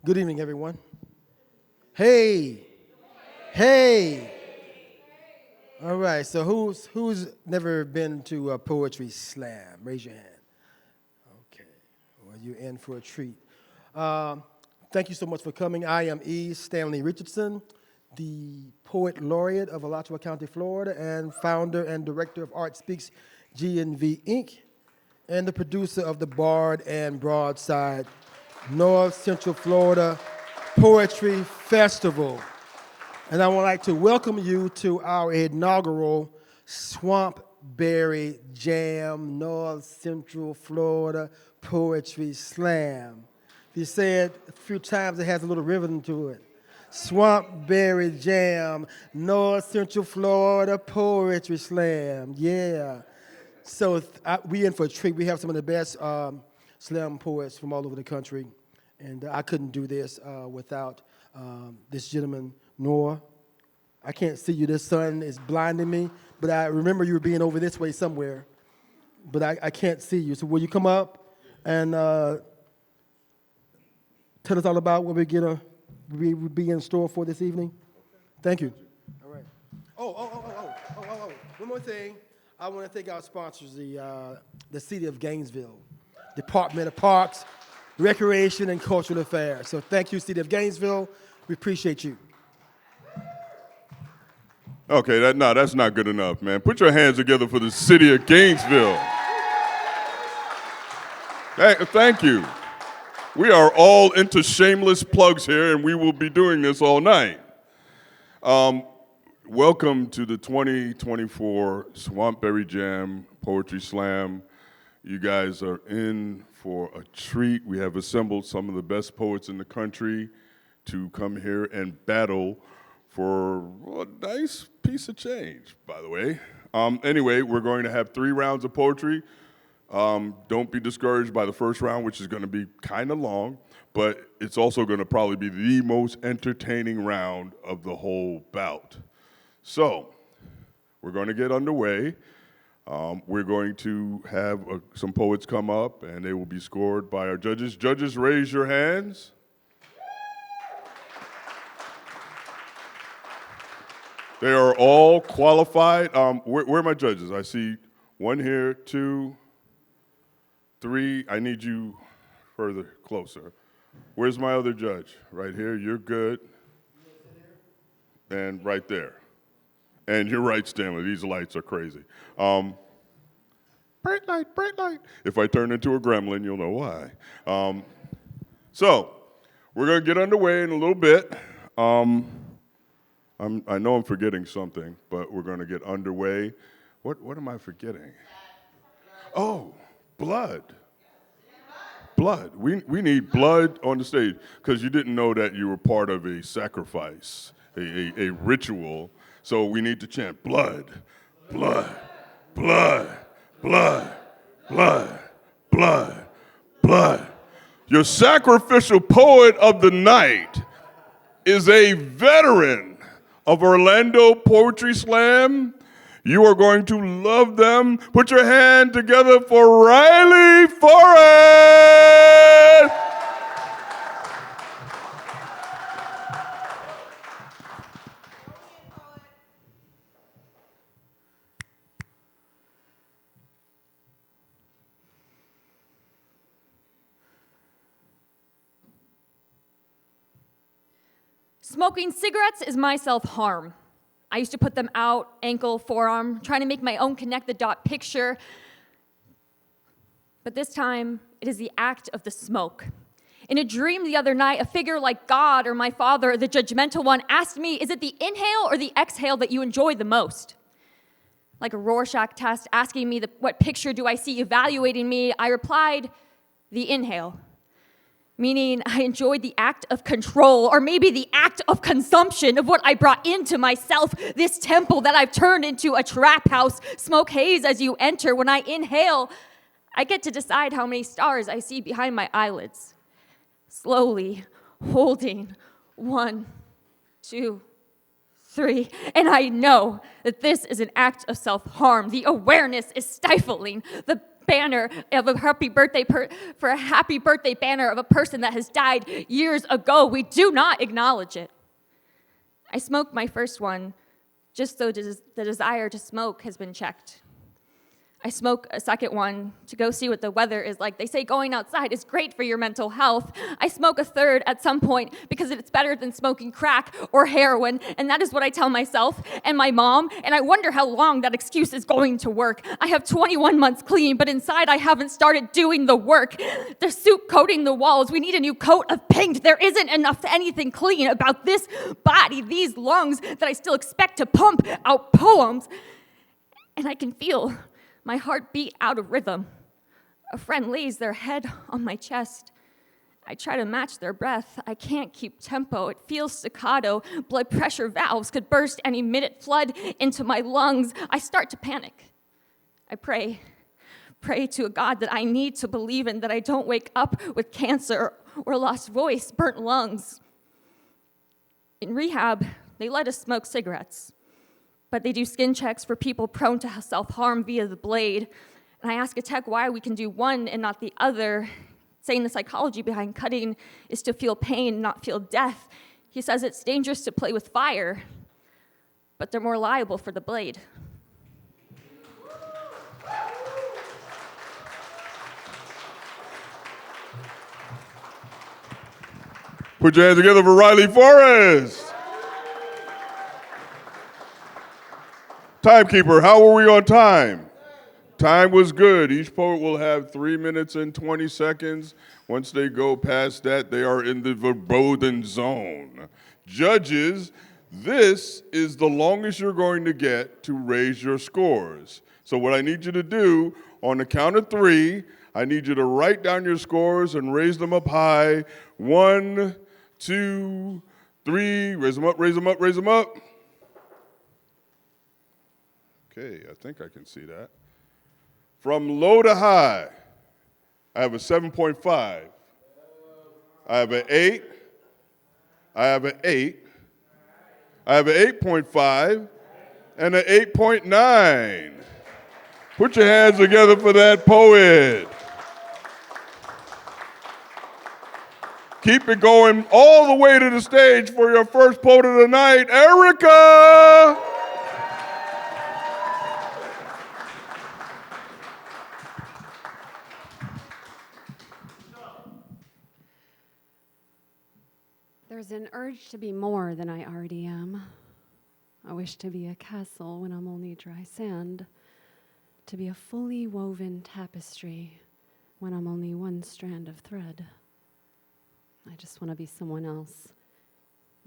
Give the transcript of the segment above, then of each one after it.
Good evening, everyone. Hey. Hey. All right, so who's never been to a poetry slam? Raise your hand. Okay, well, you're in for a treat. Thank you so much for coming. I am E. Stanley Richardson, the Poet Laureate of Alachua County, Florida, and founder and director of Art Speaks G&V Inc., and the producer of the BARD and Broadside North Central Florida Poetry Festival. And I would like to welcome you to our inaugural Swampberry Jam North Central Florida Poetry Slam. If you say it a few times, it has a little rhythm to it. Swampberry Jam North Central Florida Poetry Slam. Yeah. So we in for a treat. We have some of the best slam poets from all over the country. And I couldn't do this without this gentleman, Noah. I can't see you. The sun is blinding me. But I remember you were being over this way somewhere. But I can't see you. So will you come up and tell us all about what we would be in store for this evening? Thank you. All right. Oh. One more thing. I want to thank our sponsors, the City of Gainesville, Department of Parks, Recreation, and Cultural Affairs. So thank you, City of Gainesville. We appreciate you. Okay, that's not good enough, man. Put your hands together for the City of Gainesville. Thank you. We are all into shameless plugs here, and we will be doing this all night. Welcome to the 2024 Swampberry Jam Poetry Slam. You guys are in for a treat. We have assembled some of the best poets in the country to come here and battle for a nice piece of change, by the way. Anyway, we're going to have 3 rounds of poetry. Don't be discouraged by the first round, which is going to be kind of long, but it's also going to probably be the most entertaining round of the whole bout. So, we're going to get underway. We're going to have some poets come up, and they will be scored by our judges. Judges, raise your hands. They are all qualified. Where are my judges? I see 1 here, 2, 3. I need you further closer. Where's my other judge? Right here. You're good. And right there. And you're right, Stanley. These lights are crazy. Bright light. If I turn into a gremlin, you'll know why. So we're going to get underway in a little bit. I know I'm forgetting something, but we're going to get underway. What am I forgetting? Oh, blood. Blood. We need blood on the stage because you didn't know that you were part of a sacrifice, a ritual. So we need to chant blood, blood, blood, blood, blood, blood, blood. Your sacrificial poet of the night is a veteran of Orlando Poetry Slam. You are going to love them. Put your hand together for Riley Forrest. Smoking cigarettes is my self-harm. I used to put them out, ankle, forearm, trying to make my own connect-the-dot picture. But this time, it is the act of the smoke. In a dream the other night, a figure like God or my father, the judgmental one, asked me, is it the inhale or the exhale that you enjoy the most? Like a Rorschach test asking me what picture do I see evaluating me, I replied, the inhale. Meaning I enjoyed the act of control, or maybe the act of consumption of what I brought into myself, this temple that I've turned into a trap house. Smoke haze as you enter. When I inhale, I get to decide how many stars I see behind my eyelids. Slowly, holding 1, 2, 3, and I know that this is an act of self-harm. The awareness is stifling. The banner of a happy birthday for a happy birthday banner of a person that has died years ago. We do not acknowledge it. I smoked my first one just so the desire to smoke has been checked. I smoke a second one to go see what the weather is like. They say going outside is great for your mental health. I smoke a third at some point because it's better than smoking crack or heroin, and that is what I tell myself and my mom, and I wonder how long that excuse is going to work. I have 21 months clean, but inside I haven't started doing the work. They're soup coating the walls. We need a new coat of paint. There isn't enough to anything clean about this body, these lungs that I still expect to pump out poems. And I can feel my heart beat out of rhythm. A friend lays their head on my chest. I try to match their breath. I can't keep tempo. It feels staccato. Blood pressure valves could burst any minute, flood into my lungs. I start to panic. I pray to a God that I need to believe in, that I don't wake up with cancer or lost voice, burnt lungs. In rehab, they let us smoke cigarettes, but they do skin checks for people prone to self-harm via the blade. And I ask a tech why we can do one and not the other, saying the psychology behind cutting is to feel pain, not feel death. He says it's dangerous to play with fire, but they're more liable for the blade. Put your hands together for Riley Forrest. Timekeeper, how were we on time? Time was good. Each poet will have 3 minutes and 20 seconds. Once they go past that, they are in the verboten zone. Judges, this is the longest you're going to get to raise your scores. So what I need you to do, on the count of 3, I need you to write down your scores and raise them up high. 1, 2, 3, raise them up, raise them up, raise them up. Okay, I think I can see that. From low to high, I have a 7.5. I have an 8. I have an 8. I have an 8.5 and an 8.9. Put your hands together for that poet. Keep it going all the way to the stage for your first poet of the night, Erica. There's an urge to be more than I already am. I wish to be a castle when I'm only dry sand, to be a fully woven tapestry when I'm only one strand of thread. I just want to be someone else,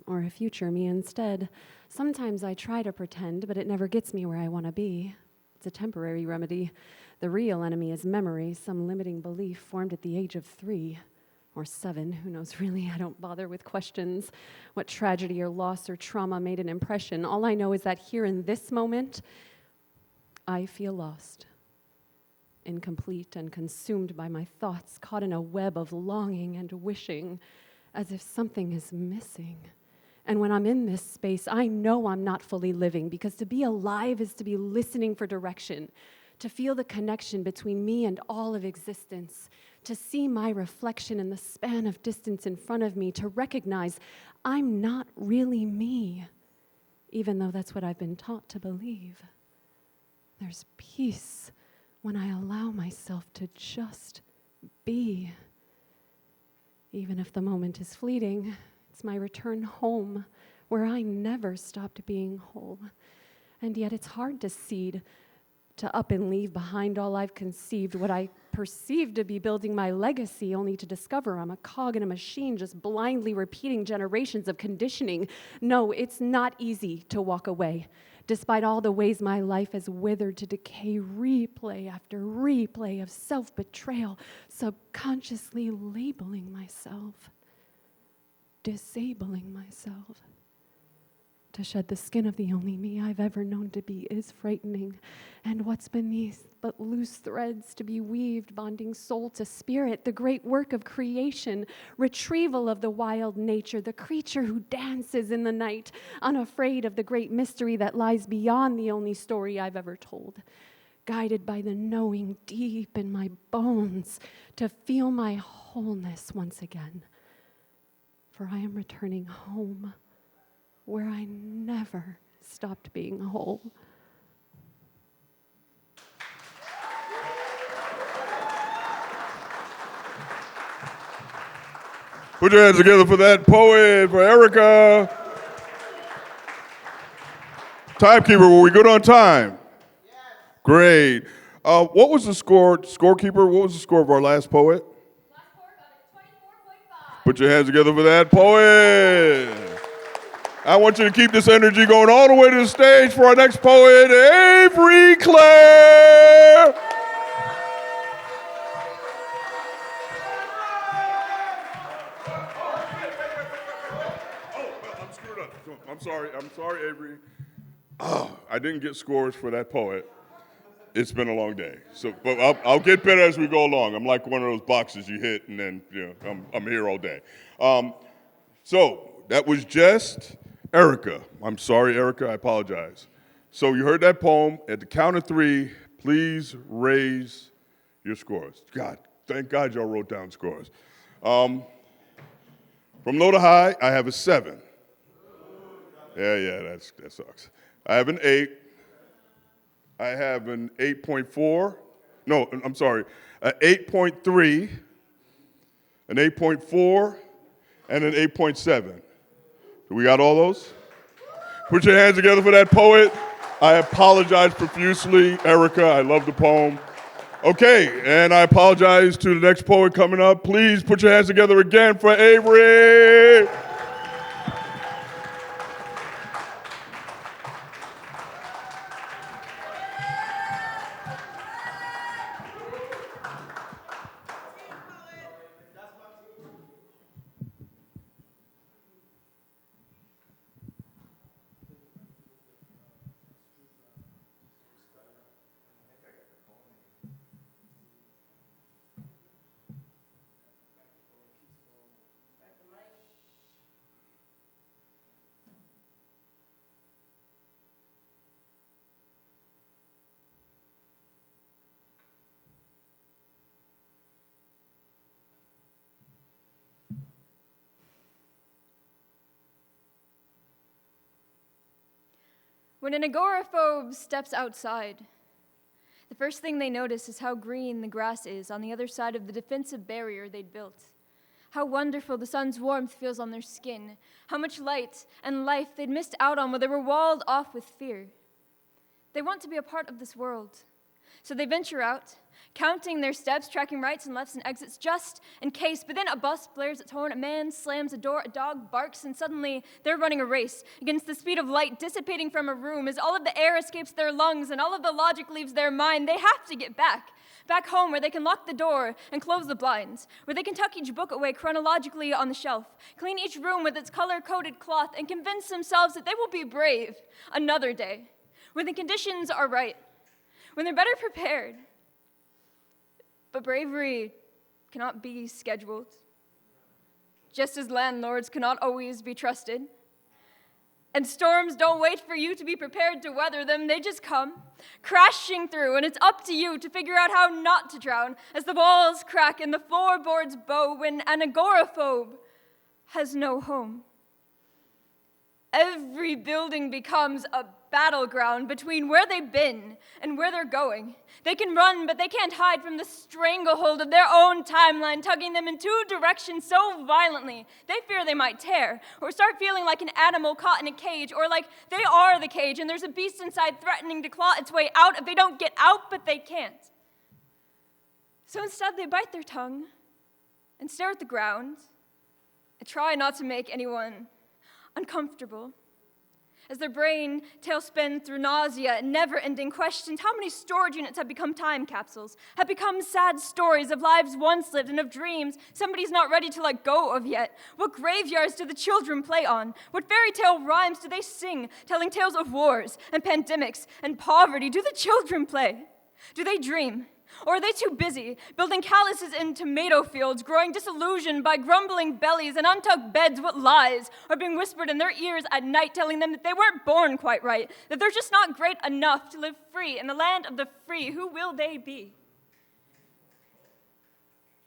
or a future me instead. Sometimes I try to pretend, but it never gets me where I want to be. It's a temporary remedy. The real enemy is memory, some limiting belief formed at the age of 3. Or 7, who knows really? I don't bother with questions. What tragedy or loss or trauma made an impression? All I know is that here in this moment, I feel lost, incomplete and consumed by my thoughts, caught in a web of longing and wishing, as if something is missing. And when I'm in this space, I know I'm not fully living, because to be alive is to be listening for direction, to feel the connection between me and all of existence, to see my reflection in the span of distance in front of me, to recognize I'm not really me, even though that's what I've been taught to believe. There's peace when I allow myself to just be. Even if the moment is fleeting, it's my return home, where I never stopped being whole. And yet it's hard to cede, to up and leave behind all I've conceived, what I perceive to be building my legacy, only to discover I'm a cog in a machine just blindly repeating generations of conditioning. No, it's not easy to walk away. Despite all the ways my life has withered to decay, replay after replay of self-betrayal, subconsciously labeling myself, disabling myself. To shed the skin of the only me I've ever known to be is frightening. And what's beneath but loose threads to be weaved, bonding soul to spirit, the great work of creation, retrieval of the wild nature, the creature who dances in the night, unafraid of the great mystery that lies beyond the only story I've ever told. guided by the knowing deep in my bones to feel my wholeness once again. For I am returning home, where I never stopped being whole. Put your hands together for that poet, for Erica. Timekeeper, were we good on time? Yes. Great. What was the score, scorekeeper? What was the score of our last poet? Last score got a 24.5. Put your hands together for that poet. I want you to keep this energy going all the way to the stage for our next poet, Avery Clare. I'm screwed up. I'm sorry, Avery. Oh, I didn't get scores for that poet. It's been a long day. So, but I'll get better as we go along. I'm like one of those boxes you hit, and then I'm here all day. So that was just Erica. I'm sorry, Erica. I apologize. So you heard that poem. At the count of 3, please raise your scores. God, thank God y'all wrote down scores. From low to high, I have a 7. Yeah, that sucks. I have an 8. I have an 8.4. No, I'm sorry, an 8.3, an 8.4, and an 8.7. We got all those? Put your hands together for that poet. I apologize profusely, Erica. I love the poem. Okay, and I apologize to the next poet coming up. Please put your hands together again for Avery. When an agoraphobe steps outside, the first thing they notice is how green the grass is on the other side of the defensive barrier they'd built. How wonderful the sun's warmth feels on their skin. How much light and life they'd missed out on while they were walled off with fear. They want to be a part of this world. So they venture out, counting their steps, tracking rights and lefts and exits just in case. But then a bus blares its horn, a man slams a door, a dog barks, and suddenly they're running a race against the speed of light dissipating from a room as all of the air escapes their lungs and all of the logic leaves their mind. They have to get back home where they can lock the door and close the blinds, where they can tuck each book away chronologically on the shelf, clean each room with its color-coded cloth, and convince themselves that they will be brave another day, when the conditions are right, when they're better prepared. But bravery cannot be scheduled, just as landlords cannot always be trusted. And storms don't wait for you to be prepared to weather them. They just come, crashing through, and it's up to you to figure out how not to drown as the walls crack and the floorboards bow when an agoraphobe has no home. Every building becomes a battleground between where they've been and where they're going. They can run, but they can't hide from the stranglehold of their own timeline, tugging them in 2 directions so violently they fear they might tear, or start feeling like an animal caught in a cage, or like they are the cage and there's a beast inside threatening to claw its way out if they don't get out, but they can't. So instead, they bite their tongue and stare at the ground and try not to make anyone uncomfortable. As their brain tailspins through nausea and never-ending questions, how many storage units have become time capsules, have become sad stories of lives once lived and of dreams somebody's not ready to let go of yet? What graveyards do the children play on? What fairy tale rhymes do they sing, telling tales of wars and pandemics and poverty? Do the children play? Do they dream? Or are they too busy building calluses in tomato fields, growing disillusioned by grumbling bellies and untucked beds with lies are being whispered in their ears at night, telling them that they weren't born quite right, that they're just not great enough to live free in the land of the free? Who will they be?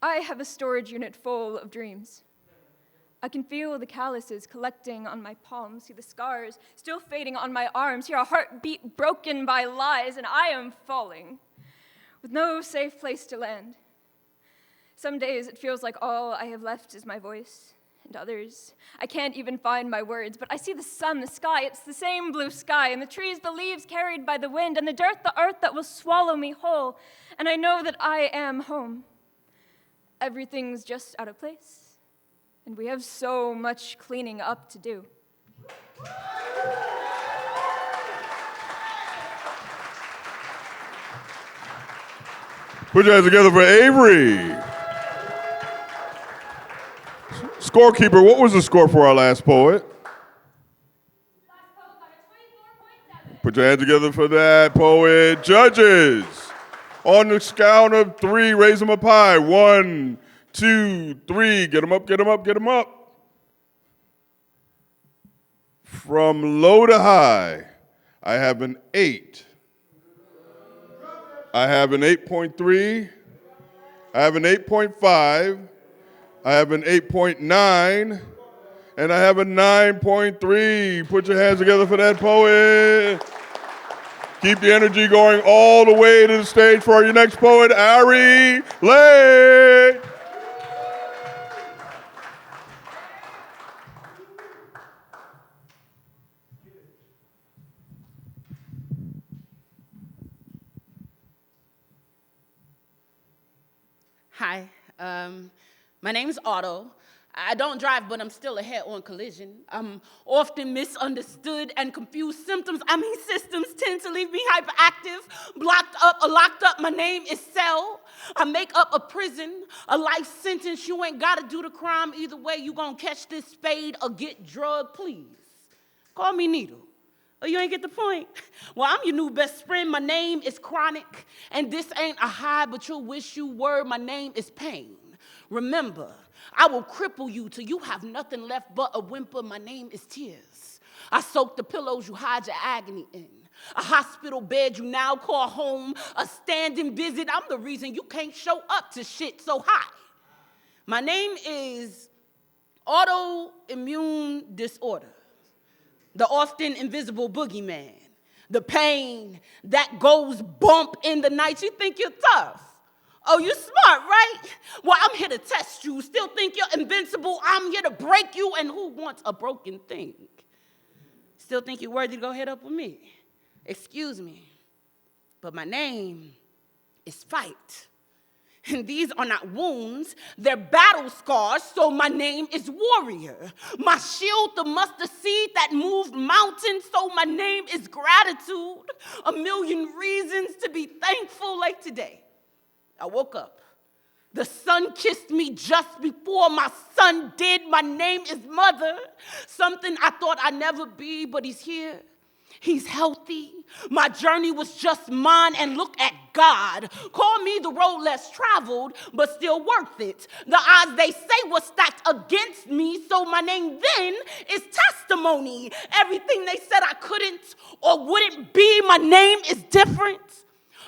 I have a storage unit full of dreams. I can feel the calluses collecting on my palms, see the scars still fading on my arms, hear a heartbeat broken by lies, and I am falling with no safe place to land. Some days it feels like all I have left is my voice, and others I can't even find my words, but I see the sun, the sky, it's the same blue sky, and the trees, the leaves carried by the wind, and the dirt, the earth that will swallow me whole, and I know that I am home. Everything's just out of place. And we have so much cleaning up to do. Put your hands together for Avery. Scorekeeper, what was the score for our last poet? Put your hands together for that poet. Judges, on the count of 3, raise them up high. 1, 2, 3, get them up, get them up, get them up. From low to high, I have an 8. I have an 8.3. I have an 8.5. I have an 8.9. And I have a 9.3. Put your hands together for that poet. Keep the energy going all the way to the stage for your next poet, Ari Lay. Hi, my name is Otto. I don't drive, but I'm still a head-on collision. I'm often misunderstood and confused. Systems tend to leave me hyperactive, blocked up or locked up. My name is Cell. I make up a prison, a life sentence. You ain't gotta do the crime. Either way, you gonna catch this spade or get drugged, please. Call me Needle. Oh, you ain't get the point? Well, I'm your new best friend. My name is Chronic, and this ain't a high, but you'll wish you were. My name is Pain. Remember, I will cripple you till you have nothing left but a whimper. My name is Tears. I soak the pillows you hide your agony in. A hospital bed you now call home. A standing visit. I'm the reason you can't show up to shit so high. My name is Autoimmune Disorder. The often invisible boogeyman, the pain that goes bump in the night. You think you're tough. Oh, you smart, right? Well, I'm here to test you. Still think you're invincible. I'm here to break you, and who wants a broken thing? Still think you're worthy to go head up with me? Excuse me, but my name is Fight. And these are not wounds, they're battle scars, so my name is Warrior. My shield, the mustard seed that moved mountains, so my name is Gratitude. A million reasons to be thankful like today. I woke up. The sun kissed me just before my son did. My name is Mother. Something I thought I'd never be, but he's here. He's healthy. My journey was just mine, and look at God. Call me the road less traveled, but still worth it. The odds they say were stacked against me, so my name then is testimony. Everything they said I couldn't or wouldn't be, my name is different.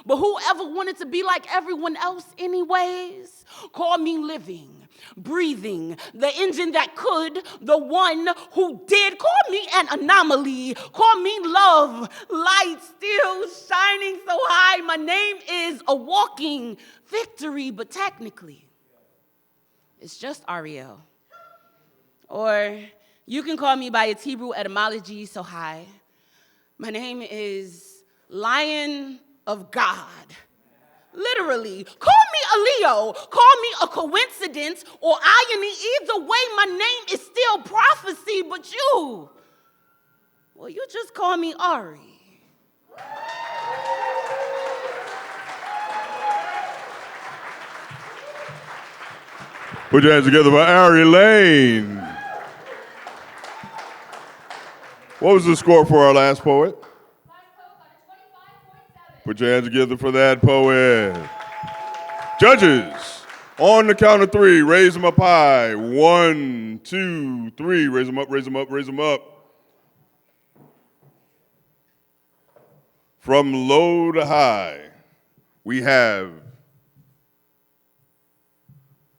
But whoever wanted to be like everyone else anyways, call me living, breathing, the engine that could, the one who did. Call me an anomaly, call me love, light still shining so high. My name is a walking victory, but technically, it's just Ariel. Or you can call me by its Hebrew etymology so high. My name is Lion of God. Literally, call me a Leo, call me a coincidence or irony. Either way, my name is still prophecy, but you, well, you just call me Ari. Put your hands together for Ari Lane. What was the score for our last poet? Put your hands together for that poet. Judges, on the count of three, raise them up high. 1, 2, 3. Raise them up, raise them up, raise them up. From low to high, we have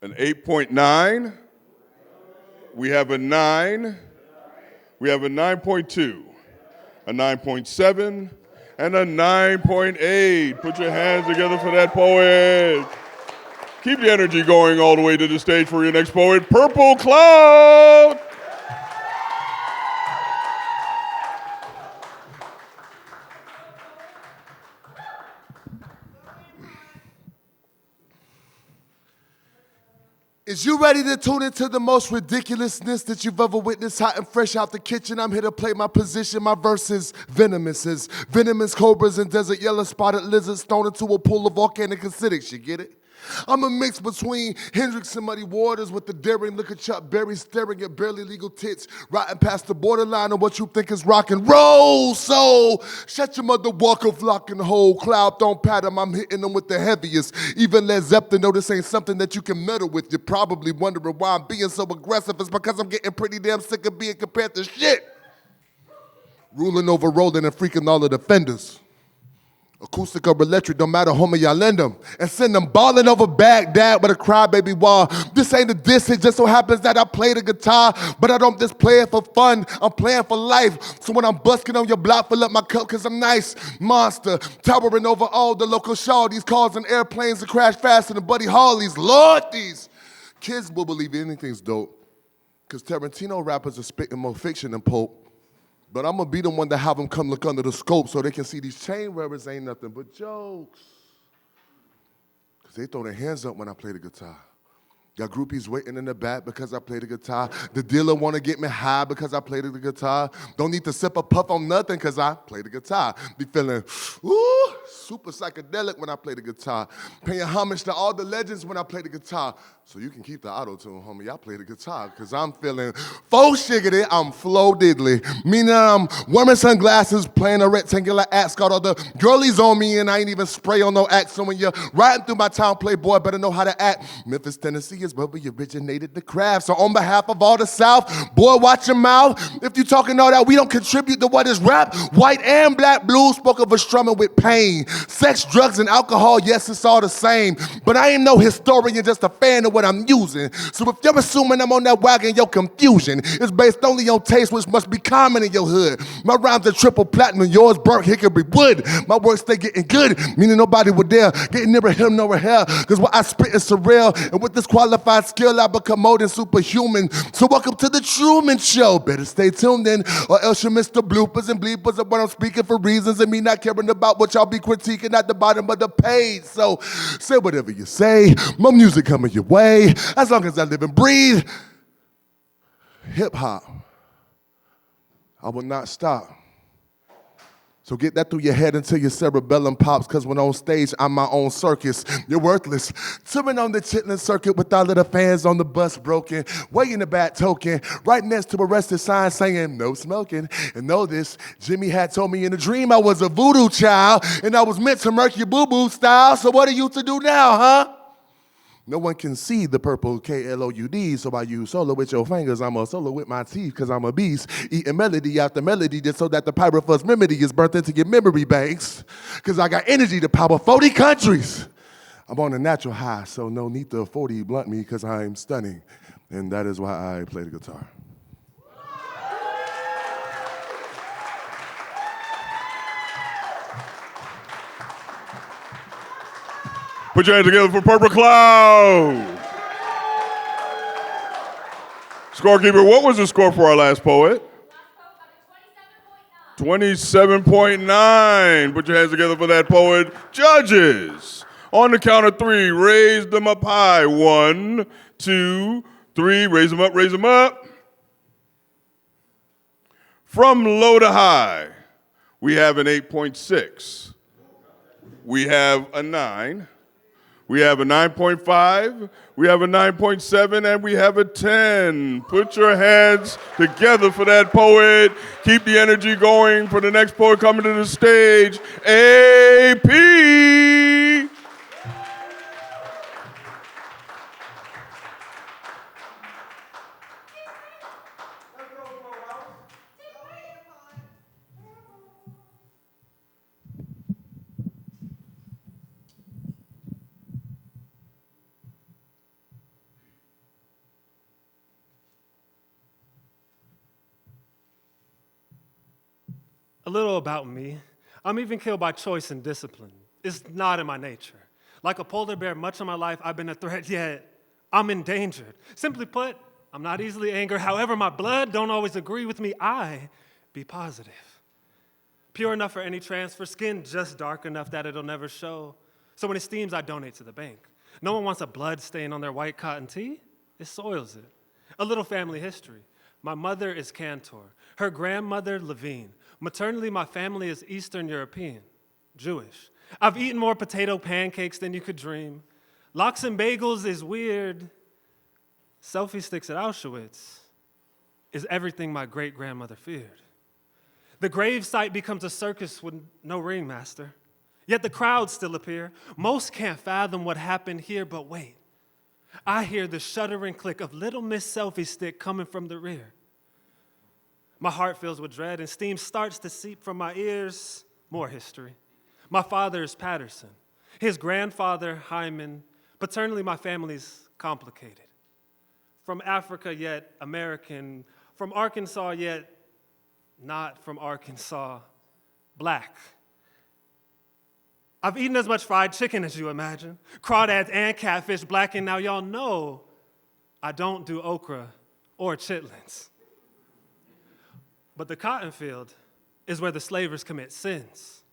an 8.9. We have a 9. We have a 9.2, a 9.7, and a 9.8. Put your hands together for that poet. Keep the energy going all the way to the stage for your next poet, Purple Cloud. Is you ready to tune into the most ridiculousness that you've ever witnessed? Hot and fresh out the kitchen, I'm here to play my position. My verse is venomous as venomous cobras and desert yellow spotted lizards thrown into a pool of volcanic acidics. You get it? I'm a mix between Hendrix and Muddy Waters with the daring look at Chuck Berry staring at barely legal tits, riding past the borderline of what you think is rock and roll. So shut your mother walker flock and whole cloud don't pat 'em. I'm hitting them with the heaviest. Even Led Zeppelin know this ain't something that you can meddle with. You're probably wondering why I'm being so aggressive. It's because I'm getting pretty damn sick of being compared to shit. Ruling over rolling and freaking all the defenders. Acoustic or electric, don't matter, homie, y'all lend them. And send them balling over Baghdad with a crybaby wall. This ain't a diss, it just so happens that I play the guitar, but I don't just play it for fun, I'm playing for life. So when I'm busking on your block, fill up my cup cause I'm nice. Monster, towering over all the local shawties, causing airplanes to crash faster than Buddy Harleys. Lord, these kids will believe anything's dope. Cause Tarantino rappers are spitting more fiction than Pope. But I'm gonna be the one to have them come look under the scope so they can see these chain wearers ain't nothing but jokes. Cause they throw their hands up when I play the guitar. Got groupies waiting in the back because I play the guitar. The dealer wanna get me high because I play the guitar. Don't need to sip a puff on nothing cause I play the guitar. Be feeling, ooh, super psychedelic when I play the guitar. Paying homage to all the legends when I play the guitar. So you can keep the auto-tune, homie. I play the guitar because I'm feeling faux shiggity, I'm flow diddly. Meaning I'm wearing sunglasses, playing a rectangular axe, got all the girlies on me and I ain't even spray on no axe. So when you're riding through my town, playboy, better know how to act. Memphis, Tennessee is where we originated the craft. So on behalf of all the South, boy, watch your mouth. If you talking all that, we don't contribute to what is rap. White and black blues spoke of a strumming with pain. Sex, drugs, and alcohol, yes, it's all the same. But I ain't no historian, just a fan of what I'm using. So if you're assuming I'm on that wagon, your confusion is based only on taste, which must be common in your hood. My rhymes are triple platinum, yours burnt hickory wood. My words stay getting good, meaning nobody would dare get near him nor her. Cause what I spit is surreal, and with this qualified skill, I become more than superhuman. So welcome to the Truman Show. Better stay tuned in, or else you miss the bloopers and bleepers of what I'm speaking for reasons, and me not caring about what y'all be critiquing at the bottom of the page. So say whatever you say, my music coming your way. As long as I live and breathe, hip hop, I will not stop. So get that through your head until your cerebellum pops, cause when on stage, I'm my own circus. You're worthless. Touring on the chitlin circuit with all of the fans on the bus broken, waiting the bat token, right next to a arrested sign saying no smoking. And know this, Jimmy had told me in a dream I was a voodoo child, and I was meant to murk your boo-boo style, so what are you to do now, huh? No one can see the purple K-L-O-U-D, so I use solo with your fingers. I'm a solo with my teeth, cause I'm a beast. Eating melody after melody just so that the pyrophus remedy is burnt into your memory banks. Cause I got energy to power 40 countries. I'm on a natural high, so no need to 40 blunt me cause I'm stunning. And that is why I play the guitar. Put your hands together for Purple Cloud. Scorekeeper, what was the score for our last poet? 27.9. Put your hands together for that poet. Judges, on the count of three, raise them up high. 1, 2, 3. Raise them up, raise them up. From low to high, we have an 8.6. We have a 9. We have a 9.5, we have a 9.7, and we have a 10. Put your hands together for that poet. Keep the energy going for the next poet coming to the stage, AP. A little about me. I'm even killed by choice and discipline. It's not in my nature. Like a polar bear, much of my life I've been a threat, yet I'm endangered. Simply put, I'm not easily angered. However, my blood don't always agree with me. I be positive. Pure enough for any transfer, skin just dark enough that it'll never show. So when it steams, I donate to the bank. No one wants a blood stain on their white cotton tee. It soils it. A little family history. My mother is Cantor. Her grandmother, Levine. Maternally, my family is Eastern European, Jewish. I've eaten more potato pancakes than you could dream. Lox and bagels is weird. Selfie sticks at Auschwitz is everything my great-grandmother feared. The grave site becomes a circus with no ringmaster. Yet the crowds still appear. Most can't fathom what happened here, but wait. I hear the shuddering click of Little Miss Selfie Stick coming from the rear. My heart fills with dread and steam starts to seep from my ears. More history. My father is Patterson. His grandfather, Hyman. Paternally, my family's complicated. From Africa, yet American. From Arkansas, yet not from Arkansas. Black. I've eaten as much fried chicken as you imagine. Crawdads and catfish black, and now y'all know I don't do okra or chitlins. But the cotton field is where the slavers commit sins.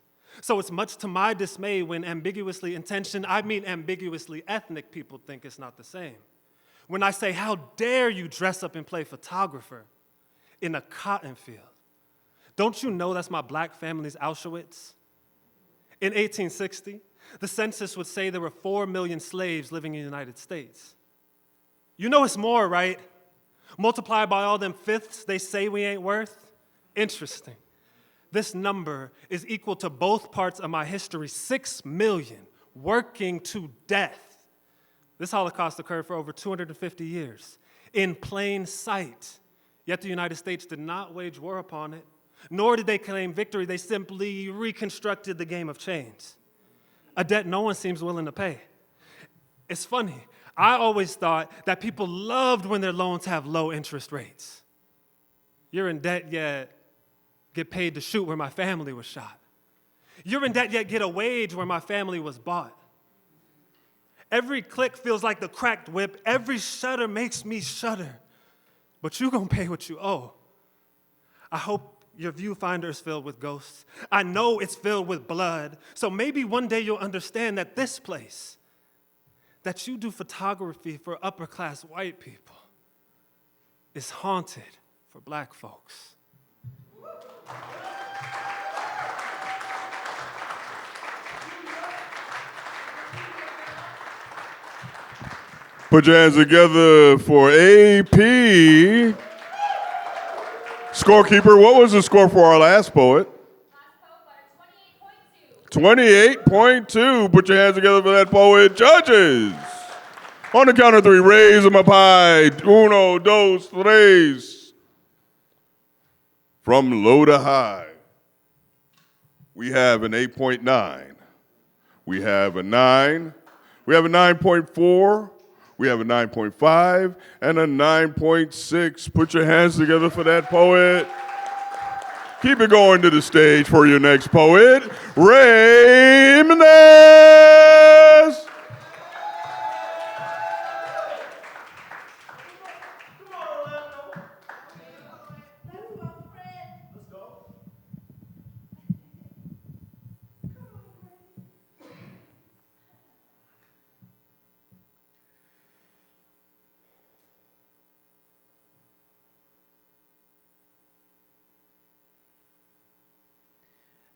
So it's much to my dismay when ambiguously intentioned, I mean ambiguously ethnic people think it's not the same. When I say, how dare you dress up and play photographer in a cotton field? Don't you know that's my black family's Auschwitz? In 1860, the census would say there were 4 million slaves living in the United States. You know it's more, right? Multiplied by all them fifths they say we ain't worth. Interesting. This number is equal to both parts of my history, 6 million working to death. This Holocaust occurred for over 250 years, in plain sight. Yet the United States did not wage war upon it, nor did they claim victory. They simply reconstructed the game of chains, a debt no one seems willing to pay. It's funny. I always thought that people loved when their loans have low interest rates. You're in debt, yet get paid to shoot where my family was shot. You're in debt, yet get a wage where my family was bought. Every click feels like the cracked whip. Every shudder makes me shudder. But you gonna pay what you owe. I hope your viewfinder is filled with ghosts. I know it's filled with blood. So maybe one day you'll understand that this place, that you do photography for upper-class white people, is haunted for black folks. Put your hands together for AP. Scorekeeper, what was the score for our last poet? Last poet got a 28.2. Put your hands together for that poet. Judges. On the count of three, raise them up high. Uno, dos, tres. From low to high, we have an 8.9. We have a 9. We have a 9.4. We have a 9.5 and a 9.6. Put your hands together for that poet. Keep it going to the stage for your next poet, Ray Menez.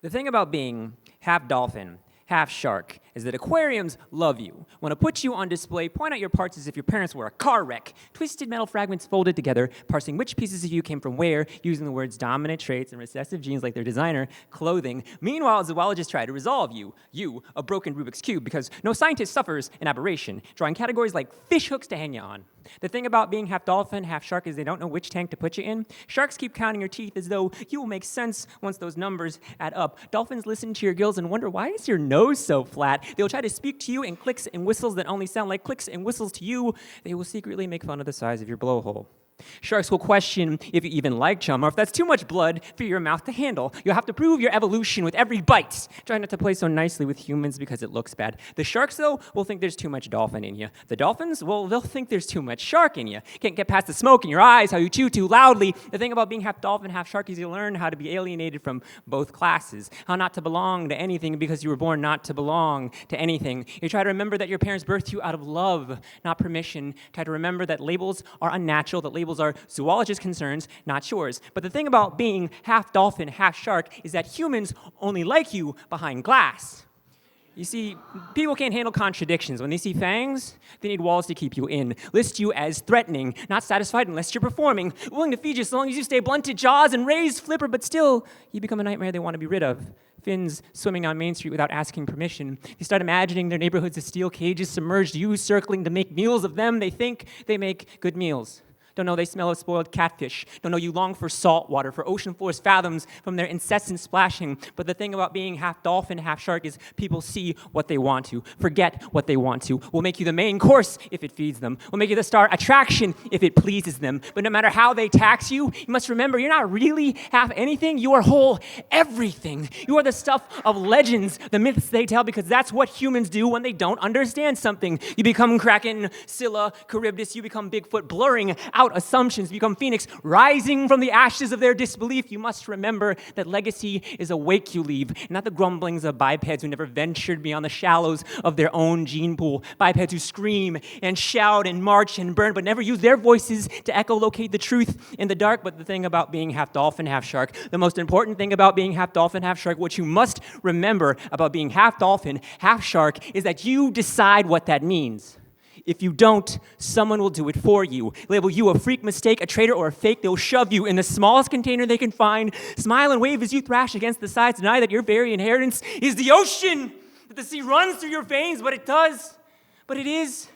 The thing about being half dolphin, half shark is that aquariums love you. Want to put you on display, point out your parts as if your parents were a car wreck. Twisted metal fragments folded together, parsing which pieces of you came from where, using the words dominant traits and recessive genes like their designer, clothing. Meanwhile, zoologists try to resolve you, a broken Rubik's Cube, because no scientist suffers an aberration, drawing categories like fish hooks to hang you on. The thing about being half dolphin, half shark is they don't know which tank to put you in. Sharks keep counting your teeth as though you will make sense once those numbers add up. Dolphins listen to your gills and wonder, why is your nose so flat? They'll try to speak to you in clicks and whistles that only sound like clicks and whistles to you. They will secretly make fun of the size of your blowhole. Sharks will question if you even like chum or if that's too much blood for your mouth to handle. You'll have to prove your evolution with every bite. Try not to play so nicely with humans because it looks bad. The sharks, though, will think there's too much dolphin in you. The dolphins, well, they'll think there's too much shark in you. Can't get past the smoke in your eyes, how you chew too loudly. The thing about being half dolphin, half shark is you learn how to be alienated from both classes, how not to belong to anything because you were born not to belong to anything. You try to remember that your parents birthed you out of love, not permission. Try to remember that labels are unnatural, that labels are zoologist concerns, not yours. But the thing about being half dolphin, half shark is that humans only like you behind glass. You see, people can't handle contradictions. When they see fangs, they need walls to keep you in. List you as threatening, not satisfied unless you're performing, willing to feed you so long as you stay blunted jaws and raised flipper, but still, you become a nightmare they want to be rid of. Fins swimming on Main Street without asking permission. They start imagining their neighborhoods as steel cages, submerged you circling to make meals of them. They think they make good meals. Don't know they smell of spoiled catfish. Don't know you long for salt water, for ocean floors fathoms from their incessant splashing. But the thing about being half dolphin, half shark is people see what they want to, forget what they want to. Will make you the main course if it feeds them. Will make you the star attraction if it pleases them. But no matter how they tax you, you must remember you're not really half anything. You are whole everything. You are the stuff of legends, the myths they tell, because that's what humans do when they don't understand something. You become Kraken, Scylla, Charybdis. You become Bigfoot, blurring out assumptions, become Phoenix, rising from the ashes of their disbelief. You must remember that legacy is a wake you leave, not the grumblings of bipeds who never ventured beyond the shallows of their own gene pool. Bipeds who scream and shout and march and burn, but never use their voices to echolocate the truth in the dark. But the thing about being half dolphin, half shark, the most important thing about being half dolphin, half shark, what you must remember about being half dolphin, half shark, is that you decide what that means. If you don't, someone will do it for you. Label you a freak, mistake, a traitor, or a fake. They'll shove you in the smallest container they can find. Smile and wave as you thrash against the sides. Deny that your very inheritance is the ocean. That the sea runs through your veins, but it does. But it is.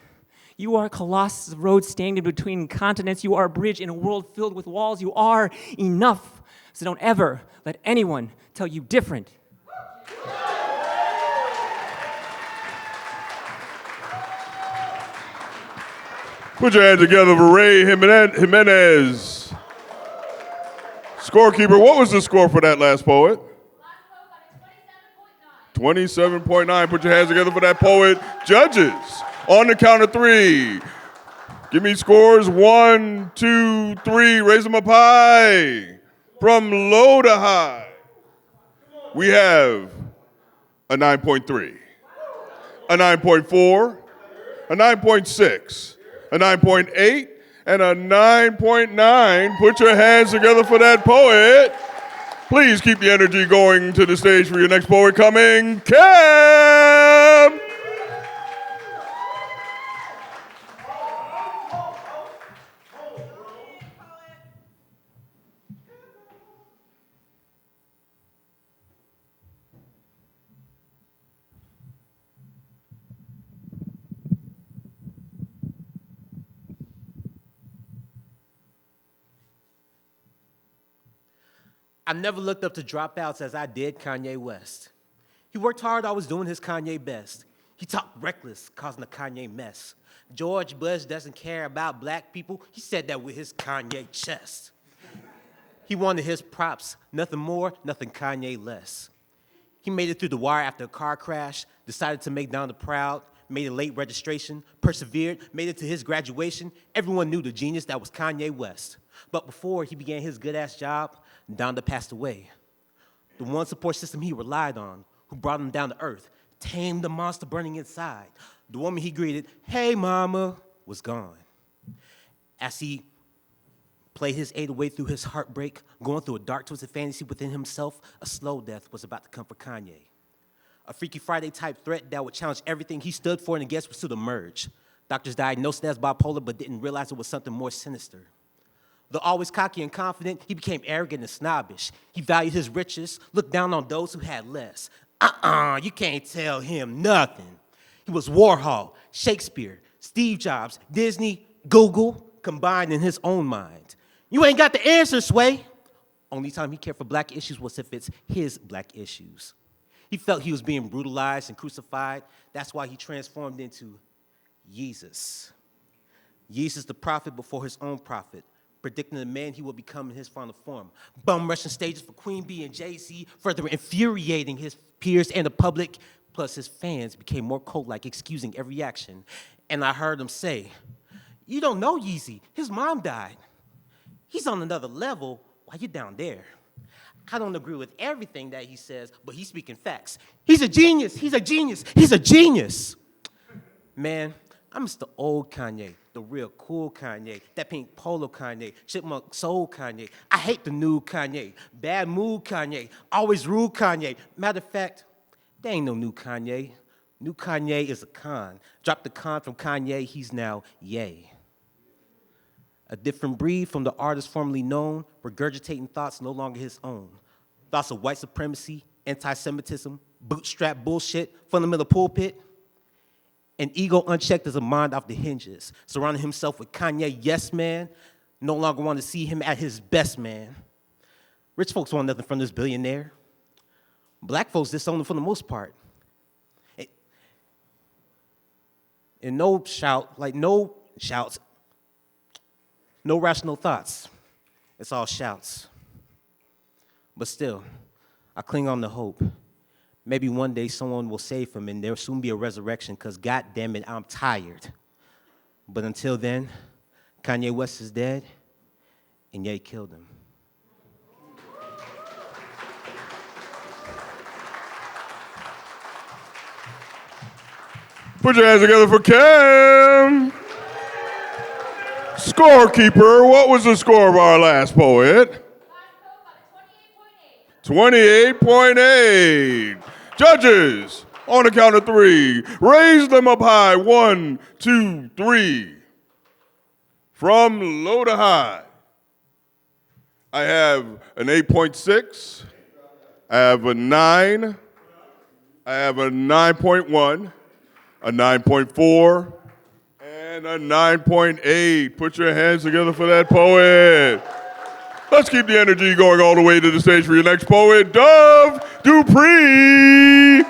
You are a colossus of roads standing between continents. You are a bridge in a world filled with walls. You are enough. So don't ever let anyone tell you different. Put your hands together for Ray Jimenez. Scorekeeper, what was the score for that last poet? Last poet got a 27.9. 27.9. Put your hands together for that poet. Judges, on the count of three. Give me scores 1, 2, 3. Raise them up high. From low to high. We have a 9.3, a 9.4, a 9.6. a 9.8, and a 9.9. Put your hands together for that poet. Please keep the energy going to the stage for your next poet coming, Cam. I never looked up to dropouts as I did Kanye West. He worked hard, always doing his Kanye best. He talked reckless, causing a Kanye mess. George Bush doesn't care about black people. He said that with his Kanye chest. He wanted his props, nothing more, nothing Kanye less. He made it through the wire after a car crash, decided to make Donda proud, made a late registration, persevered, made it to his graduation. Everyone knew the genius that was Kanye West. But before he began his good-ass job, Donda passed away. The one support system he relied on, who brought him down to earth, tamed the monster burning inside. The woman he greeted, "Hey, mama," was gone. As he played his 808 through his heartbreak, going through a dark, twisted fantasy within himself, a slow death was about to come for Kanye. A Freaky Friday-type threat that would challenge everything he stood for and against was to emerge. Doctors diagnosed him as bipolar, but didn't realize it was something more sinister. Though always cocky and confident, he became arrogant and snobbish. He valued his riches, looked down on those who had less. You can't tell him nothing. He was Warhol, Shakespeare, Steve Jobs, Disney, Google, combined in his own mind. You ain't got the answer, Sway. Only time he cared for black issues was if it's his black issues. He felt he was being brutalized and crucified. That's why he transformed into Jesus. Jesus the prophet before his own prophet. predicting the man he would become in his final form. Bum rushing stages for Queen Bee and Jay-Z, further infuriating his peers and the public. Plus, his fans became more cult-like, excusing every action. And I heard him say, "You don't know Yeezy. His mom died. He's on another level while you're down there." I don't agree with everything that he says, but he's speaking facts. He's a genius. He's a genius. He's a genius. Man, I miss the old Kanye, the real cool Kanye, that pink polo Kanye, chipmunk soul Kanye. I hate the new Kanye, bad mood Kanye, always rude Kanye. Matter of fact, there ain't no new Kanye. New Kanye is a con. Drop the con from Kanye, he's now Ye. A different breed from the artist formerly known, regurgitating thoughts no longer his own. Thoughts of white supremacy, anti-Semitism, bootstrap bullshit, fundamental pulpit. An ego unchecked as a mind off the hinges, surrounding himself with Kanye yes man, no longer want to see him at his best man. Rich folks want nothing from this billionaire. Black folks disown him for the most part. And no shouts, no rational thoughts. It's all shouts. But still, I cling on to hope. Maybe one day someone will save him and there'll soon be a resurrection, because God damn it, I'm tired. But until then, Kanye West is dead and Ye killed him. Put your hands together for Cam. Scorekeeper, what was the score of our last poet? 28.8. Judges, on the count of 3, raise them up high. 1, 2, 3. From low to high. I have an 8.6. I have a 9. I have a 9.1. A 9.4. And a 9.8. Put your hands together for that poet. Let's keep the energy going all the way to the stage for your next poet, Dove Dupree.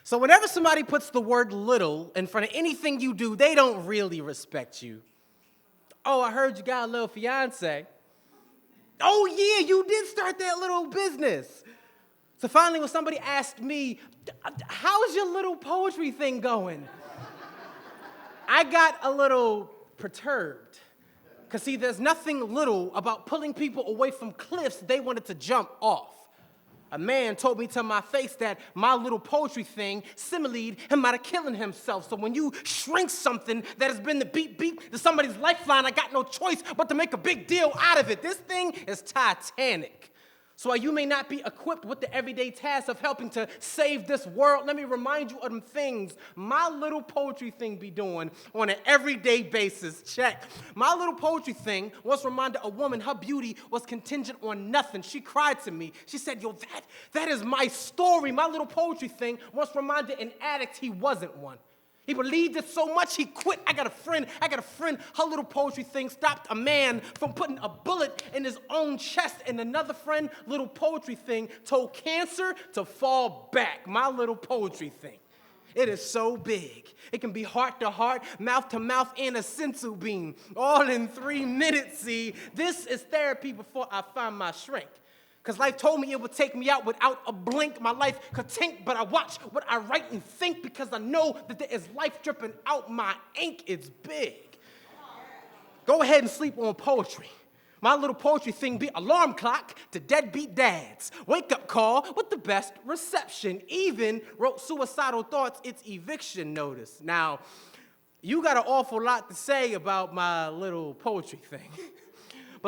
So whenever somebody puts the word little in front of anything you do, they don't really respect you. Oh, I heard you got a little fiance. Oh yeah, you did start that little business. So finally when somebody asked me, how's your little poetry thing going? I got a little perturbed. Because see, there's nothing little about pulling people away from cliffs they wanted to jump off. A man told me to my face that my little poetry thing similed him out of killing himself. So when you shrink something that has been the beat to somebody's lifeline, I got no choice but to make a big deal out of it. This thing is Titanic. So while you may not be equipped with the everyday task of helping to save this world, let me remind you of them things my little poetry thing be doing on an everyday basis. Check. My little poetry thing once reminded a woman her beauty was contingent on nothing. She cried to me. She said, yo, that is my story. My little poetry thing once reminded an addict he wasn't one. He believed it so much he quit. I got a friend, her little poetry thing stopped a man from putting a bullet in his own chest, and another friend, little poetry thing, told cancer to fall back. My little poetry thing. It is so big. It can be heart to heart, mouth to mouth, and a sensu beam, all in 3 minutes, see. This is therapy before I find my shrink. Because life told me it would take me out without a blink. My life could tank, but I watch what I write and think because I know that there is life dripping out my ink. It's big. Go ahead and sleep on poetry. My little poetry thing be alarm clock to deadbeat dads. Wake up call with the best reception. Even wrote suicidal thoughts, it's eviction notice. Now, you got an awful lot to say about my little poetry thing.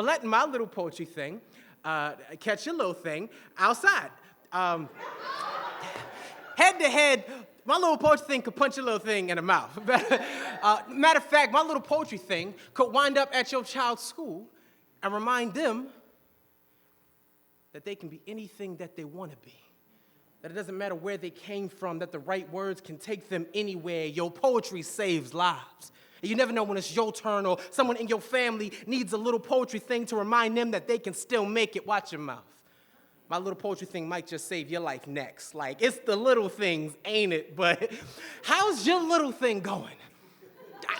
but letting my little poetry thing catch your little thing outside. Head to head, my little poetry thing could punch your little thing in the mouth. Matter of fact, my little poetry thing could wind up at your child's school and remind them that they can be anything that they want to be. That it doesn't matter where they came from, that the right words can take them anywhere. Your poetry saves lives. And you never know when it's your turn or someone in your family needs a little poetry thing to remind them that they can still make it. Watch your mouth. My little poetry thing might just save your life next. Like, it's the little things, ain't it? But how's your little thing going?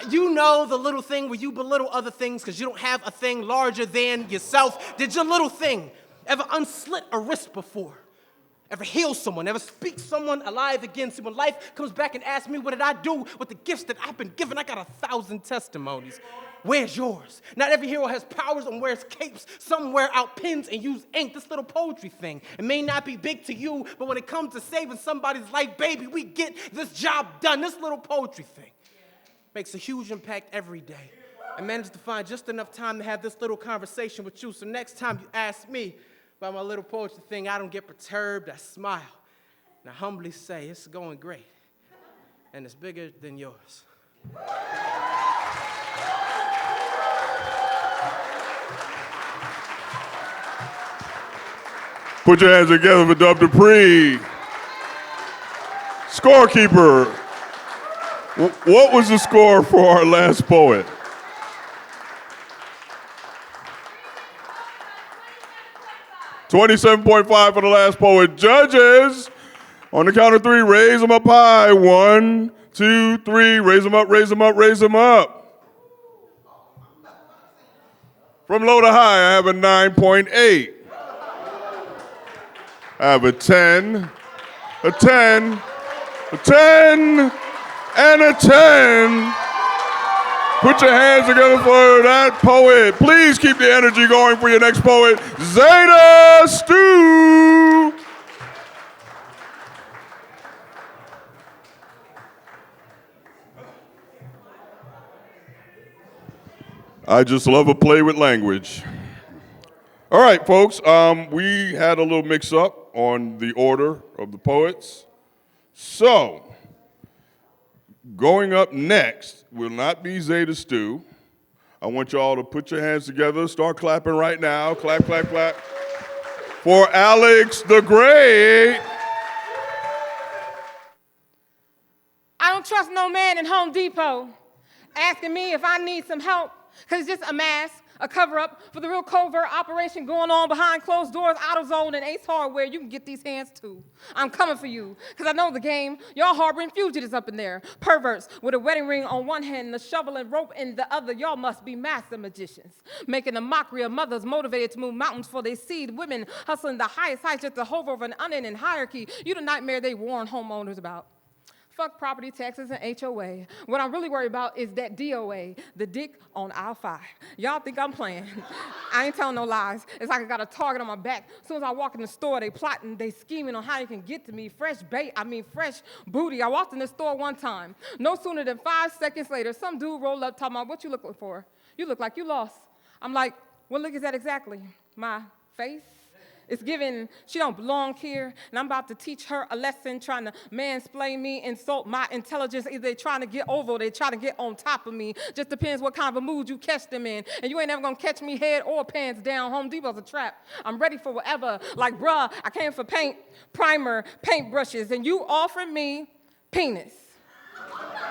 You know the little thing where you belittle other things because you don't have a thing larger than yourself. Did your little thing ever unslit a wrist before? Ever heal someone? Ever speak someone alive again? See, when life comes back and asks me, what did I do with the gifts that I've been given? I got 1,000 testimonies. Where's yours? Not every hero has powers and wears capes. Some wear out pens and use ink. This little poetry thing, it may not be big to you, but when it comes to saving somebody's life, baby, we get this job done. This little poetry thing makes a huge impact every day. I managed to find just enough time to have this little conversation with you, so next time you ask me about my little poetry thing, I don't get perturbed, I smile, and I humbly say, it's going great, and it's bigger than yours. Put your hands together for Dub Dupree. Scorekeeper. What was the score for our last poet? $27.5 for the last poet. Judges, on the count of three, raise them up high. 1, 2, 3. Raise them up, raise them up, raise them up. From low to high, I have a 9.8. I have a 10, a 10, a 10, and a 10. Put your hands together for that poet. Please keep the energy going for your next poet, Zeta Stu. I just love a play with language. All right, folks, we had a little mix-up on the order of the poets. So, going up next will not be Zeta Stu. I want y'all to put your hands together, start clapping right now. Clap, clap, clap. For Alex the Great. I don't trust no man in Home Depot asking me if I need some help, because it's just a mask, a cover-up for the real covert operation going on behind closed doors. AutoZone and Ace Hardware, you can get these hands too. I'm coming for you, because I know the game. Y'all harboring fugitives up in there. Perverts with a wedding ring on one hand and a shovel and rope in the other. Y'all must be master magicians, making a mockery of mothers motivated to move mountains for their seed. Women hustling the highest heights just to hover over an unending hierarchy. You the nightmare they warn homeowners about. Fuck property taxes and HOA. What I'm really worried about is that DOA, the dick on aisle 5. Y'all think I'm playing. I ain't telling no lies. It's like I got a target on my back. As soon as I walk in the store, they plotting, they scheming on how they can get to me. Fresh booty. I walked in the store one time. No sooner than 5 seconds later, some dude rolled up talking about, what you looking for? You look like you lost. I'm like, what look is that exactly? My face? It's given, she don't belong here, and I'm about to teach her a lesson, trying to mansplain me, insult my intelligence. Either they trying to get over or they trying to get on top of me. Just depends what kind of a mood you catch them in. And you ain't never gonna catch me head or pants down. Home Depot's a trap. I'm ready for whatever. Like, bruh, I came for paint, primer, paint brushes, and you offer me penis.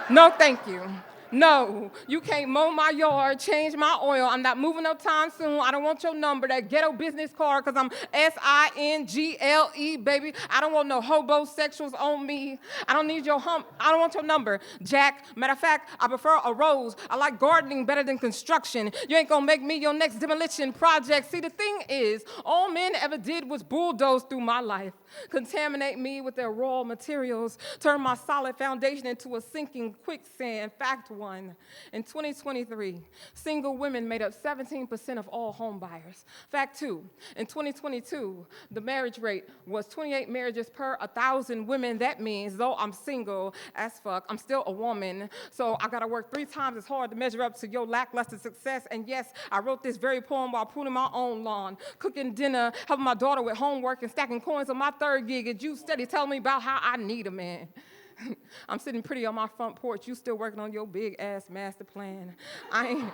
No, thank you. No, you can't mow my yard, change my oil. I'm not moving no time soon. I don't want your number, that ghetto business card, because I'm SINGLE, baby. I don't want no hobosexuals on me. I don't need your I don't want your number, Jack. Matter of fact, I prefer a rose. I like gardening better than construction. You ain't gonna make me your next demolition project. See, the thing is, all men ever did was bulldoze through my life, contaminate me with their raw materials, turn my solid foundation into a sinking quicksand. Factual. one. In 2023, single women made up 17% of all home buyers. Fact two, in 2022, the marriage rate was 28 marriages per 1,000 women. That means though I'm single as fuck, I'm still a woman. So I gotta work 3 times as hard to measure up to your lackluster success. And yes, I wrote this very poem while pruning my own lawn, cooking dinner, helping my daughter with homework, and stacking coins on my 3rd gig. And you steady telling me about how I need a man. I'm sitting pretty on my front porch. You still working on your big ass master plan. You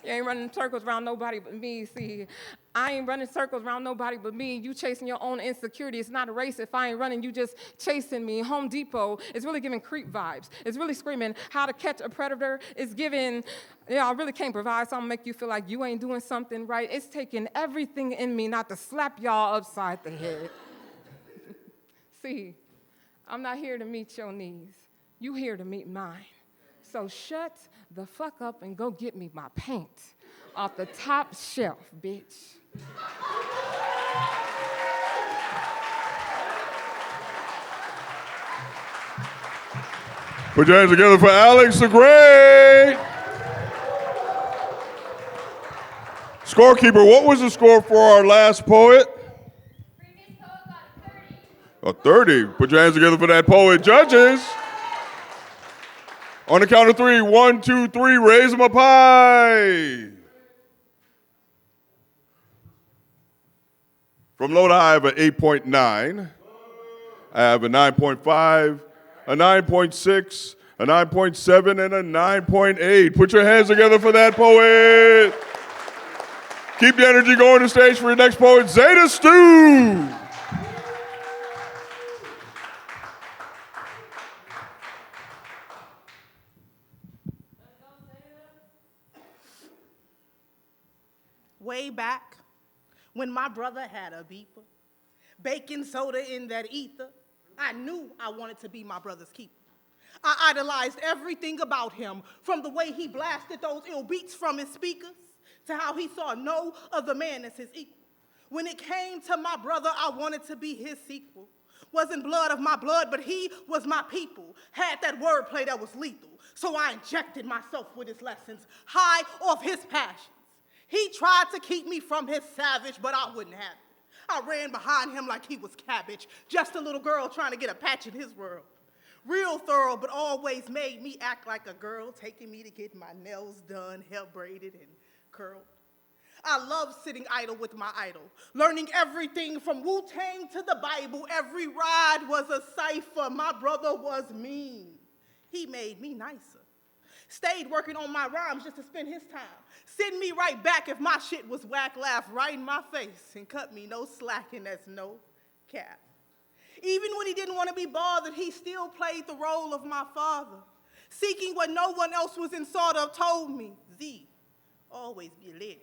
ain't running circles around nobody but me. See, I ain't running circles around nobody but me. You chasing your own insecurity. It's not a race. If I ain't running, you just chasing me. Home Depot is really giving creep vibes. It's really screaming how to catch a predator. It's giving, I really can't provide something to make you feel like you ain't doing something right. It's taking everything in me not to slap y'all upside the head. See, I'm not here to meet your needs. You here to meet mine. So shut the fuck up and go get me my paint off the top shelf, bitch. Put your hands together for Alex the Great. Scorekeeper, what was the score for our last poet? A 30. Put your hands together for that poet. Judges. On the count of 3, 1, 2, 3, raise them up high. From low to high, I have an 8.9. I have a 9.5, a 9.6, a 9.7, and a 9.8. Put your hands together for that poet. Keep the energy going to stage for your next poet, Zeta Stu. Way back when my brother had a beeper, baking soda in that ether, I knew I wanted to be my brother's keeper. I idolized everything about him, from the way he blasted those ill beats from his speakers to how he saw no other man as his equal. When it came to my brother, I wanted to be his sequel. Wasn't blood of my blood, but he was my people. Had that wordplay that was lethal. So I injected myself with his lessons, high off his passions. He tried to keep me from his savage, but I wouldn't have it. I ran behind him like he was cabbage, just a little girl trying to get a patch in his world. Real thorough, but always made me act like a girl, taking me to get my nails done, hair braided and curled. I love sitting idle with my idol, learning everything from Wu-Tang to the Bible. Every ride was a cipher. My brother was mean. He made me nicer. Stayed working on my rhymes just to spend his time. Send me right back if my shit was whack, laugh right in my face and cut me no slack, and that's no cap. Even when he didn't want to be bothered, he still played the role of my father, seeking what no one else was in sort of told me. Z, always be a lady.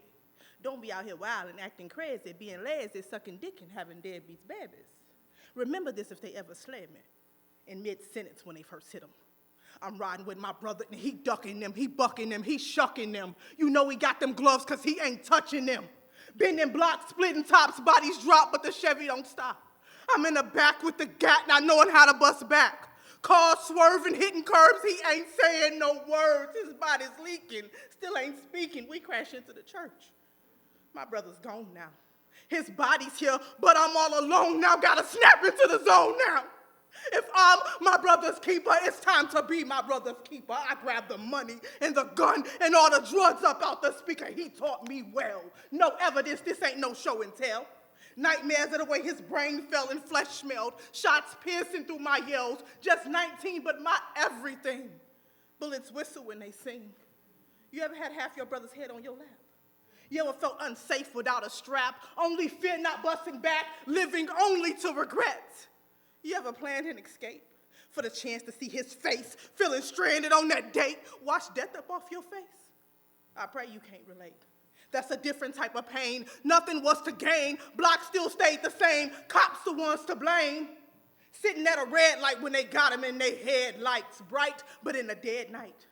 Don't be out here wild and acting crazy, being lazy, sucking dick and having deadbeats babies. Remember this if they ever slay me in mid-sentence when they first hit him. I'm riding with my brother and he ducking them, he bucking them, he shucking them. You know he got them gloves cause he ain't touching them. Bending blocks, splitting tops, bodies drop, but the Chevy don't stop. I'm in the back with the gat, not knowing how to bust back. Cars swerving, hitting curbs, he ain't saying no words. His body's leaking, still ain't speaking. We crash into the church. My brother's gone now. His body's here, but I'm all alone now. Gotta snap into the zone now. If I'm my brother's keeper, it's time to be my brother's keeper. I grabbed the money and the gun and all the drugs up out the speaker. He taught me well. No evidence, this ain't no show and tell. Nightmares of the way his brain fell and flesh smelled. Shots piercing through my yells. Just 19, but my everything. Bullets whistle when they sing. You ever had half your brother's head on your lap? You ever felt unsafe without a strap? Only fear not busting back, living only to regret. You ever planned an escape for the chance to see his face, feeling stranded on that date? Watch death up off your face? I pray you can't relate. That's a different type of pain. Nothing was to gain. Blocks still stayed the same. Cops the ones to blame. Sitting at a red light when they got him in their headlights. Bright, but in a dead night.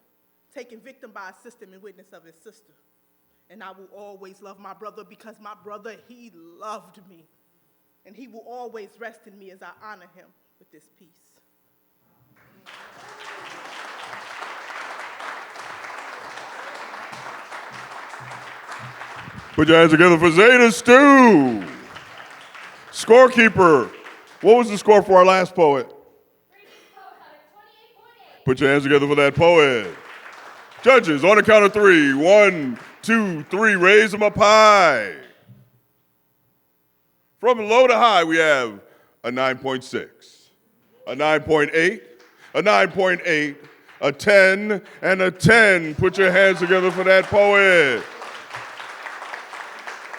Taken victim by a system in witness of his sister. And I will always love my brother because my brother, he loved me. And he will always rest in me as I honor him with this piece. Put your hands together for Zeta Stew. Scorekeeper, what was the score for our last poet? Put your hands together for that poet. Judges, on the count of three. 1, 2, 3, raise them up high. From low to high, we have a 9.6, a 9.8, a 9.8, a 10, and a 10. Put your hands together for that poet.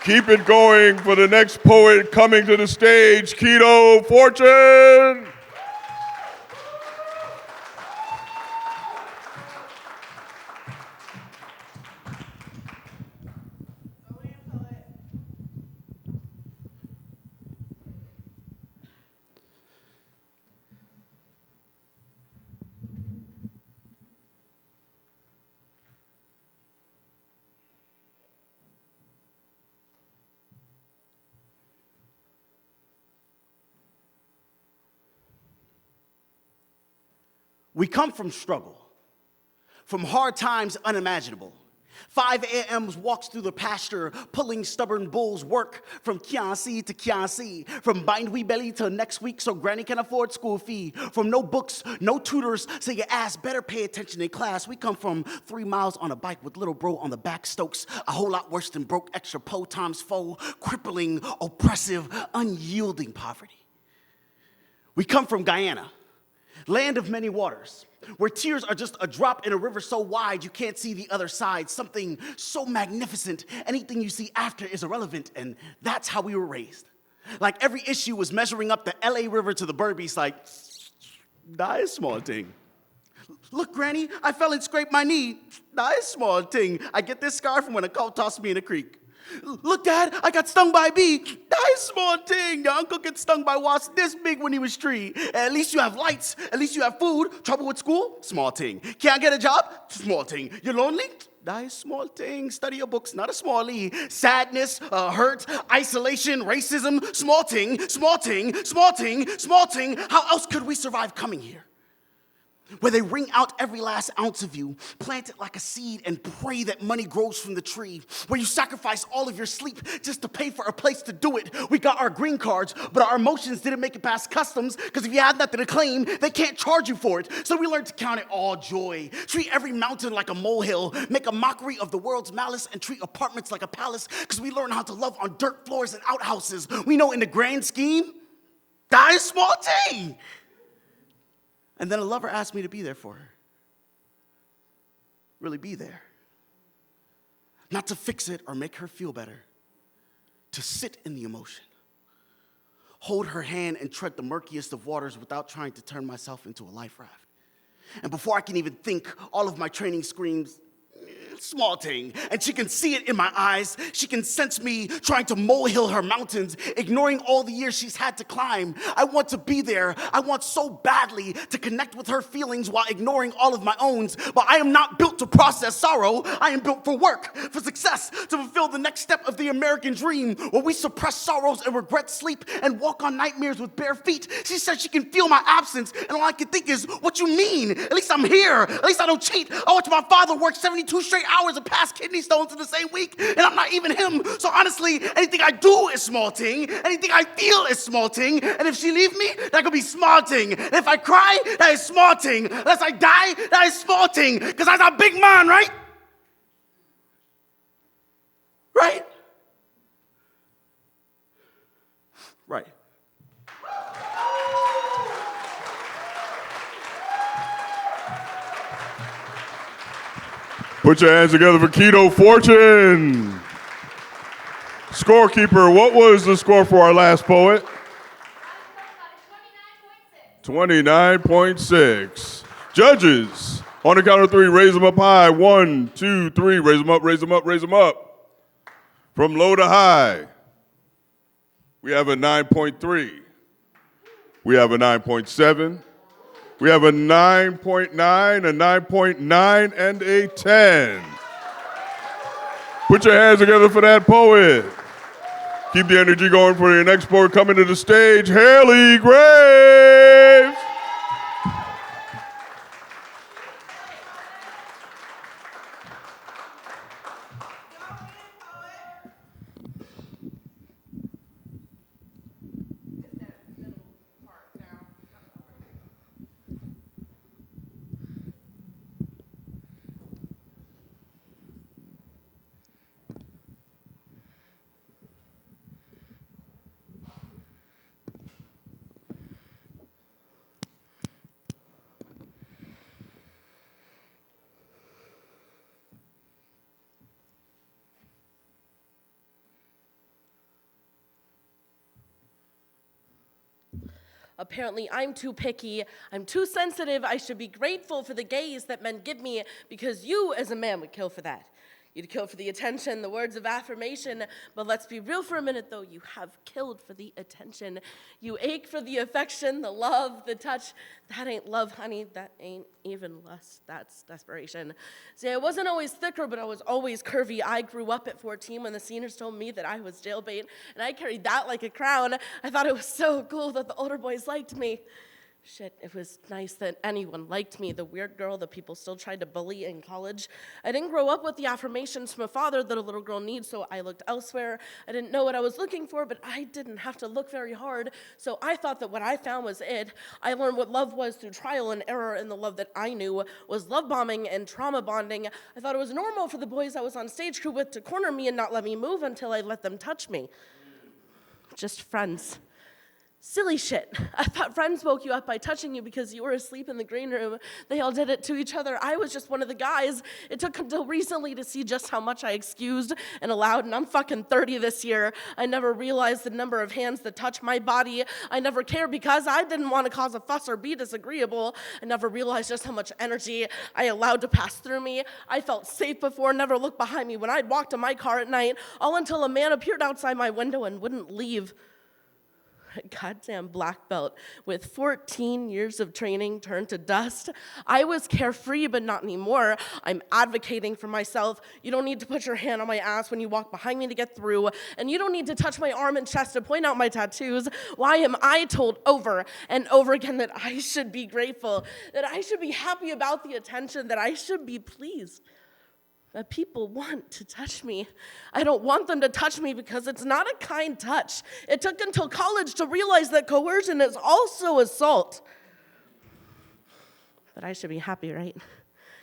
Keep it going for the next poet coming to the stage, Keto Fortune. We come from struggle, from hard times unimaginable. 5 a.m.s walks through the pasture, pulling stubborn bulls, work from Kiansi to Kiansi, from bind we belly till next week so granny can afford school fee, from no books, no tutors, so your ass better pay attention in class. We come from 3 miles on a bike with little bro on the back Stokes, a whole lot worse than broke, extra po times foe, crippling, oppressive, unyielding poverty. We come from Guyana, land of many waters, where tears are just a drop in a river so wide you can't see the other side, something so magnificent, anything you see after is irrelevant, and that's how we were raised. Like every issue was measuring up the LA River to the Burbies like, that is small thing. Look, Granny, I fell and scraped my knee. That is small thing. I get this scar from when a cow tossed me in a creek. Look, Dad, I got stung by a bee. That is small thing. Your uncle gets stung by wasps this big when he was 3. At least you have lights. At least you have food. Trouble with school? Small thing. Can't get a job? Small thing. You're lonely? That is small thing. Study your books, not a small e. Sadness, hurt, isolation, racism, small thing, small thing, small thing, small thing. How else could we survive coming here? Where they wring out every last ounce of you, plant it like a seed and pray that money grows from the tree. Where you sacrifice all of your sleep just to pay for a place to do it. We got our green cards, but our emotions didn't make it past customs, because if you had nothing to claim, they can't charge you for it. So we learned to count it all joy. Treat every mountain like a molehill, make a mockery of the world's malice, and treat apartments like a palace, because we learn how to love on dirt floors and outhouses. We know in the grand scheme, that is small thing. And then a lover asked me to be there for her. Really be there. Not to fix it or make her feel better. To sit in the emotion. Hold her hand and tread the murkiest of waters without trying to turn myself into a life raft. And before I can even think, all of my training screams, small thing, and she can see it in my eyes. She can sense me trying to molehill her mountains, ignoring all the years she's had to climb. I want to be there. I want so badly to connect with her feelings while ignoring all of my own. But I am not built to process sorrow. I am built for work, for success, to fulfill the next step of the American dream, where we suppress sorrows and regret sleep and walk on nightmares with bare feet. She said she can feel my absence, and all I can think is, what you mean? At least I'm here. At least I don't cheat. I watch my father work 72 straight hours and pass kidney stones in the same week, and I'm not even him. So honestly, anything I do is small ting. Anything I feel is small ting. And if she leave me, that could be small ting. And if I cry, that is small ting. Unless I die, that is small ting. Because that's a big man, right? Right? Right. Put your hands together for Keto Fortune. Scorekeeper, what was the score for our last poet? 29.6. Judges, on the count of 3, raise them up high. 1, 2, 3, raise them up, raise them up, raise them up. From low to high, we have a 9.3. We have a 9.7. We have a 9.9, a 9.9, and a 10. Put your hands together for that poet. Keep the energy going for your next poet coming to the stage, Haley Graves. Apparently, I'm too picky. I'm too sensitive. I should be grateful for the gaze that men give me because you, as a man, would kill for that. You'd kill for the attention, the words of affirmation. But let's be real for a minute, though. You have killed for the attention. You ache for the affection, the love, the touch. That ain't love, honey. That ain't even lust. That's desperation. See, I wasn't always thicker, but I was always curvy. I grew up at 14 when the seniors told me that I was jailbait, and I carried that like a crown. I thought it was so cool that the older boys liked me. Shit, it was nice that anyone liked me, the weird girl that people still tried to bully in college. I didn't grow up with the affirmations from a father that a little girl needs, so I looked elsewhere. I didn't know what I was looking for, but I didn't have to look very hard, so I thought that what I found was it. I learned what love was through trial and error, and the love that I knew was love bombing and trauma bonding. I thought it was normal for the boys I was on stage crew with to corner me and not let me move until I let them touch me. Just friends. Silly shit. I thought friends woke you up by touching you because you were asleep in the green room. They all did it to each other. I was just one of the guys. It took until recently to see just how much I excused and allowed, and I'm fucking 30 this year. I never realized the number of hands that touch my body. I never cared because I didn't want to cause a fuss or be disagreeable. I never realized just how much energy I allowed to pass through me. I felt safe before, never looked behind me when I'd walk to my car at night, all until a man appeared outside my window and wouldn't leave. Goddamn black belt with 14 years of training turned to dust. I was carefree, but not anymore. I'm advocating for myself. You don't need to put your hand on my ass when you walk behind me to get through, and you don't need to touch my arm and chest to point out my tattoos. Why am I told over and over again that I should be grateful, that I should be happy about the attention, that I should be pleased? But people want to touch me. I don't want them to touch me because it's not a kind touch. It took until college to realize that coercion is also assault. But I should be happy, right?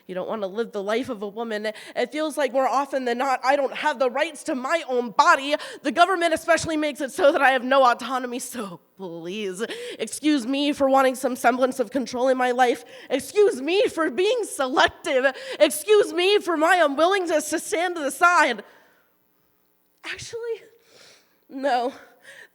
You don't want to live the life of a woman. It feels like more often than not, I don't have the rights to my own body. The government especially makes it so that I have no autonomy. So please, excuse me for wanting some semblance of control in my life. Excuse me for being selective. Excuse me for my unwillingness to stand to the side. Actually, no.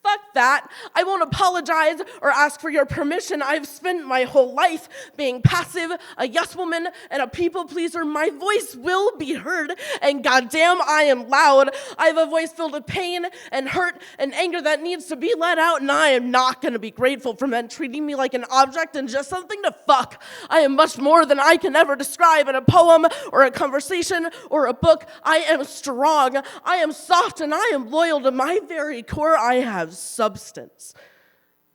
Fuck that. I won't apologize or ask for your permission. I've spent my whole life being passive, a yes woman, and a people pleaser. My voice will be heard, and goddamn, I am loud. I have a voice filled with pain and hurt and anger that needs to be let out, and I am not going to be grateful for men treating me like an object and just something to fuck. I am much more than I can ever describe in a poem or a conversation or a book. I am strong. I am soft, and I am loyal to my very core. I have substance.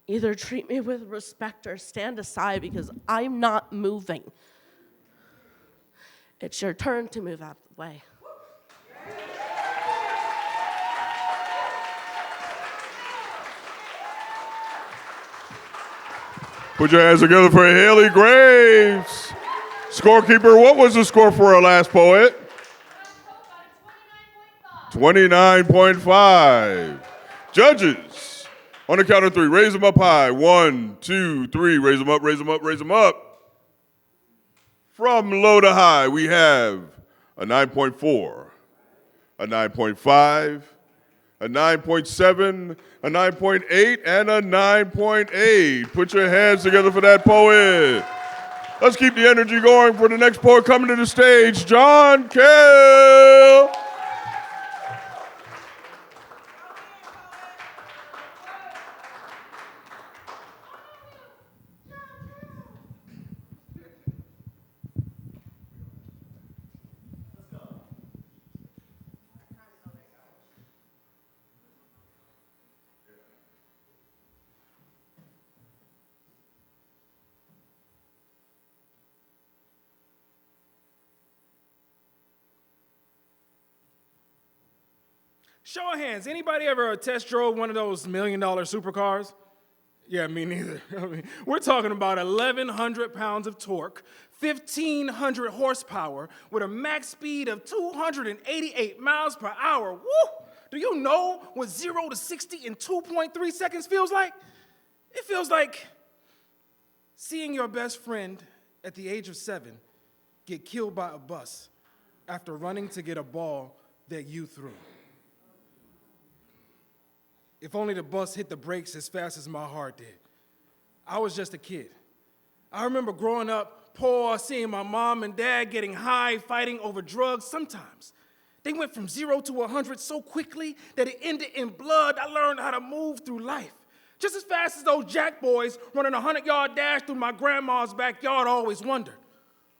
Either treat me with respect or stand aside because I'm not moving. It's your turn to move out of the way. Put your hands together for Haley Graves. Scorekeeper, what was the score for our last poet? 29.5. Judges, on the count of three, raise them up high. 1, 2, 3, raise them up, raise them up, raise them up. From low to high, we have a 9.4, a 9.5, a 9.7, a 9.8, and a 9.8. Put your hands together for that poet. Let's keep the energy going for the next poet coming to the stage, John Kell. Show of hands, anybody ever test drove one of those $1 million supercars? Yeah, me neither. I mean, we're talking about 1,100 pounds of torque, 1,500 horsepower, with a max speed of 288 miles per hour. Woo! Do you know what 0 to 60 in 2.3 seconds feels like? It feels like seeing your best friend at the age of 7 get killed by a bus after running to get a ball that you threw. If only the bus hit the brakes as fast as my heart did. I was just a kid. I remember growing up poor, seeing my mom and dad getting high, fighting over drugs. Sometimes they went from 0 to 100 so quickly that it ended in blood. I learned how to move through life. Just as fast as those jack boys running a 100-yard dash through my grandma's backyard, I always wondered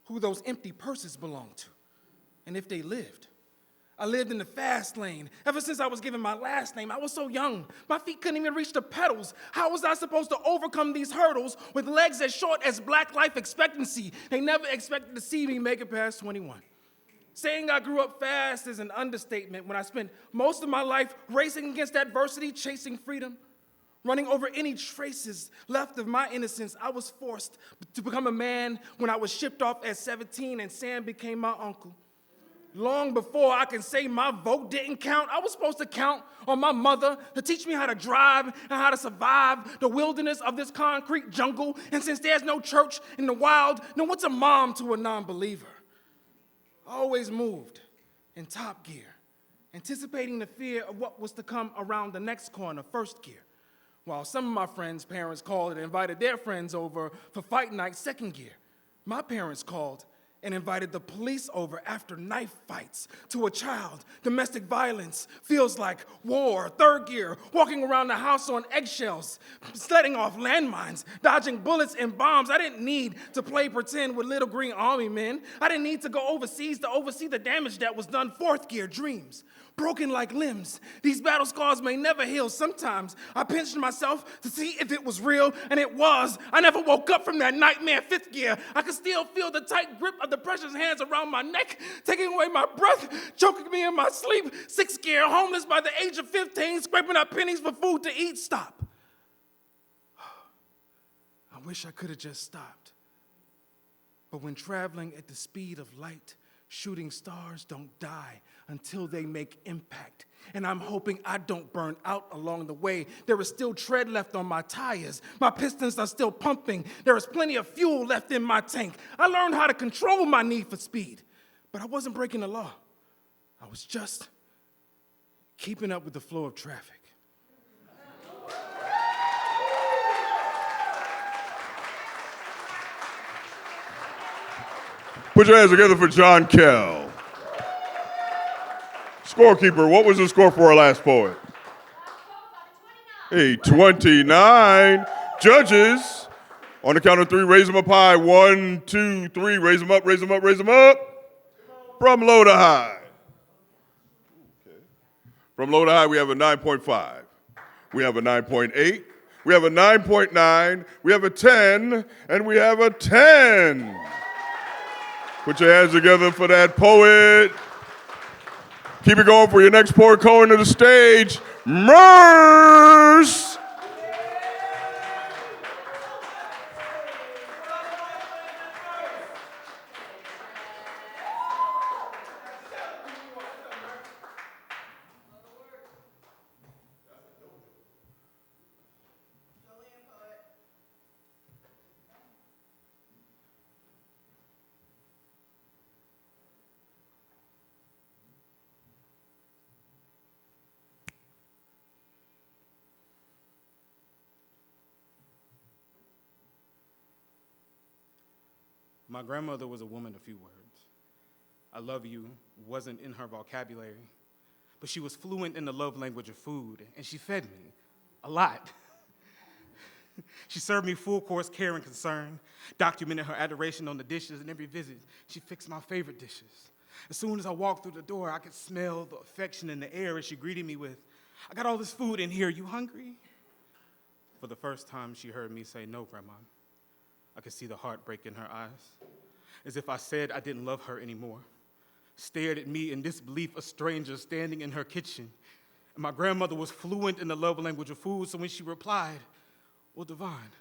who those empty purses belonged to and if they lived. I lived in the fast lane. Ever since I was given my last name, I was so young. My feet couldn't even reach the pedals. How was I supposed to overcome these hurdles with legs as short as black life expectancy? They never expected to see me make it past 21. Saying I grew up fast is an understatement when I spent most of my life racing against adversity, chasing freedom. Running over any traces left of my innocence, I was forced to become a man when I was shipped off at 17 and Sam became my uncle. Long before I can say my vote didn't count, I was supposed to count on my mother to teach me how to drive and how to survive the wilderness of this concrete jungle. And since there's no church in the wild, then what's a mom to a non-believer? I always moved in top gear, anticipating the fear of what was to come around the next corner, first gear. While some of my friends' parents called and invited their friends over for fight night, second gear, my parents called and invited the police over after knife fights. To a child, domestic violence feels like war. Third gear, walking around the house on eggshells, sledding off landmines, dodging bullets and bombs. I didn't need to play pretend with little green army men. I didn't need to go overseas to oversee the damage that was done. Fourth gear, dreams. Broken like limbs. These battle scars may never heal. Sometimes I pinched myself to see if it was real, and it was. I never woke up from that nightmare. Fifth gear, I could still feel the tight grip of the precious hands around my neck, taking away my breath, choking me in my sleep. Sixth gear, homeless by the age of 15, scraping up pennies for food to eat. Stop. I wish I could have just stopped. But when traveling at the speed of light, shooting stars don't die until they make impact. And I'm hoping I don't burn out along the way. There is still tread left on my tires. My pistons are still pumping. There is plenty of fuel left in my tank. I learned how to control my need for speed, but I wasn't breaking the law. I was just keeping up with the flow of traffic. Put your hands together for John Kell. Scorekeeper, what was the score for our last poet? A 29. Judges, on the count of three, raise them up high. 1, 2, 3, raise them up, raise them up, raise them up. From low to high. Okay. From low to high, we have a 9.5. We have a 9.8. We have a 9.9. We have a 10. And we have a 10. Put your hands together for that poet. Keep it going for your next poet going to the stage, Merce. My grandmother was a woman of few words. I love you wasn't in her vocabulary, but she was fluent in the love language of food, and she fed me a lot. She served me full course care and concern, documented her adoration on the dishes, and every visit, she fixed my favorite dishes. As soon as I walked through the door, I could smell the affection in the air as she greeted me with, "I got all this food in here, you hungry?" For the first time, she heard me say, "No, Grandma." I could see the heartbreak in her eyes, as if I said I didn't love her anymore. Stared at me in disbelief, a stranger standing in her kitchen. And my grandmother was fluent in the love language of food, so when she replied, "Well, Devon,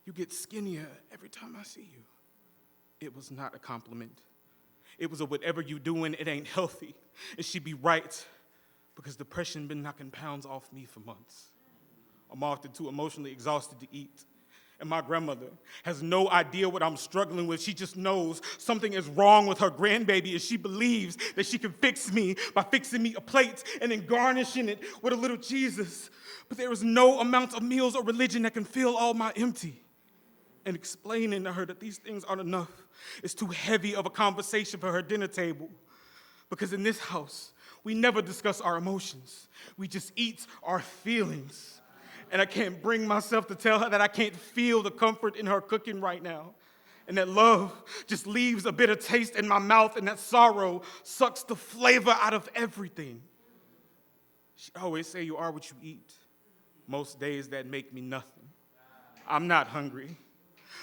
you get skinnier every time I see you," it was not a compliment. It was a "whatever you doing, it ain't healthy." And she'd be right, because depression been knocking pounds off me for months. I'm often too emotionally exhausted to eat. And my grandmother has no idea what I'm struggling with. She just knows something is wrong with her grandbaby, and she believes that she can fix me by fixing me a plate and then garnishing it with a little Jesus. But there is no amount of meals or religion that can fill all my empty. and explaining to her that these things aren't enough is too heavy of a conversation for her dinner table. Because in this house, we never discuss our emotions. We just eat our feelings. And I can't bring myself to tell her that I can't feel the comfort in her cooking right now. And that love just leaves a bitter taste in my mouth, and that sorrow sucks the flavor out of everything. She always say you are what you eat. Most days that make me nothing. I'm not hungry,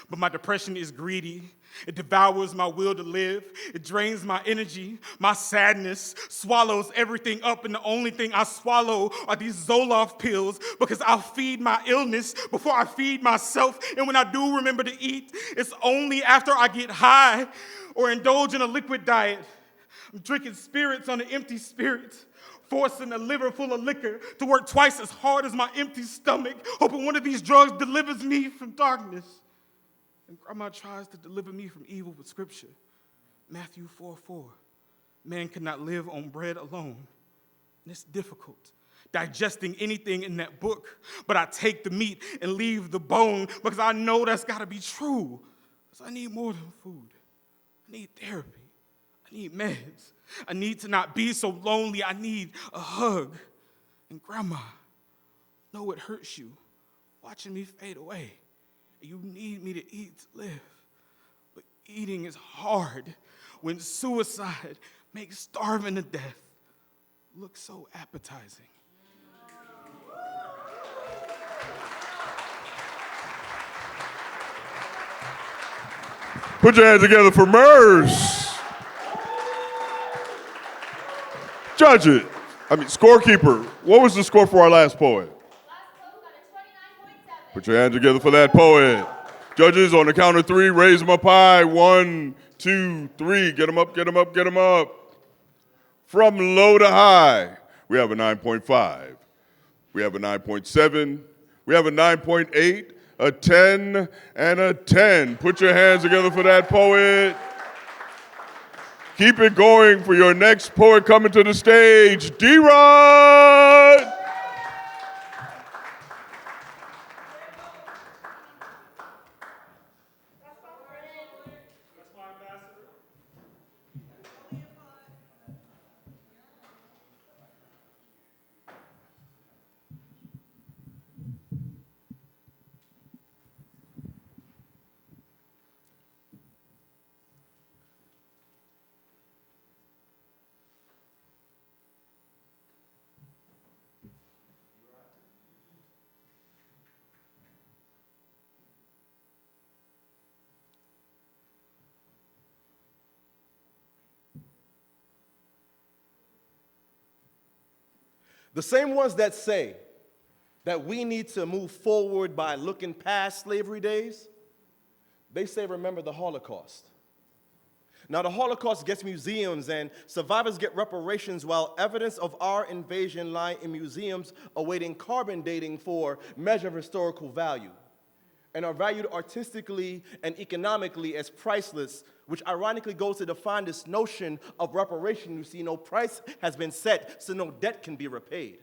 but my depression is greedy. It devours my will to live. It drains my energy. My sadness swallows everything up, and the only thing I swallow are these Zoloft pills because I'll feed my illness before I feed myself. And when I do remember to eat, it's only after I get high or indulge in a liquid diet. I'm drinking spirits on an empty spirit, forcing a liver full of liquor to work twice as hard as my empty stomach, hoping one of these drugs delivers me from darkness. And Grandma tries to deliver me from evil with scripture. Matthew 4:4. Man cannot live on bread alone. And it's difficult digesting anything in that book, but I take the meat and leave the bone because I know that's got to be true. Because I need more than food. I need therapy. I need meds. I need to not be so lonely. I need a hug. And Grandma, I know it hurts you watching me fade away. You need me to eat to live. But eating is hard when suicide makes starving to death look so appetizing. Put your hands together for MERS. Judge it. Scorekeeper, what was the score for our last poet? Put your hands together for that poet. Judges, on the count of three, raise them up high. 1, 2, 3. Get them up, get them up, get them up. From low to high, we have a 9.5. We have a 9.7. We have a 9.8, a 10, and a 10. Put your hands together for that poet. Keep it going for your next poet coming to the stage, D-Rod. The same ones that say that we need to move forward by looking past slavery days, they say remember the Holocaust. Now, the Holocaust gets museums and survivors get reparations while evidence of our invasion lie in museums awaiting carbon dating for measure of historical value and are valued artistically and economically as priceless, which ironically goes to define this notion of reparation. You see, no price has been set, so no debt can be repaid.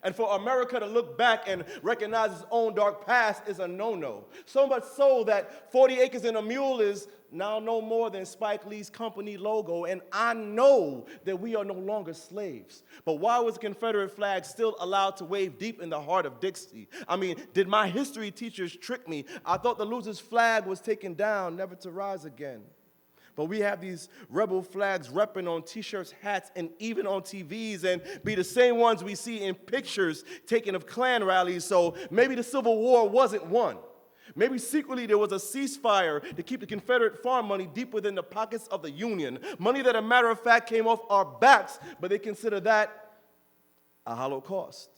And for America to look back and recognize its own dark past is a no-no. So much so that 40 Acres and a Mule is now no more than Spike Lee's company logo, and I know that we are no longer slaves. But why was the Confederate flag still allowed to wave deep in the heart of Dixie? I mean, did my history teachers trick me? I thought the loser's flag was taken down, never to rise again. But we have these rebel flags repping on t-shirts, hats, and even on TVs, and be the same ones we see in pictures taken of Klan rallies, so maybe the Civil War wasn't won. Maybe secretly there was a ceasefire to keep the Confederate farm money deep within the pockets of the Union. Money that, a matter of fact, came off our backs, but they consider that a Holocaust.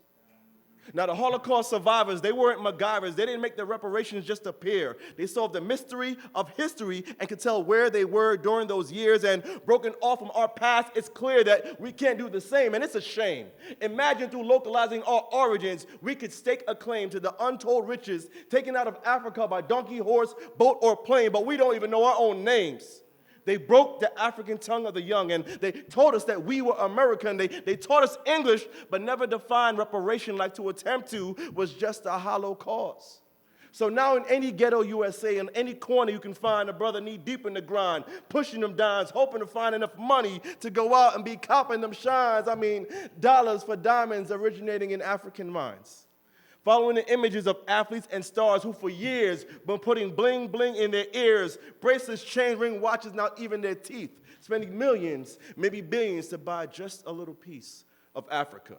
Now, the Holocaust survivors, they weren't MacGyvers. They didn't make the reparations just appear. They solved the mystery of history and could tell where they were during those years. And broken off from our past, it's clear that we can't do the same, and it's a shame. Imagine through localizing our origins, we could stake a claim to the untold riches taken out of Africa by donkey, horse, boat, or plane, but we don't even know our own names. They broke the African tongue of the young, and they told us that we were American. They taught us English, but never defined reparation like to attempt to was just a hollow cause. So now in any ghetto USA, in any corner you can find a brother knee deep in the grind, pushing them dimes, hoping to find enough money to go out and be copping them shines. I mean, dollars for diamonds originating in African mines. Following the images of athletes and stars who for years been putting bling bling in their ears, bracelets, chain ring watches, not even their teeth, spending millions, maybe billions to buy just a little piece of Africa.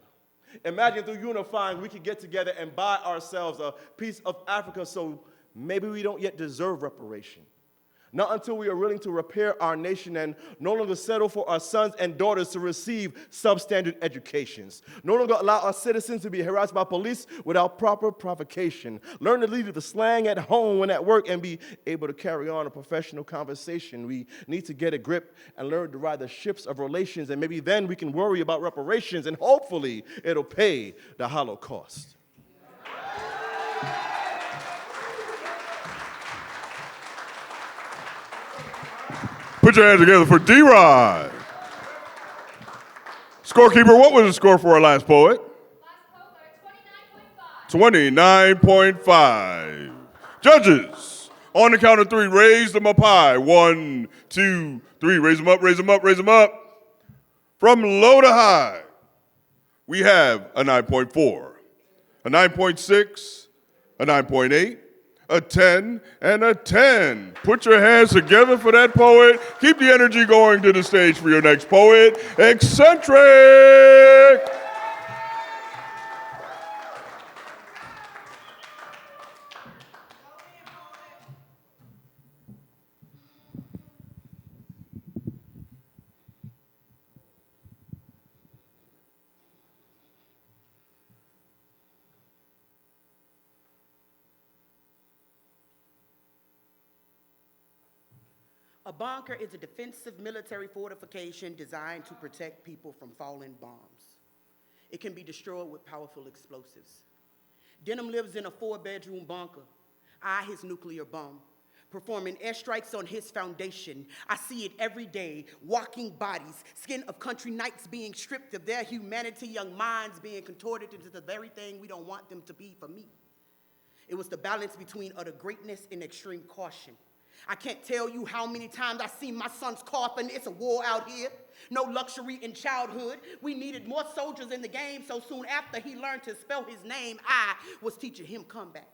Imagine through unifying we could get together and buy ourselves a piece of Africa, so maybe we don't yet deserve reparation. Not until we are willing to repair our nation and no longer settle for our sons and daughters to receive substandard educations. No longer allow our citizens to be harassed by police without proper provocation. Learn to lead with the slang at home when at work and be able to carry on a professional conversation. We need to get a grip and learn to ride the ships of relations, and maybe then we can worry about reparations, and hopefully it'll pay the Holocaust. Put your hands together for D-Rod. Scorekeeper, what was the score for our last poet? Last poet, 29.5. Judges, on the count of three, raise them up high. 1, 2, 3. Raise them up, raise them up, raise them up. From low to high, we have a 9.4, a 9.6, a 9.8, a 10, and a 10. Put your hands together for that poet. Keep the energy going to the stage for your next poet, Eccentric. A bunker is a defensive military fortification designed to protect people from falling bombs. It can be destroyed with powerful explosives. Denham lives in a 4-bedroom bunker. I, his nuclear bomb, performing airstrikes on his foundation. I see it every day, walking bodies, skin of country knights being stripped of their humanity, young minds being contorted into the very thing we don't want them to be for me. It was the balance between utter greatness and extreme caution. I can't tell you how many times I've seen my son's coffin. It's a war out here. No luxury in childhood. We needed more soldiers in the game, so soon after he learned to spell his name, I was teaching him combat.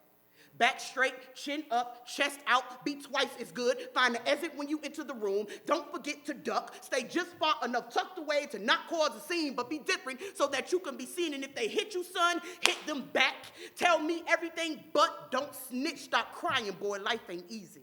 Back straight, chin up, chest out, be twice as good. Find the exit when you enter the room. Don't forget to duck. Stay just far enough tucked away to not cause a scene, but be different so that you can be seen. And if they hit you, son, hit them back. Tell me everything, but don't snitch. Stop crying, boy. Life ain't easy.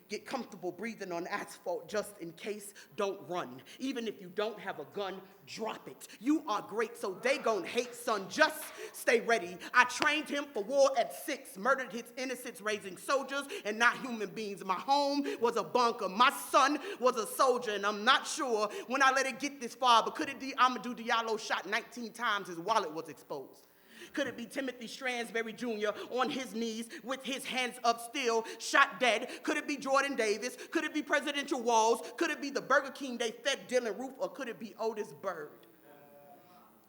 Get comfortable breathing on asphalt just in case. Don't run. Even if you don't have a gun, drop it. You are great, so they gon' hate, son. Just stay ready. I trained him for war at 6, murdered his innocents, raising soldiers and not human beings. My home was a bunker. My son was a soldier, and I'm not sure when I let it get this far, but could it be Amadou Diallo shot 19 times, his wallet was exposed? Could it be Timothy Stransberry Jr. on his knees with his hands up still, shot dead? Could it be Jordan Davis? Could it be Presidential Walls? Could it be the Burger King they fed Dylan Roof? Or could it be Otis Bird?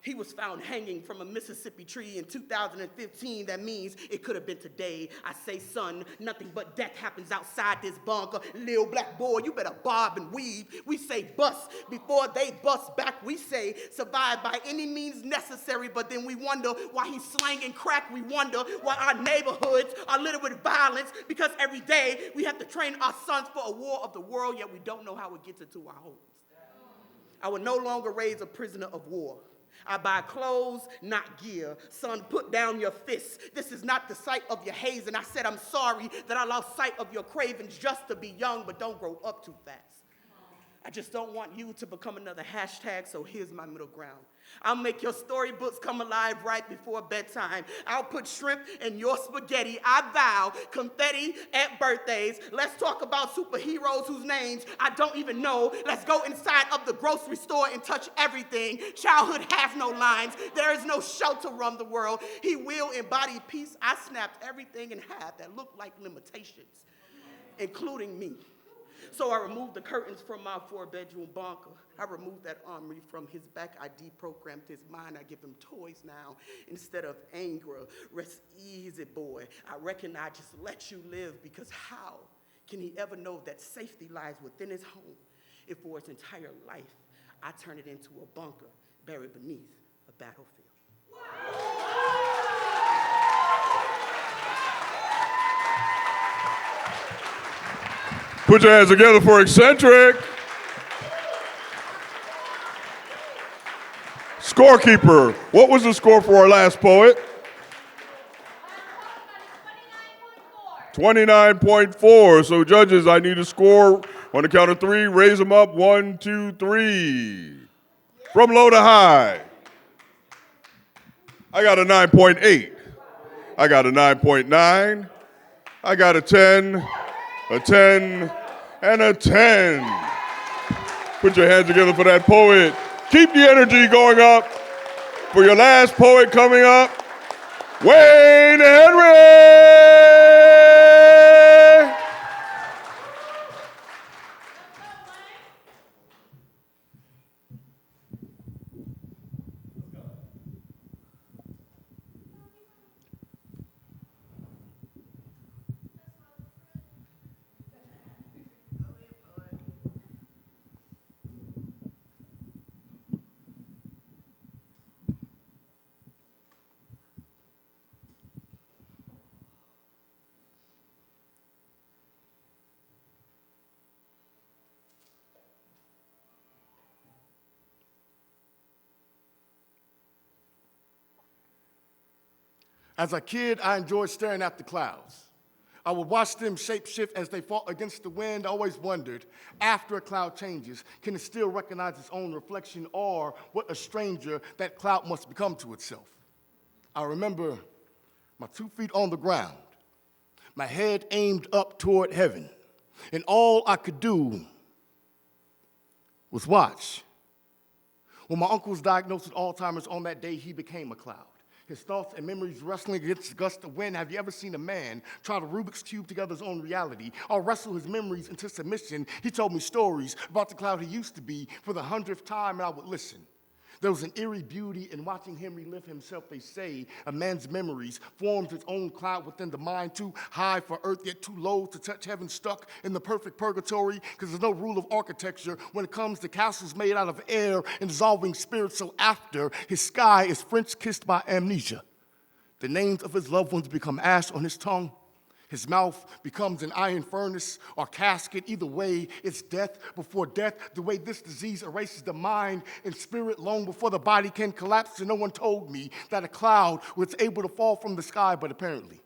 He was found hanging from a Mississippi tree in 2015. That means it could have been today. I say, son, nothing but death happens outside this bunker. Lil black boy, you better bob and weave. We say bust before they bust back. We say survive by any means necessary, but then we wonder why he's slanging crack. We wonder why our neighborhoods are littered with violence, because every day we have to train our sons for a war of the world, yet we don't know how it gets into our homes. I will no longer raise a prisoner of war. I buy clothes, not gear. Son, put down your fists. This is not the sight of your haze. And I said, I'm sorry that I lost sight of your cravings just to be young, but don't grow up too fast. I just don't want you to become another hashtag, so here's my middle ground. I'll make your storybooks come alive right before bedtime. I'll put shrimp in your spaghetti. I vow, confetti at birthdays. Let's talk about superheroes whose names I don't even know. Let's go inside of the grocery store and touch everything. Childhood has no lines. There is no shelter around the world. He will embody peace. I snapped everything in half that looked like limitations, including me. So I removed the curtains from my 4-bedroom bunker. I removed that armory from his back. I deprogrammed his mind. I give him toys now instead of anger. Rest easy, boy. I reckon I just let you live, because how can he ever know that safety lies within his home if for his entire life I turn it into a bunker buried beneath a battlefield? Put your hands together for Eccentric. Scorekeeper, what was the score for our last poet? 29.4. So judges, I need a score on the count of 3. Raise them up. 1, 2, 3. From low to high. I got a 9.8. I got a 9.9. I got a 10, a 10, and a 10. Put your hands together for that poet. Keep the energy going up for your last poet coming up, Wayne Henry. As a kid, I enjoyed staring at the clouds. I would watch them shape-shift as they fought against the wind. I always wondered, after a cloud changes, can it still recognize its own reflection, or what a stranger that cloud must become to itself? I remember my 2 feet on the ground, my head aimed up toward heaven, and all I could do was watch. When my uncle was diagnosed with Alzheimer's on that day, he became a cloud. His thoughts and memories wrestling against the gust of wind. Have you ever seen a man try to Rubik's Cube together his own reality, or wrestle his memories into submission? He told me stories about the cloud he used to be for the 100th time, and I would listen. There was an eerie beauty in watching him relive himself. They say a man's memories forms his own cloud within the mind, too high for earth, yet too low to touch heaven, stuck in the perfect purgatory, because there's no rule of architecture when it comes to castles made out of air and dissolving spirits. So after his sky is French kissed by amnesia, the names of his loved ones become ash on his tongue. His mouth becomes an iron furnace or casket. Either way, it's death before death. The way this disease erases the mind and spirit long before the body can collapse. And no one told me that a cloud was able to fall from the sky, but apparently,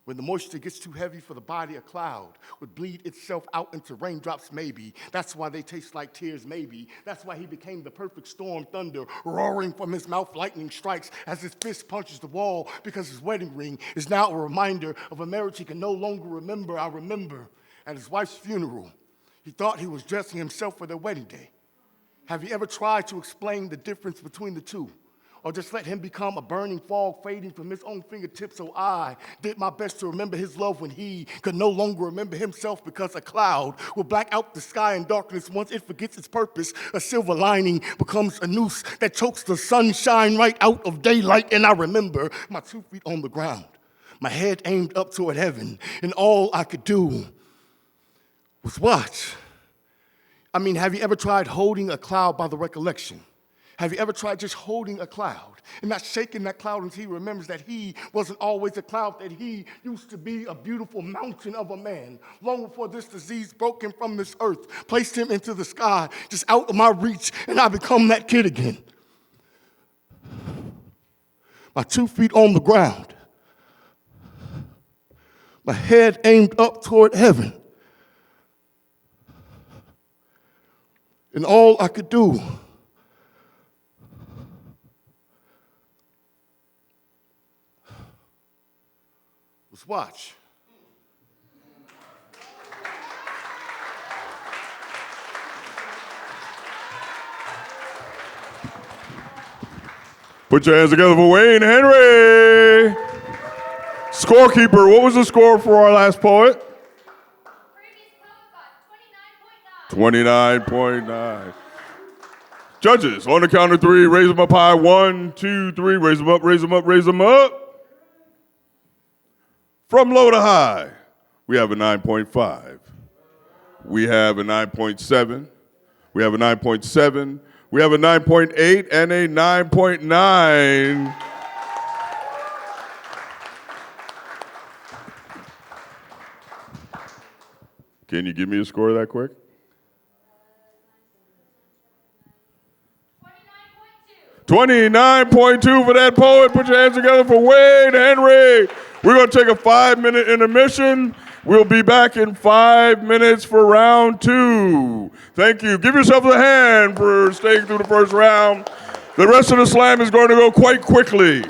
when the moisture gets too heavy for the body, a cloud would bleed itself out into raindrops, maybe. That's why they taste like tears, maybe. That's why he became the perfect storm, thunder roaring from his mouth, lightning strikes as his fist punches the wall, because his wedding ring is now a reminder of a marriage he can no longer remember. I remember at his wife's funeral, he thought he was dressing himself for their wedding day. Have you ever tried to explain the difference between the two? Or just let him become a burning fog fading from his own fingertips? So I did my best to remember his love when he could no longer remember himself, because a cloud will black out the sky in darkness once it forgets its purpose. A silver lining becomes a noose that chokes the sunshine right out of daylight. And I remember my 2 feet on the ground, my head aimed up toward heaven, and all I could do was watch. I mean, have you ever tried holding a cloud by the recollection? Have you ever tried just holding a cloud and not shaking that cloud until he remembers that he wasn't always a cloud, that he used to be a beautiful mountain of a man, long before this disease broke him from this earth, placed him into the sky, just out of my reach, and I become that kid again. My 2 feet on the ground, my head aimed up toward heaven, and all I could do was watch. Put your hands together for Wayne Henry. Scorekeeper, what was the score for our last poet? Previous poet got 29.9. Judges, on the count of three, raise them up high. 1, 2, 3, raise them up, raise them up, raise them up. From low to high, we have a 9.5. We have a 9.7. We have a 9.7. We have a 9.8 and a 9.9. Can you give me a score that quick? 29.2 for that poet. Put your hands together for Wade Henry. We're going to take a 5-minute intermission. We'll be back in 5 minutes for round 2. Thank you. Give yourself a hand for staying through the first round. The rest of the slam is going to go quite quickly.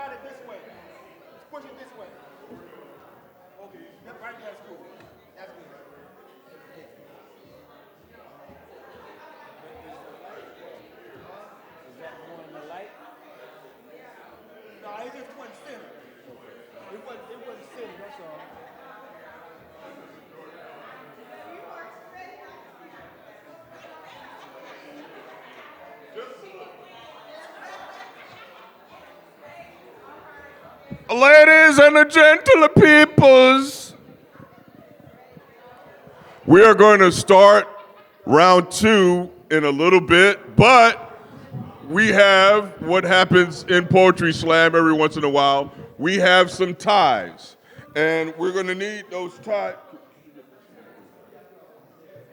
slide it this way. Let's push it this way. Okay, right, that's cool. That's good. Is that more in the light? No, it just wasn't centered. It wasn't centered, that's all. Ladies and the gentle peoples, we are going to start round 2 in a little bit, but we have what happens in Poetry Slam every once in a while. We have some ties, and we're going to need those ties.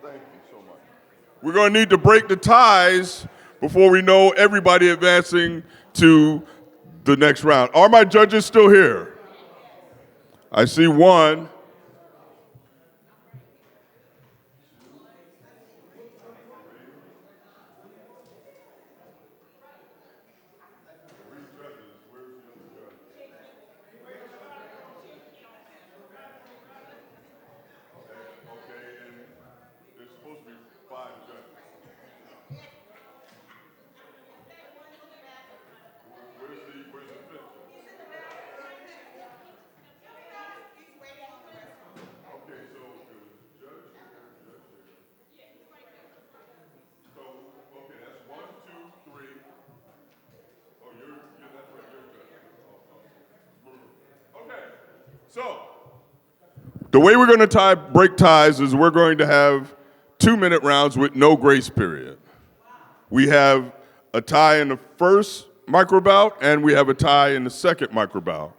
Thank you so much. We're going to need to break the ties before we know everybody advancing to the next round. Are my judges still here? I see one. So, the way we're going to break ties is we're going to have 2-minute rounds with no grace period. We have a tie in the first micro bout, and we have a tie in the second micro bout.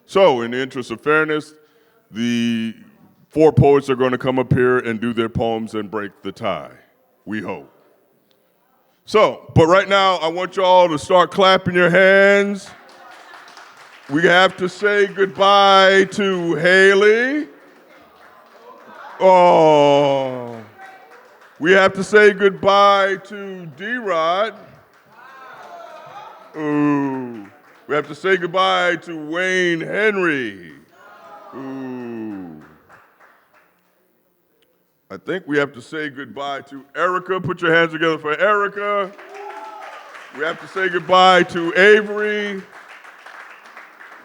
So, in the interest of fairness, the 4 poets are going to come up here and do their poems and break the tie, we hope. So, but right now, I want y'all to start clapping your hands. We have to say goodbye to Haley. Oh. We have to say goodbye to D-Rod. Ooh. We have to say goodbye to Wayne Henry. Ooh. I think we have to say goodbye to Erica. Put your hands together for Erica. We have to say goodbye to Avery.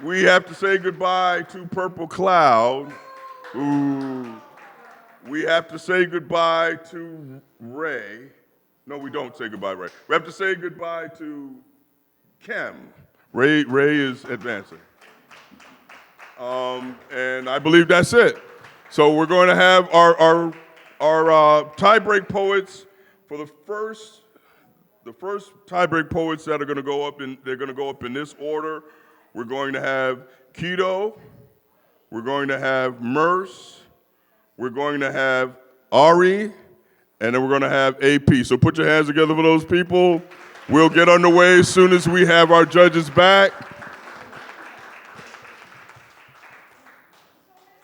We have to say goodbye to Purple Cloud. Ooh. We have to say goodbye to Ray. No, we don't say goodbye, Ray. We have to say goodbye to Kim. Ray is advancing. And I believe that's it. So we're going to have our tie-break poets for the first tie-break poets that are going to go up in this order. We're going to have Keto, we're going to have Merce, we're going to have Ari, and then we're going to have AP. So put your hands together for those people. We'll get underway as soon as we have our judges back.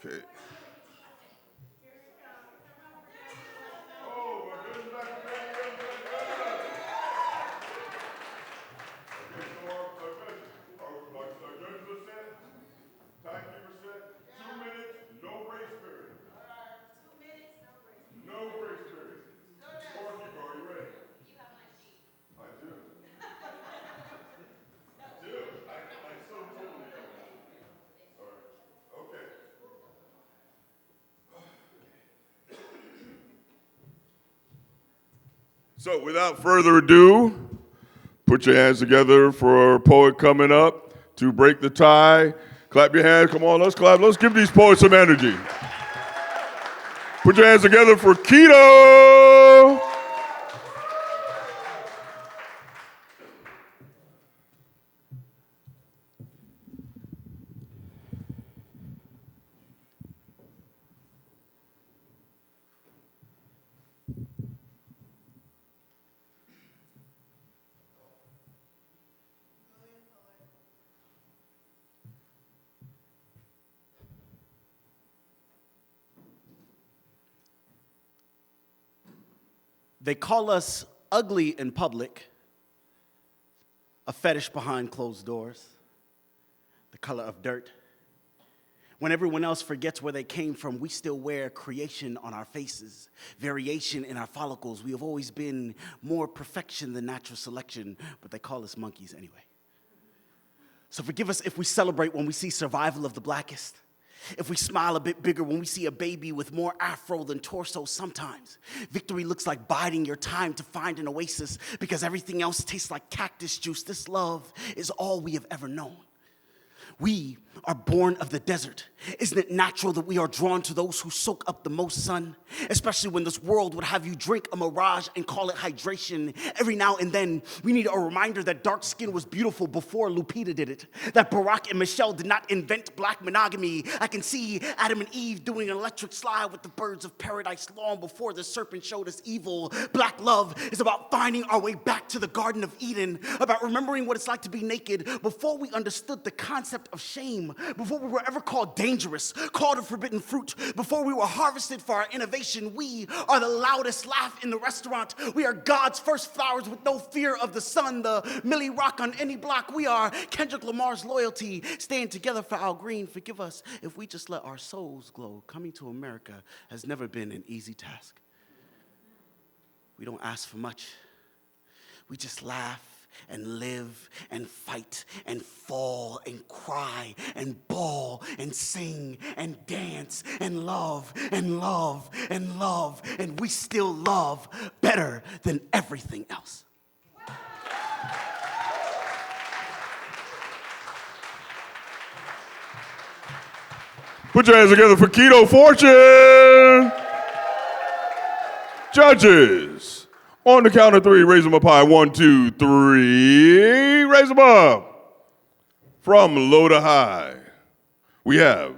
Okay. So without further ado, put your hands together for a poet coming up to break the tie. Clap your hands. Come on, let's clap. Let's give these poets some energy. Put your hands together for Keto. They call us ugly in public, a fetish behind closed doors. the color of dirt. When everyone else forgets where they came from, we still wear creation on our faces, variation in our follicles. We have always been more perfection than natural selection, but they call us monkeys anyway. So forgive us if we celebrate when we see survival of the blackest, if we smile a bit bigger when we see a baby with more afro than torso sometimes. Victory looks like biding your time to find an oasis because everything else tastes like cactus juice. This love is all we have ever known. We are born of the desert. Isn't it natural that we are drawn to those who soak up the most sun? Especially when this world would have you drink a mirage and call it hydration. Every now and then, we need a reminder that dark skin was beautiful before Lupita did it. That Barack and Michelle did not invent black monogamy. I can see Adam and Eve doing an electric slide with the birds of paradise long before the serpent showed us evil. Black love is about finding our way back to the Garden of Eden, about remembering what it's like to be naked before we understood the concept of shame, before we were ever called dangerous, called a forbidden fruit, before we were harvested for our innovation. We are the loudest laugh in the restaurant. We are God's first flowers with no fear of the sun, the Millie Rock on any block. We are Kendrick Lamar's loyalty, staying together for Al Green. Forgive us if we just let our souls glow. Coming to America has never been an easy task. We don't ask for much. We just laugh and live and fight and fall and cry and bawl and sing and dance and love and love and love, and we still love better than everything else. Put your hands together for Keto Fortune. Judges. On the count of three, raise them up high. 1, 2, 3. Raise them up. From low to high, we have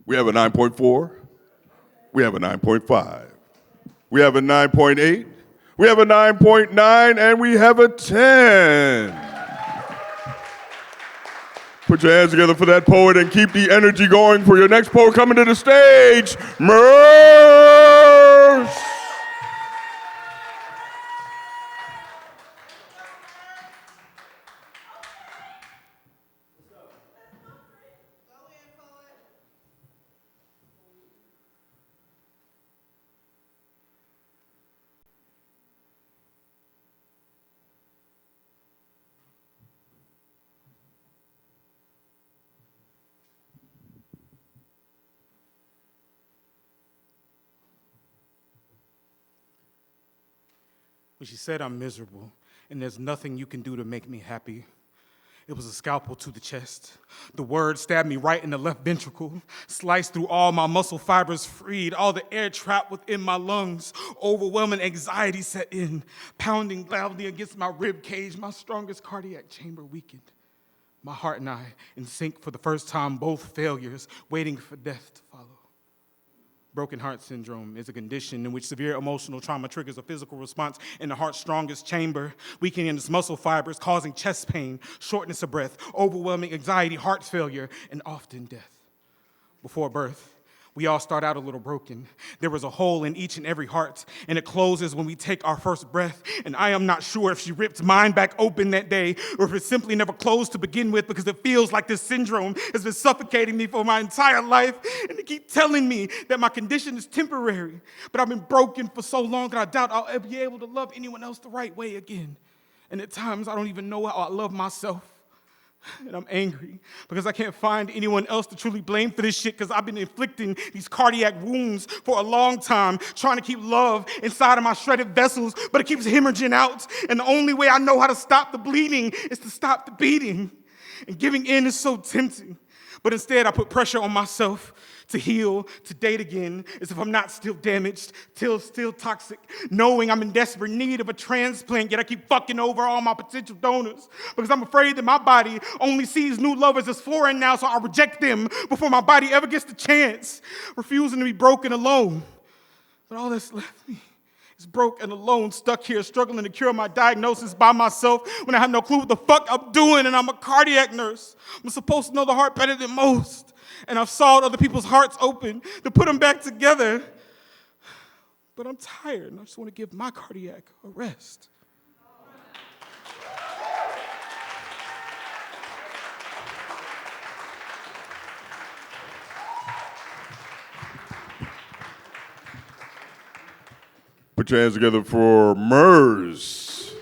a 9.4. We have a 9.5. We have a 9.8. We have a 9.9, and we have a 10. Put your hands together for that poet and keep the energy going for your next poet coming to the stage, Merce. When she said I'm miserable and there's nothing you can do to make me happy, it was a scalpel to the chest. The word stabbed me right in the left ventricle, sliced through all my muscle fibers, freed all the air trapped within my lungs. Overwhelming anxiety set in, pounding loudly against my rib cage. My strongest cardiac chamber weakened. My heart and I in sync for the first time, both failures, waiting for death to follow. Broken heart syndrome is a condition in which severe emotional trauma triggers a physical response in the heart's strongest chamber, weakening its muscle fibers, causing chest pain, shortness of breath, overwhelming anxiety, heart failure, and often death. Before birth, we all start out a little broken. There was a hole in each and every heart, and it closes when we take our first breath. And I am not sure if she ripped mine back open that day or if it simply never closed to begin with, because it feels like this syndrome has been suffocating me for my entire life. And they keep telling me that my condition is temporary, but I've been broken for so long that I doubt I'll ever be able to love anyone else the right way again. And at times, I don't even know how I love myself. And I'm angry because I can't find anyone else to truly blame for this shit, because I've been inflicting these cardiac wounds for a long time, trying to keep love inside of my shredded vessels, but it keeps hemorrhaging out. And the only way I know how to stop the bleeding is to stop the beating. And giving in is so tempting. But instead, I put pressure on myself to heal, to date again, as if I'm not still damaged, still toxic, knowing I'm in desperate need of a transplant, yet I keep fucking over all my potential donors because I'm afraid that my body only sees new lovers as foreign now, so I reject them before my body ever gets the chance, refusing to be broken alone. But all that's left me is broke and alone, stuck here, struggling to cure my diagnosis by myself when I have no clue what the fuck I'm doing, and I'm a cardiac nurse. I'm supposed to know the heart better than most. And I've sawed other people's hearts open to put them back together. But I'm tired, and I just want to give my cardiac a rest. Put your hands together for MERS.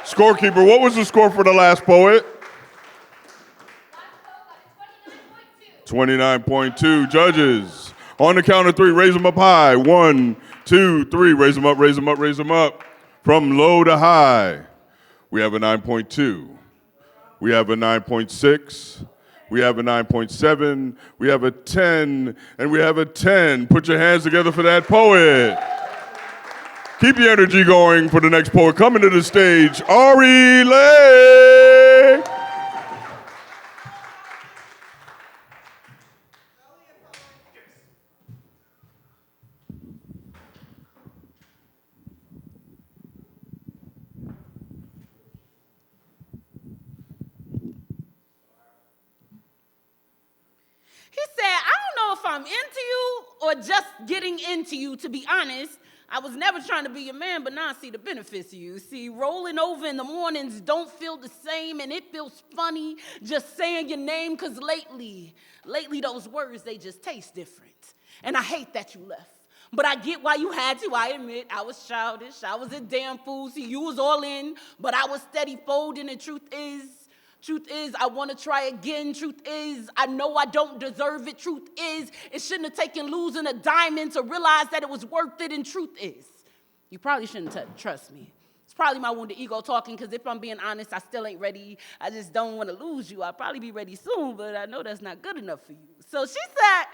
Scorekeeper, what was the score for the last poet? 29.2. Judges, on the count of three, raise them up high. 1, 2, 3. Raise them up, raise them up, raise them up. From low to high, we have a 9.2. We have a 9.6. We have a 9.7. We have a 10. And we have a 10. Put your hands together for that poet. Keep the energy going for the next poet. Coming to the stage, Ari Lay. He said, I don't know if I'm into you or just getting into you, to be honest. I was never trying to be your man, but now I see the benefits of you. See, rolling over in the mornings don't feel the same, and it feels funny just saying your name, because lately those words, they just taste different. And I hate that you left. But I get why you had to. I admit I was childish. I was a damn fool. See, you was all in, but I was steady folding, and truth is, I want to try again. Truth is, I know I don't deserve it. Truth is, it shouldn't have taken losing a diamond to realize that it was worth it. And truth is, you probably shouldn't trust me. It's probably my wounded ego talking, because if I'm being honest, I still ain't ready. I just don't want to lose you. I'll probably be ready soon, but I know that's not good enough for you. So she said,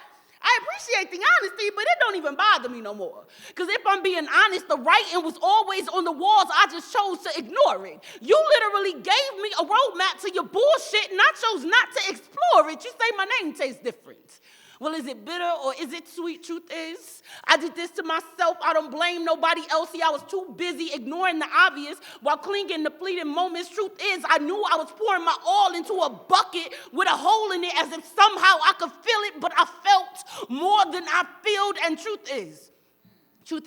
I appreciate the honesty, but it don't even bother me no more. Because if I'm being honest, the writing was always on the walls. I just chose to ignore it. You literally gave me a roadmap to your bullshit, and I chose not to explore it. You say my name tastes different. Well, is it bitter or is it sweet? Truth is, I did this to myself. I don't blame nobody else. See, I was too busy ignoring the obvious while clinging to fleeting moments. Truth is, I knew I was pouring my all into a bucket with a hole in it as if somehow I could feel it, but I felt more than I felt. And truth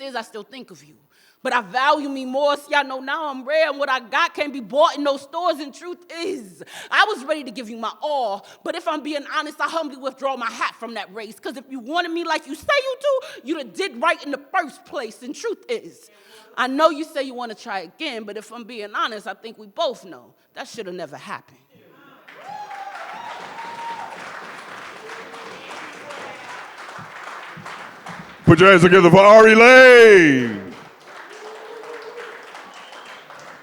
is, I still think of you. But I value me more. See, I know now I'm rare, and what I got can't be bought in those stores. And truth is, I was ready to give you my all. But if I'm being honest, I humbly withdraw my hat from that race. Because if you wanted me like you say you do, you'd have did right in the first place. And truth is, I know you say you want to try again, but if I'm being honest, I think we both know that should have never happened. Put your hands together for Ari Lay.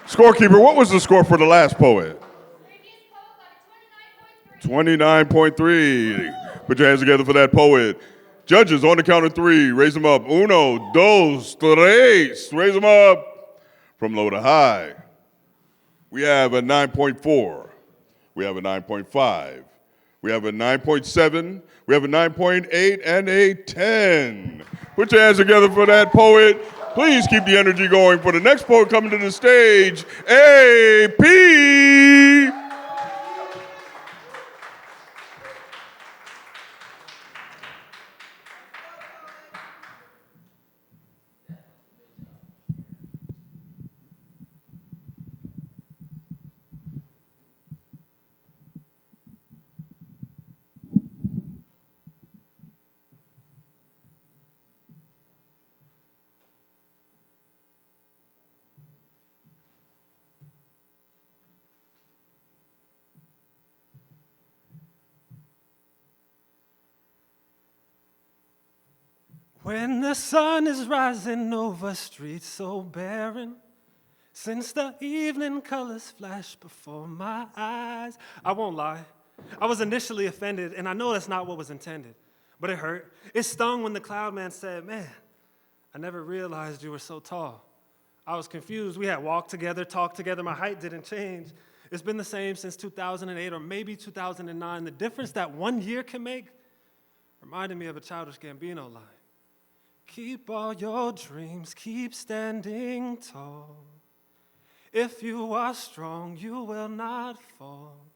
Scorekeeper, what was the score for the last poet? 29.3. Put your hands together for that poet. Judges, on the count of three, raise them up. 1, 2, 3. Raise them up from low to high. We have a 9.4. We have a 9.5. We have a 9.7. We have a 9.8 and a 10. Put your hands together for that poet. Please keep the energy going for the next poet coming to the stage, AP. When the sun is rising over streets so barren, since the evening colors flash before my eyes. I won't lie, I was initially offended, and I know that's not what was intended, but it hurt. It stung when the cloud man said, man, I never realized you were so tall. I was confused. We had walked together, talked together. My height didn't change. It's been the same since 2008 or maybe 2009. The difference that 1 year can make reminded me of a Childish Gambino line. Keep all your dreams, keep standing tall. If you are strong, you will not fall.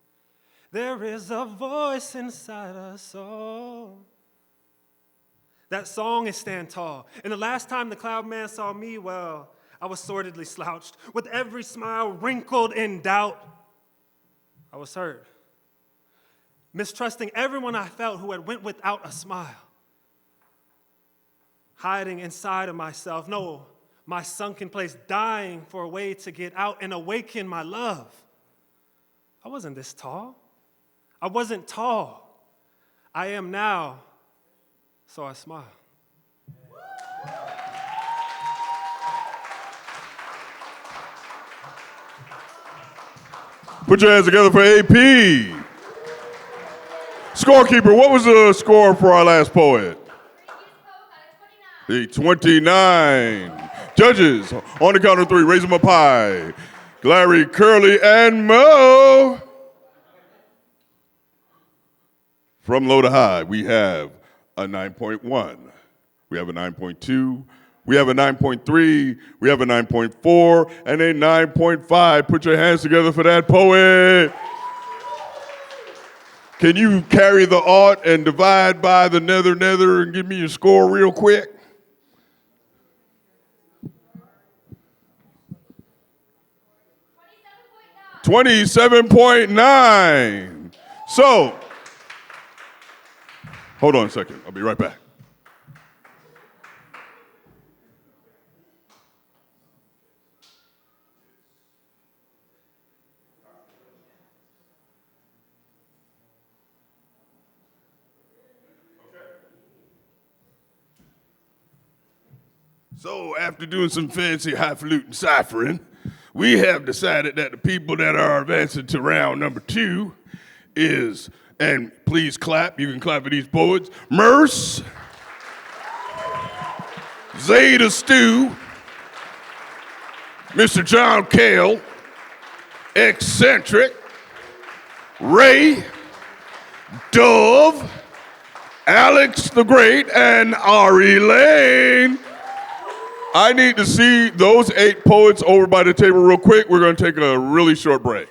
There is a voice inside us all. That song is Stand Tall. And the last time the cloud man saw me, well, I was sordidly slouched, with every smile wrinkled in doubt. I was hurt, mistrusting everyone I felt who had went without a smile. Hiding inside of myself. No, my sunken place, dying for a way to get out and awaken my love. I wasn't this tall. I wasn't tall. I am now, so I smile. Put your hands together for AP. Scorekeeper, what was the score for our last poet? The 29. Judges, on the count of 3, raise them up high. Larry, Curly, and Mo. From low to high, we have a 9.1. We have a 9.2. We have a 9.3. We have a 9.4 and a 9.5. Put your hands together for that poet. Can you carry the ought and divide by the nether and give me your score real quick? $27.9. So, hold on a second. I'll be right back. So after doing some fancy highfalutin ciphering, we have decided that the people that are advancing to round number 2 is, and please clap, you can clap for these poets, Merce, Zeta Stew, Mr. John Cale, Eccentric, Ray, Dove, Alex the Great, and Ari Lane. I need to see those 8 poets over by the table real quick. We're going to take a really short break.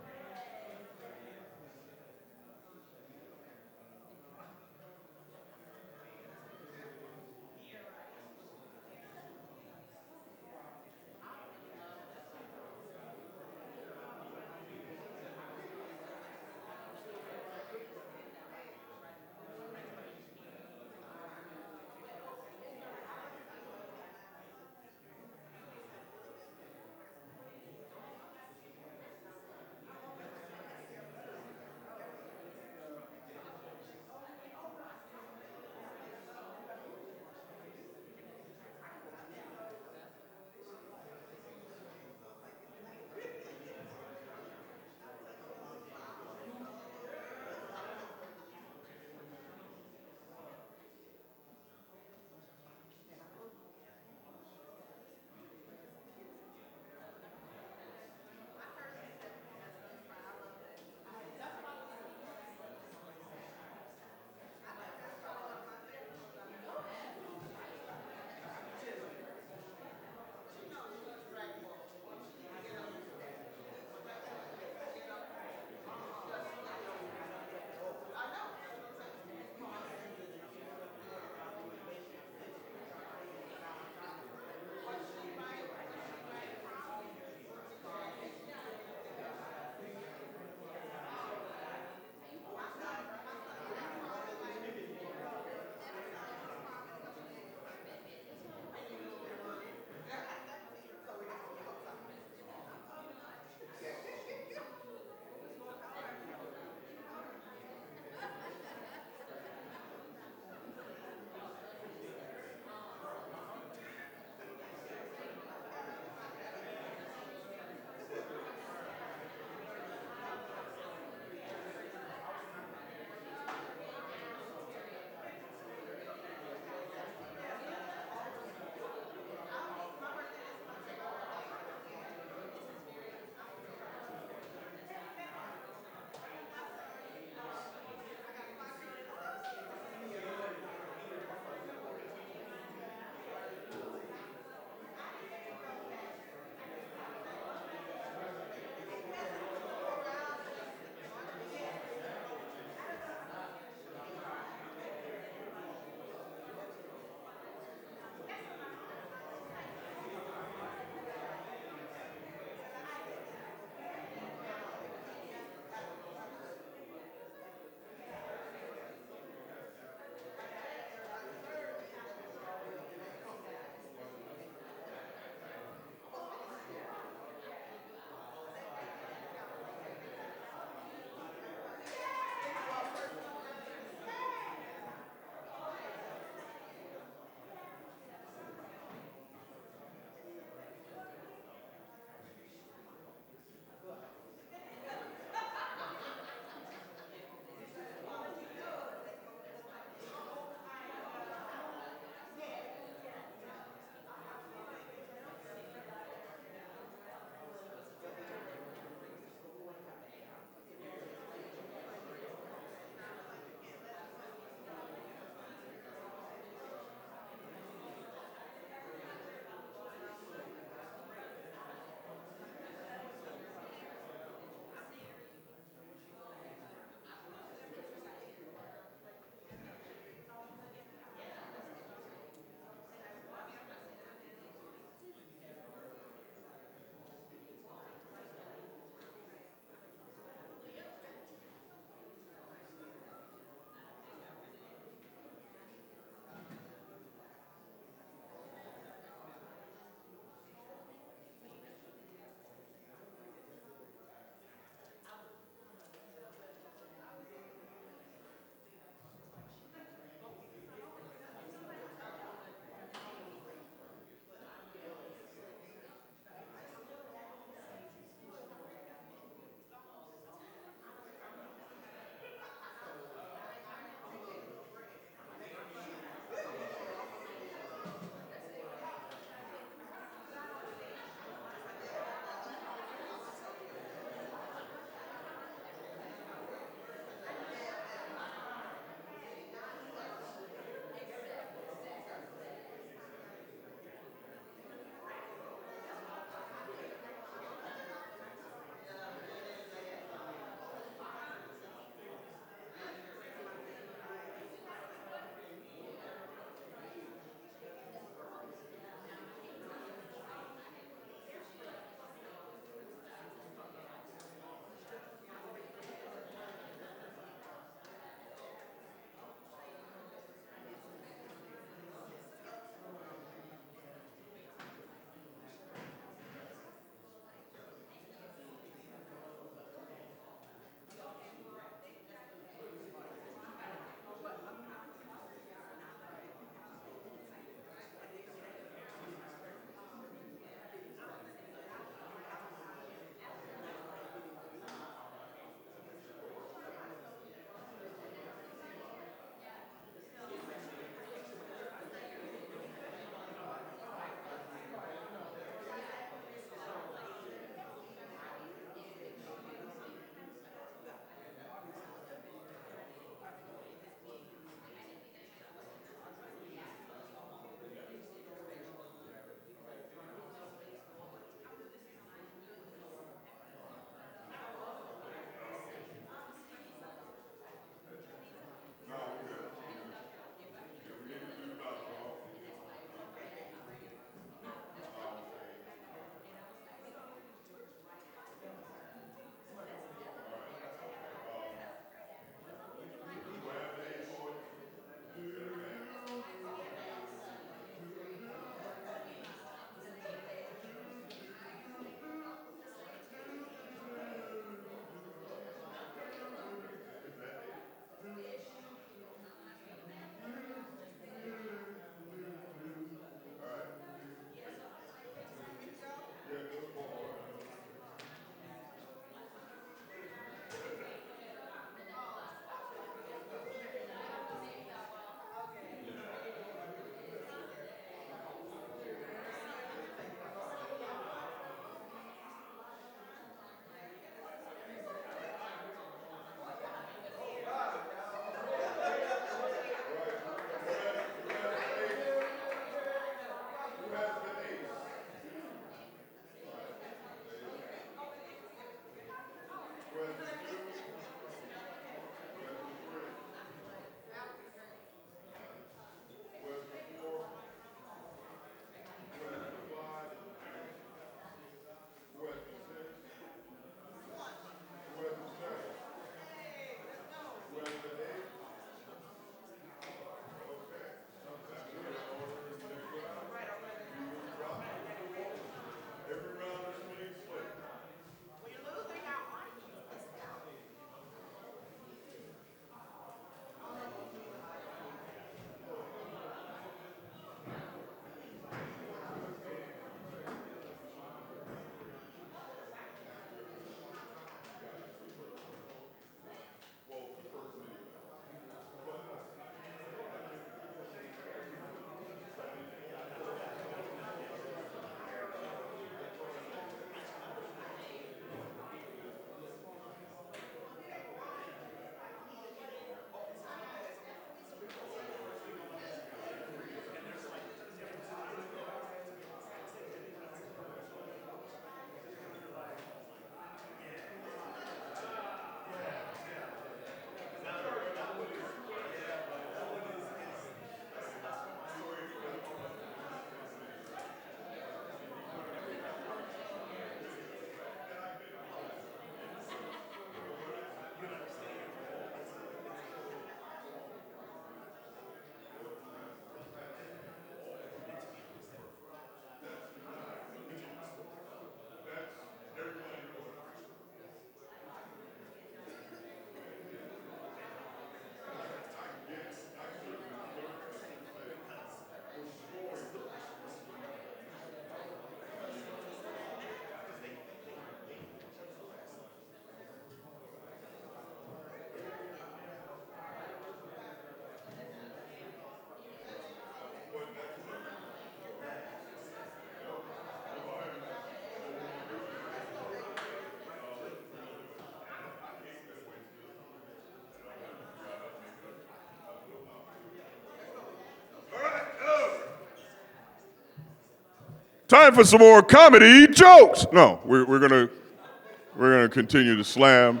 Time for some more comedy jokes. No, we're gonna continue to slam.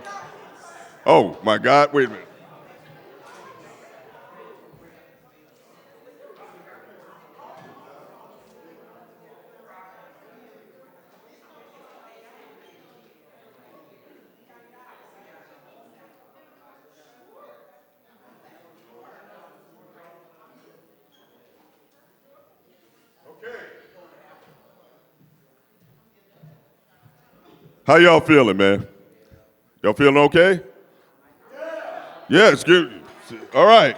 Oh my God! Wait a minute. How y'all feeling, man? Y'all feeling okay? Yeah, it's good. All right.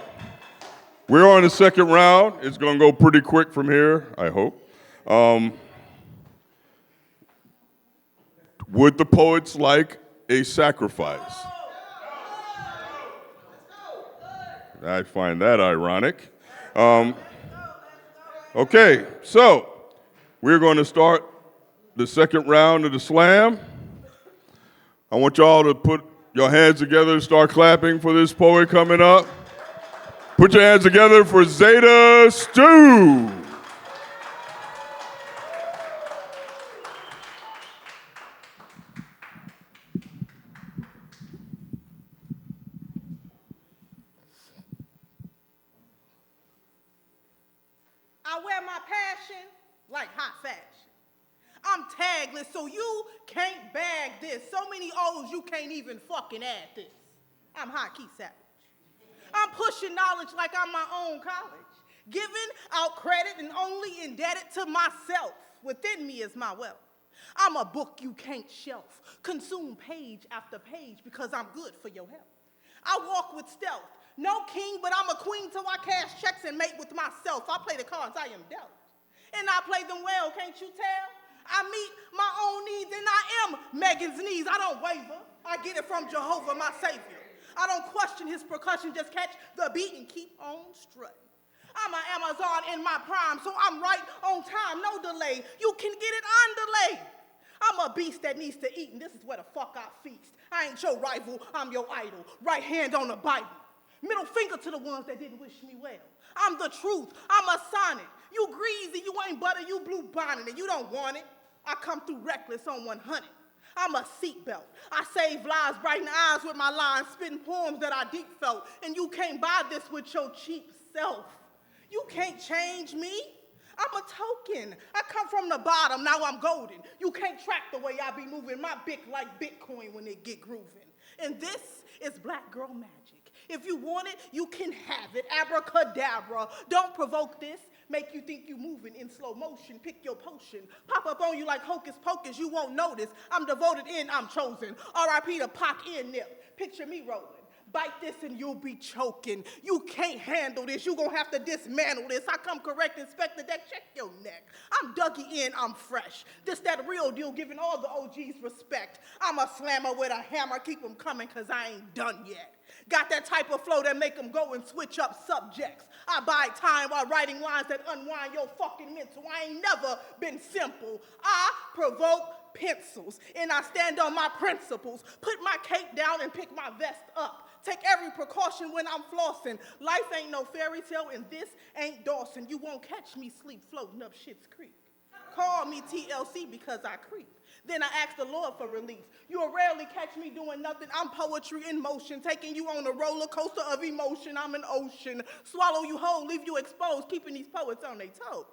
We're on the second round. It's going to go pretty quick from here, I hope. Would the poets like a sacrifice? I find that ironic. Okay, so we're going to start the second round of the slam. I want y'all to put your hands together and start clapping for this poet coming up. Put your hands together for Zeta Stew. I wear my passion like hot fashion. I'm tagless, so you can't bag this. So many O's, you can't even fucking add this. I'm hot key savage. I'm pushing knowledge like I'm my own college, giving out credit and only indebted to myself. Within me is my wealth. I'm a book you can't shelf, consume page after page because I'm good for your health. I walk with stealth, no king, but I'm a queen till I cash checks and mate with myself. I play the cards I am dealt, and I play them well, can't you tell? I meet my own needs, and I am Megan's knees. I don't waver. I get it from Jehovah, my Savior. I don't question his percussion, just catch the beat and keep on strutting. I'm an Amazon in my prime, so I'm right on time, no delay. You can get it on delay. I'm a beast that needs to eat, and this is where the fuck I feast. I ain't your rival, I'm your idol. Right hand on the Bible. Middle finger to the ones that didn't wish me well. I'm the truth, I'm a sonnet. You greasy, you ain't butter, you blue bonnet, and you don't want it. I come through reckless on 100. I'm a seatbelt. I save lives, brighten eyes with my lines, spitting poems that I deep felt. And you can't buy this with your cheap self. You can't change me. I'm a token. I come from the bottom, now I'm golden. You can't track the way I be moving. My bick like Bitcoin when it get grooving. And this is black girl magic. If you want it, you can have it. Abracadabra. Don't provoke this. Make you think you moving in slow motion. Pick your potion. Pop up on you like hocus pocus. You won't notice. I'm devoted in, I'm chosen. R.I.P. to Pac in Nip. Picture me rolling. Bite this and you'll be choking. You can't handle this. You gonna have to dismantle this. I come correct, inspect the deck, check your neck. I'm Dougie in, I'm fresh. This that real deal, giving all the OGs respect. I'm a slammer with a hammer, keep them coming cause I ain't done yet. Got that type of flow that make them go and switch up subjects. I buy time while writing lines that unwind your fucking mental. I ain't never been simple. I provoke pencils and I stand on my principles. Put my cape down and pick my vest up. Take every precaution when I'm flossing. Life ain't no fairy tale and this ain't Dawson. You won't catch me sleep floating up Schitt's Creek. Call me TLC because I creep. Then I ask the Lord for relief. You'll rarely catch me doing nothing. I'm poetry in motion, taking you on a roller coaster of emotion. I'm an ocean. Swallow you whole, leave you exposed, keeping these poets on their toes.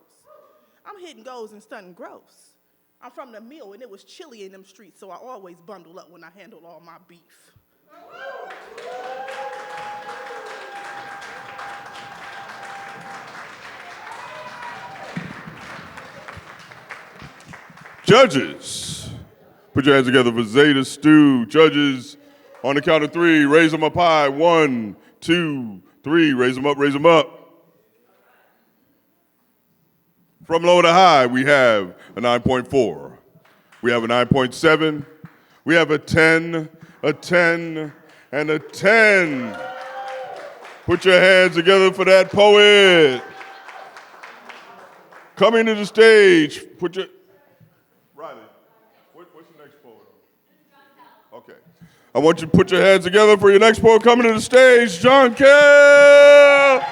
I'm hitting goals and stunting gross. I'm from the mill and it was chilly in them streets, so I always bundle up when I handle all my beef. Judges, put your hands together for Zeta Stew. Judges, on the count of three, raise them up high. 1, 2, 3, raise them up, raise them up. From low to high, we have a 9.4. We have a 9.7. We have a 10, and a 10. Put your hands together for that poet. Coming to the stage, put your... Riley, what's your next poet? Okay. I want you to put your hands together for your next poet coming to the stage, John Kell.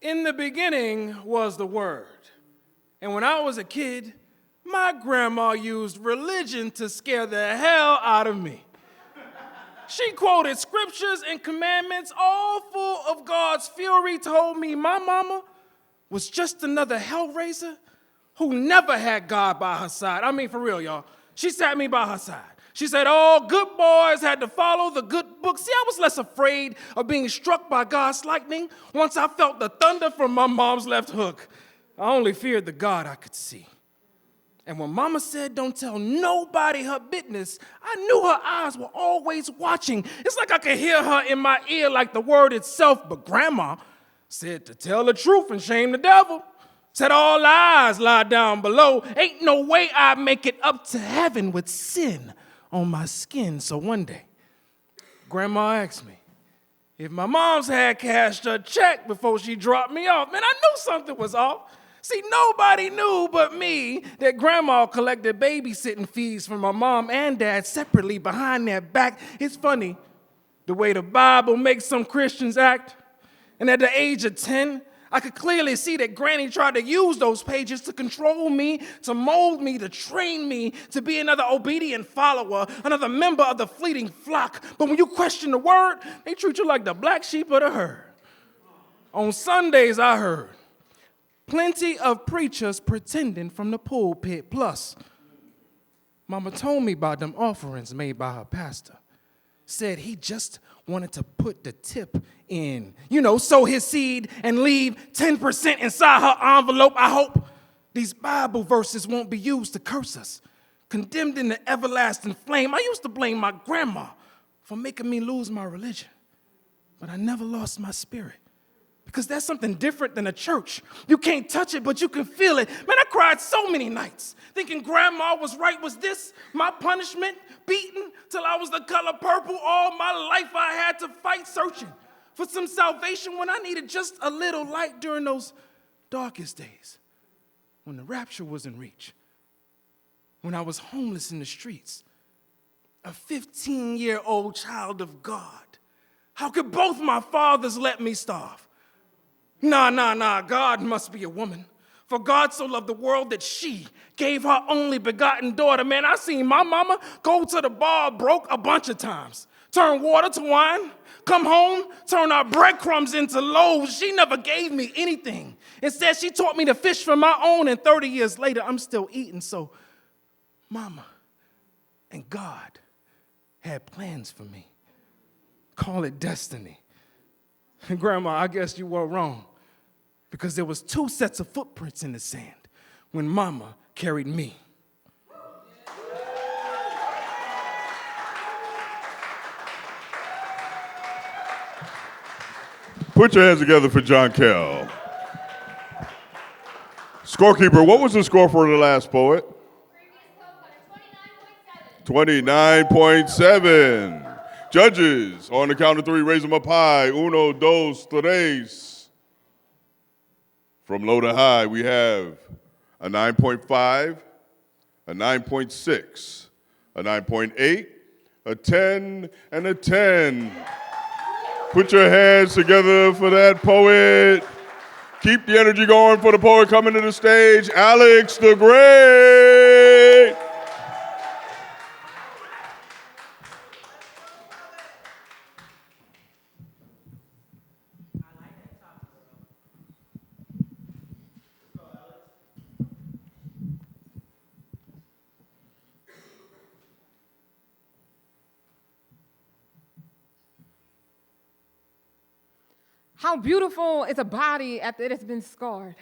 In the beginning was the Word. And when I was a kid, my grandma used religion to scare the hell out of me. She quoted scriptures and commandments all full of God's fury, told me my mama was just another hellraiser who never had God by her side. I mean, for real, y'all. She sat me by her side. She said, all good boys had to follow the good book. See, I was less afraid of being struck by God's lightning once I felt the thunder from my mom's left hook. I only feared the God I could see. And when Mama said, don't tell nobody her business, I knew her eyes were always watching. It's like I could hear her in my ear like the word itself. But Grandma said to tell the truth and shame the devil. Said all lies lie down below. Ain't no way I'd make it up to heaven with sin on my skin. So one day, Grandma asked me if my mom's had cashed her check before she dropped me off. Man, I knew something was off. See, nobody knew but me that Grandma collected babysitting fees from my mom and dad separately behind their back. It's funny the way the Bible makes some Christians act. And at the age of 10, I could clearly see that Granny tried to use those pages to control me, to mold me, to train me to be another obedient follower, another member of the fleeting flock. But when you question the word, they treat you like the black sheep of the herd. On Sundays, I heard plenty of preachers pretending from the pulpit. Plus, Mama told me about them offerings made by her pastor. Said he just wanted to put the tip in. You know, sow his seed and leave 10% inside her envelope. I hope these Bible verses won't be used to curse us, condemned in the everlasting flame. I used to blame my grandma for making me lose my religion, but I never lost my spirit. Because that's something different than a church. You can't touch it, but you can feel it. Man, I cried so many nights thinking Grandma was right. Was this my punishment? Beaten till I was the color purple. All my life I had to fight searching for some salvation when I needed just a little light during those darkest days. When the rapture was in reach. When I was homeless in the streets. A 15-year-old child of God. How could both my fathers let me starve? Nah, God must be a woman. For God so loved the world that she gave her only begotten daughter. Man, I seen my mama go to the bar broke a bunch of times. Turn water to wine, come home, turn our breadcrumbs into loaves. She never gave me anything. Instead, she taught me to fish for my own, and 30 years later, I'm still eating. So, Mama and God had plans for me. Call it destiny. And Grandma, I guess you were wrong. Because there was 2 sets of footprints in the sand when Mama carried me. Put your hands together for John Kell. Scorekeeper, what was the score for the last poet? 29.7. Judges, on the count of 3, raise them up high. 1, 2, 3. From low to high, we have a 9.5, a 9.6, a 9.8, a 10, and a 10. Put your hands together for that poet. Keep the energy going for the poet coming to the stage, Alex the Great. How beautiful is a body after it has been scarred.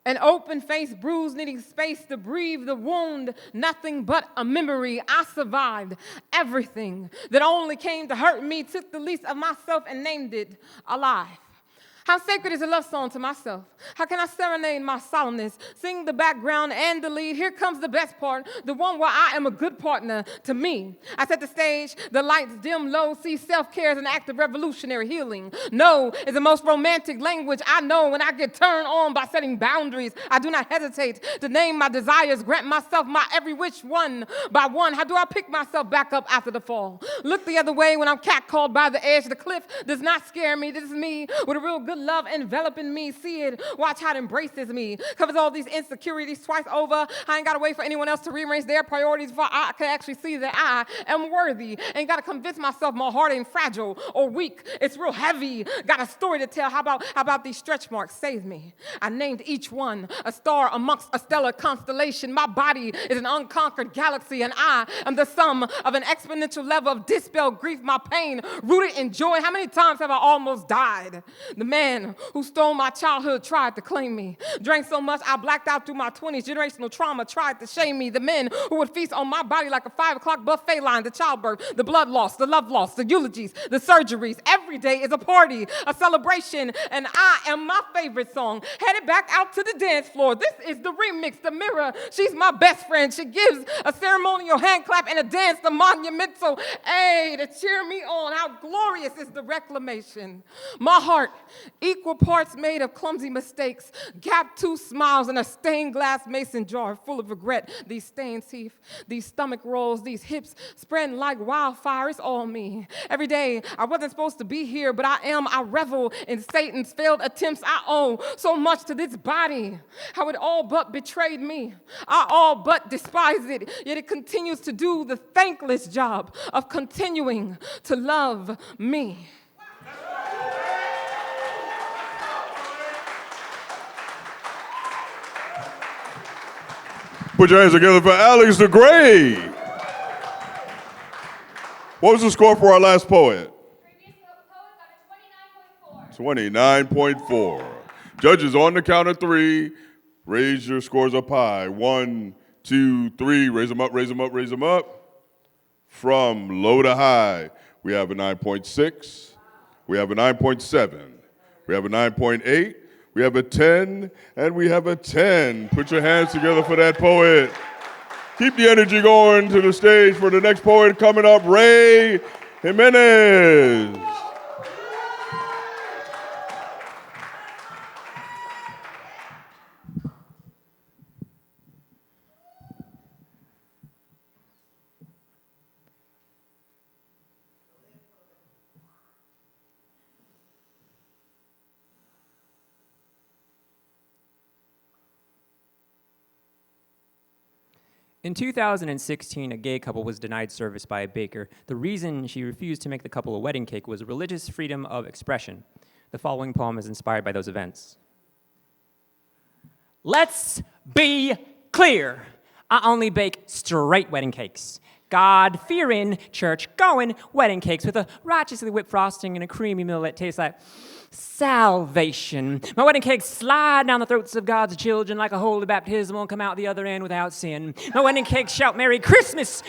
An open face, bruised, needing space to breathe the wound, nothing but a memory. I survived everything that only came to hurt me, took the least of myself and named it alive. How sacred is a love song to myself? How can I serenade my solemnness, sing the background and the lead? Here comes the best part, the one where I am a good partner to me. I set the stage, the lights dim low, see self-care as an act of revolutionary healing. No is the most romantic language I know when I get turned on by setting boundaries. I do not hesitate to name my desires, grant myself my every wish one by one. How do I pick myself back up after the fall? Look the other way when I'm catcalled by the edge. The cliff does not scare me. This is me with a real good good love enveloping me. See it, watch how it embraces me. Covers all these insecurities twice over. I ain't gotta wait for anyone else to rearrange their priorities before I can actually see that I am worthy. Ain't gotta convince myself my heart ain't fragile or weak. It's real heavy. Got a story to tell. How about these stretch marks? Save me. I named each one a star amongst a stellar constellation. My body is an unconquered galaxy, and I am the sum of an exponential level of dispelled grief, my pain rooted in joy. How many times have I almost died? The man who stole my childhood tried to claim me. Drank so much I blacked out through my 20s. Generational trauma tried to shame me. The men who would feast on my body like a 5 o'clock buffet line. The childbirth, the blood loss, the love loss, the eulogies, the surgeries. Every day is a party, a celebration, and I am my favorite song. Headed back out to the dance floor. This is the remix, the mirror. She's my best friend. She gives a ceremonial hand clap and a dance, the monumental aid to cheer me on. How glorious is the reclamation. My heart, equal parts made of clumsy mistakes, gap tooth smiles, and a stained glass mason jar full of regret. These stains, teeth, these stomach rolls, these hips spreading like wildfire. It's all me. Every day, I wasn't supposed to be here, but I am. I revel in Satan's failed attempts. I owe so much to this body, how it all but betrayed me. I all but despise it, yet it continues to do the thankless job of continuing to love me. Put your hands together for Alex the Great. What was the score for our last poet? 29.4. Judges, on the count of 3, raise your scores up high. 1, 2, 3. Raise them up, raise them up, raise them up. From low to high, we have a 9.6. We have a 9.7. We have a 9.8. We have a 10, and we have a 10. Put your hands together for that poet. Keep the energy going to the stage for the next poet coming up, Ray Jimenez. In 2016, a gay couple was denied service by a baker. The reason she refused to make the couple a wedding cake was religious freedom of expression. The following poem is inspired by those events. Let's be clear. I only bake straight wedding cakes. God-fearing, church-going wedding cakes with a righteously whipped frosting and a creamy middle that tastes like salvation. My wedding cakes slide down the throats of God's children like a holy baptismal and come out the other end without sin. My wedding cakes shout Merry Christmas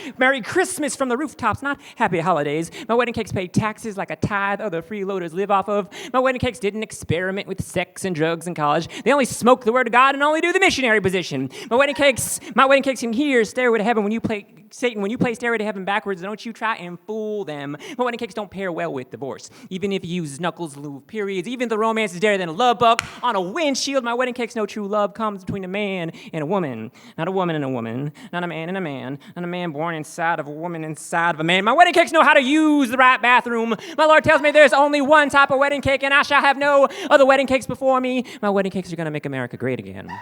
from the rooftops, not Happy Holidays. My wedding cakes pay taxes like a tithe other freeloaders live off of. My wedding cakes didn't experiment with sex and drugs in college. They only smoke the word of God and only do the missionary position. My wedding cakes can hear Stairway to Heaven when you play Satan, when you play Stairway to Heaven backwards, don't you try and fool them. My wedding cakes don't pair well with divorce. Even if you use knuckles in lieu of periods, even if the romance is dearer than a love bug on a windshield, my wedding cakes know true love comes between a man and a woman. Not a woman and a woman, not a man and a man, not a man born inside of a woman inside of a man. My wedding cakes know how to use the right bathroom. My Lord tells me there's only one type of wedding cake and I shall have no other wedding cakes before me. My wedding cakes are gonna make America great again.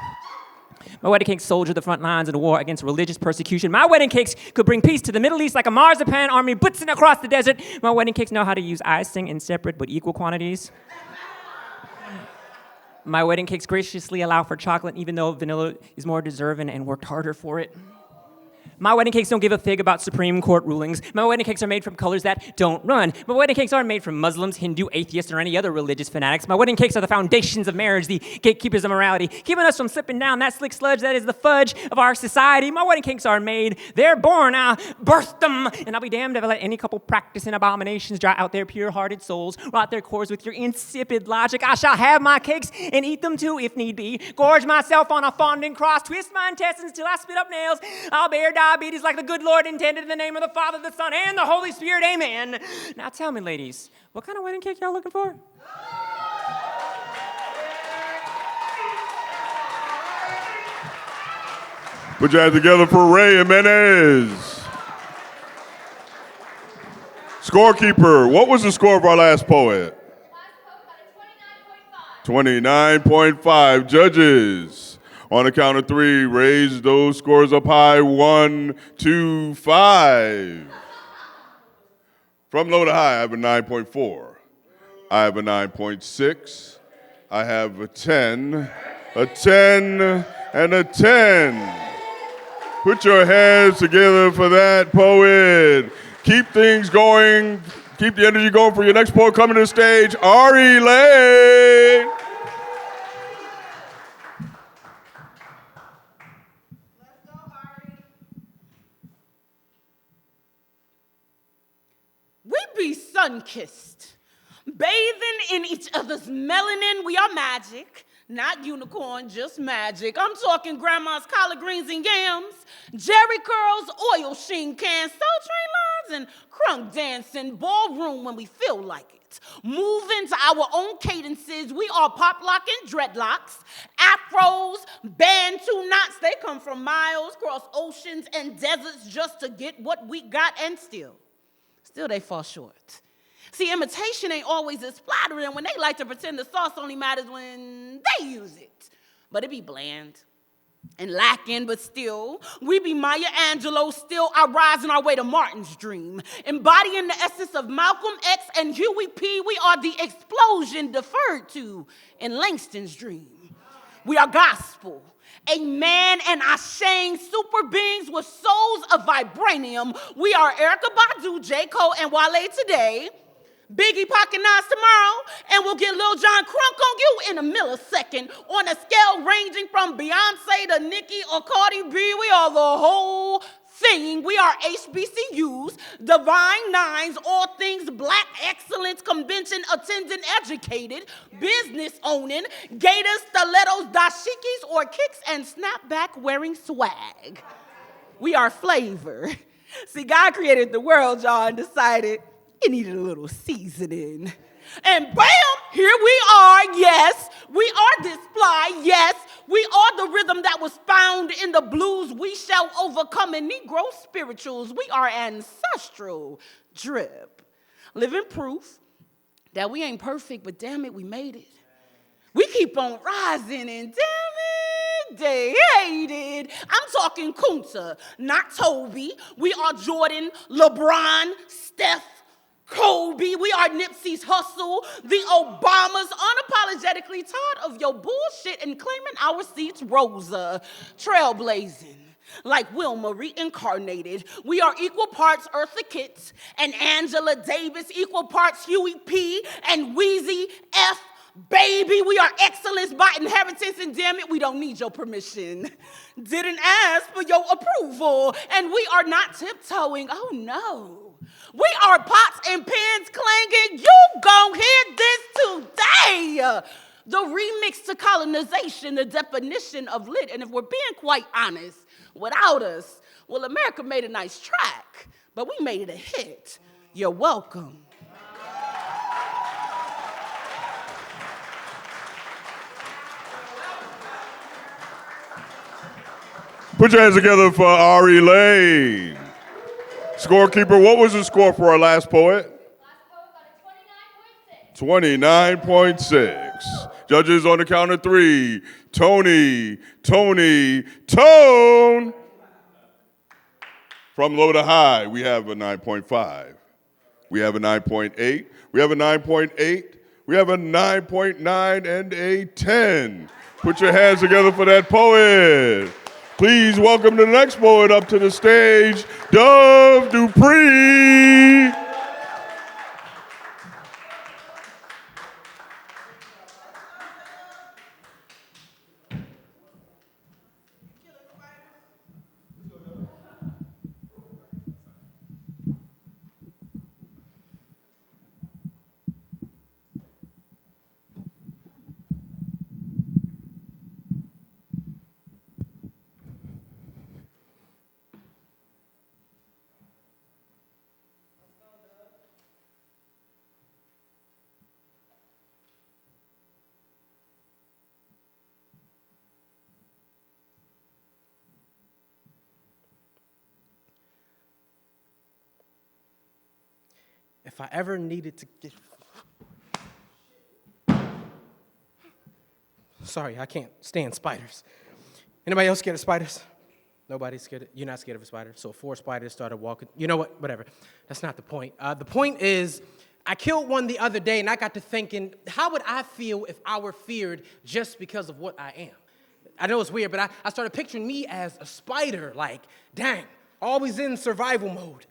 My wedding cakes soldier the front lines in the war against religious persecution. My wedding cakes could bring peace to the Middle East like a marzipan army blitzing across the desert. My wedding cakes know how to use icing in separate but equal quantities. My wedding cakes graciously allow for chocolate even though vanilla is more deserving and worked harder for it. My wedding cakes don't give a fig about Supreme Court rulings. My wedding cakes are made from colors that don't run. My wedding cakes aren't made from Muslims, Hindu, atheists, or any other religious fanatics. My wedding cakes are the foundations of marriage, the gatekeepers of morality, keeping us from slipping down that slick sludge that is the fudge of our society. My wedding cakes are made. They're born. I birthed them. And I'll be damned if I let any couple practicing abominations dry out their pure-hearted souls, rot their cores with your insipid logic. I shall have my cakes and eat them too, if need be. Gorge myself on a fondant cross, twist my intestines till I spit up nails. I'll bear diabetes like the good Lord intended in the name of the Father, the Son, and the Holy Spirit. Amen. Now tell me, ladies, what kind of wedding cake y'all looking for? Put your hands together for Ray Jimenez. Scorekeeper, what was the score of our last poet? 29.5. Judges, on the count of three, raise those scores up high. 1, 2, 5. From low to high, I have a 9.4. I have a 9.6. I have a 10, and a 10. Put your hands together for that poet. Keep things going. Keep the energy going for your next poet coming to the stage, Ari Lane. We be sun-kissed, bathing in each other's melanin. We are magic. Not unicorn, just magic. I'm talking grandma's collard greens and yams, Jerry curls, oil sheen cans, soul train lines, and crunk dancing, ballroom when we feel like it. Moving to our own cadences, we are pop locking dreadlocks, afros, bantu knots. They come from miles, cross oceans and deserts just to get what we got, and still they fall short. See, imitation ain't always as flattering when they like to pretend the sauce only matters when they use it. But it be bland and lacking, but still, we be Maya Angelou, still I rise on our way to Martin's dream. Embodying the essence of Malcolm X and Huey P., we are the explosion deferred to in Langston's dream. We are gospel. A man and Ashane, super beings with souls of vibranium. We are Erykah Badu, J. Cole, and Wale today. Biggie Pocket Nas tomorrow, and we'll get Lil Jon crunk on you in a millisecond. On a scale ranging from Beyonce to Nicki or Cardi B, we are the whole thing. We are HBCUs, Divine Nines, all things black excellence, convention attendant, educated, business owning, gators, stilettos, dashikis, or kicks and snapback wearing swag. We are flavor. See, God created the world, y'all, and decided it needed a little seasoning. And bam, here we are, yes. We are this fly, yes. We are the rhythm that was found in the blues. We shall overcome in Negro spirituals. We are ancestral drip. Living proof that we ain't perfect, but damn it, we made it. We keep on rising, and damn it, they hate it. I'm talking Kunta, not Toby. We are Jordan, LeBron, Steph, Kobe. We are Nipsey's hustle. The Obamas, unapologetically tired of your bullshit and claiming our seats Rosa. Trailblazing. Like Wilma reincarnated. We are equal parts Eartha Kitt and Angela Davis, equal parts Huey P. and Wheezy F. Baby, we are excellence by inheritance, and damn it, we don't need your permission. Didn't ask for your approval, and we are not tiptoeing. Oh no. We are pots and pans clanging. You gon' hear this today. The remix to colonization, the definition of lit. And if we're being quite honest, without us, well, America made a nice track, but we made it a hit. You're welcome. Put your hands together for Ari Lane. Scorekeeper, what was the score for our last poet? Last poet got a 29.6. Judges on the count of three. Tony, Tone. From low to high, we have a 9.5. We have a 9.8. We have a 9.8. We have a 9.9 and a 10. Put your hands together for that poet. Please welcome the next poet up to the stage, Dove Dupree. If I ever needed to get... sorry, I can't stand spiders. Anybody else scared of spiders? Nobody's scared. You're not scared of a spider. So 4 spiders started walking. You know what? Whatever. That's not the point. The point is, I killed one the other day, and I got to thinking, how would I feel if I were feared just because of what I am? I know it's weird, but I started picturing me as a spider, like, dang, always in survival mode.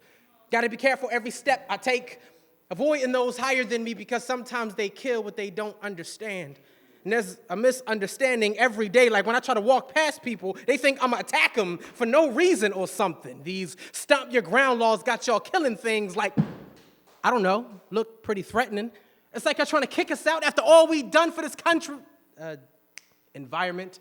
Got to be careful every step I take, avoiding those higher than me because sometimes they kill what they don't understand. And there's a misunderstanding every day. Like when I try to walk past people, they think I'm going to attack them for no reason or something. These stomp your ground laws got y'all killing things like, I don't know, look pretty threatening. It's like you're trying to kick us out after all we've done for this country. Environment,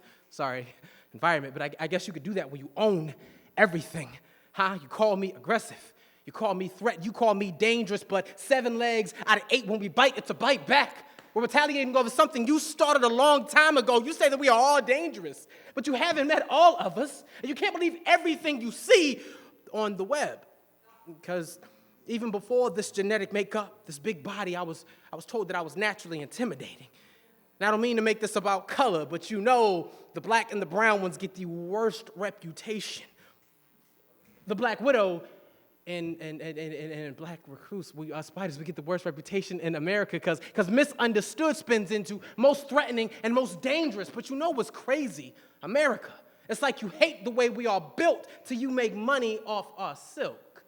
but I guess you could do that when you own everything. Huh? You call me aggressive. You call me threat. You call me dangerous, but 7 legs out of 8 when we bite, it's a bite back. We're retaliating over something you started a long time ago. You say that we are all dangerous, but you haven't met all of us, and you can't believe everything you see on the web. Because even before this genetic makeup, this big body, I was told that I was naturally intimidating. And I don't mean to make this about color, but you know the black and the brown ones get the worst reputation. The black widow and black recluse, spiders, we get the worst reputation in America because misunderstood spins into most threatening and most dangerous. But you know what's crazy? America. It's like you hate the way we are built till you make money off our silk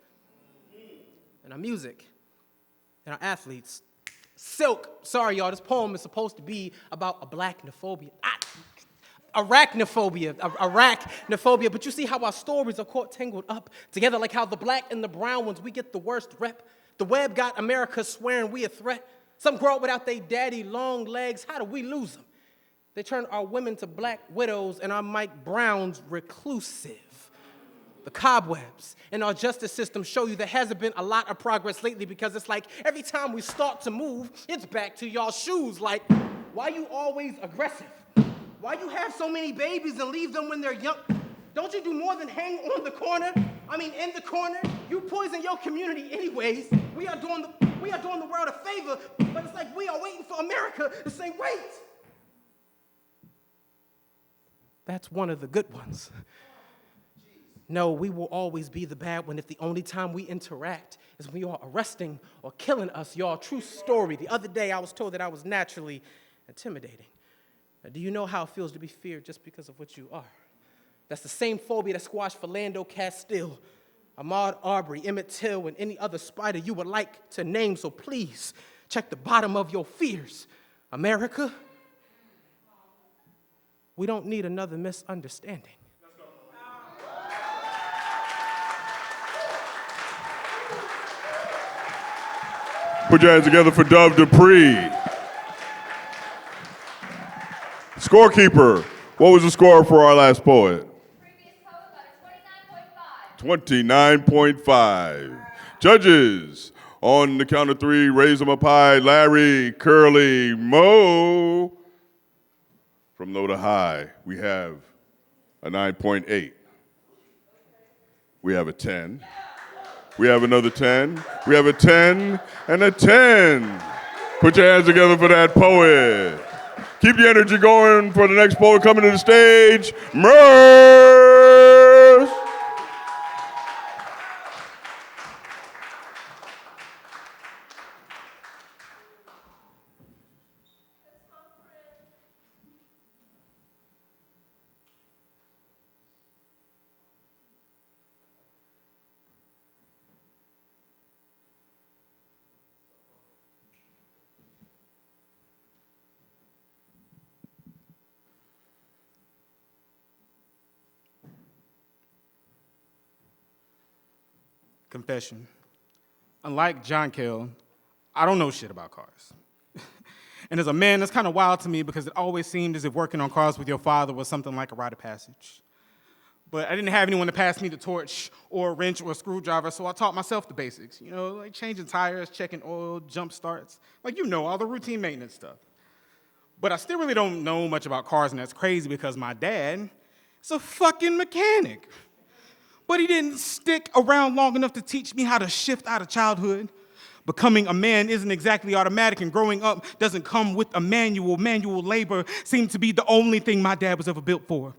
and our music and our athletes. Silk, sorry y'all, this poem is supposed to be about arachnophobia, but you see how our stories are caught tangled up together, like how the black and the brown ones, we get the worst rep. The web got America swearing we a threat. Some grow up without their daddy long legs. How do we lose them? They turn our women to black widows and our Mike Browns reclusive. The cobwebs in our justice system show you there hasn't been a lot of progress lately because it's like every time we start to move, it's back to y'all shoes. Like, why you always aggressive? Why you have so many babies and leave them when they're young? Don't you do more than hang on the corner? I mean, in the corner? You poison your community anyways. We are doing the world a favor, but it's like we are waiting for America to say, wait. That's one of the good ones. No, we will always be the bad one if the only time we interact is when you are arresting or killing us, y'all. True story. The other day, I was told that I was naturally intimidating. Now, do you know how it feels to be feared just because of what you are? That's the same phobia that squashed Philando Castile, Ahmaud Arbery, Emmett Till, and any other spider you would like to name. So please, check the bottom of your fears. America, we don't need another misunderstanding. Put your hands together for Dove Dupree. Scorekeeper, what was the score for our last poet? Previous poet got a 29.5. 29.5. Judges, on the count of 3, raise them up high. Larry, Curly, Mo. From low to high, we have a 9.8. We have a 10. We have another 10. We have a 10 and a 10. Put your hands together for that poet. Keep the energy going for the next poet coming to the stage, Merce. Confession. Unlike John Kell, I don't know shit about cars. And as a man, that's kind of wild to me because it always seemed as if working on cars with your father was something like a rite of passage. But I didn't have anyone to pass me the torch or a wrench or a screwdriver, so I taught myself the basics. You know, like changing tires, checking oil, jump starts. Like, you know, all the routine maintenance stuff. But I still really don't know much about cars, and that's crazy because my dad is a fucking mechanic. But he didn't stick around long enough to teach me how to shift out of childhood. Becoming a man isn't exactly automatic, and growing up doesn't come with a manual. Manual labor seemed to be the only thing my dad was ever built for.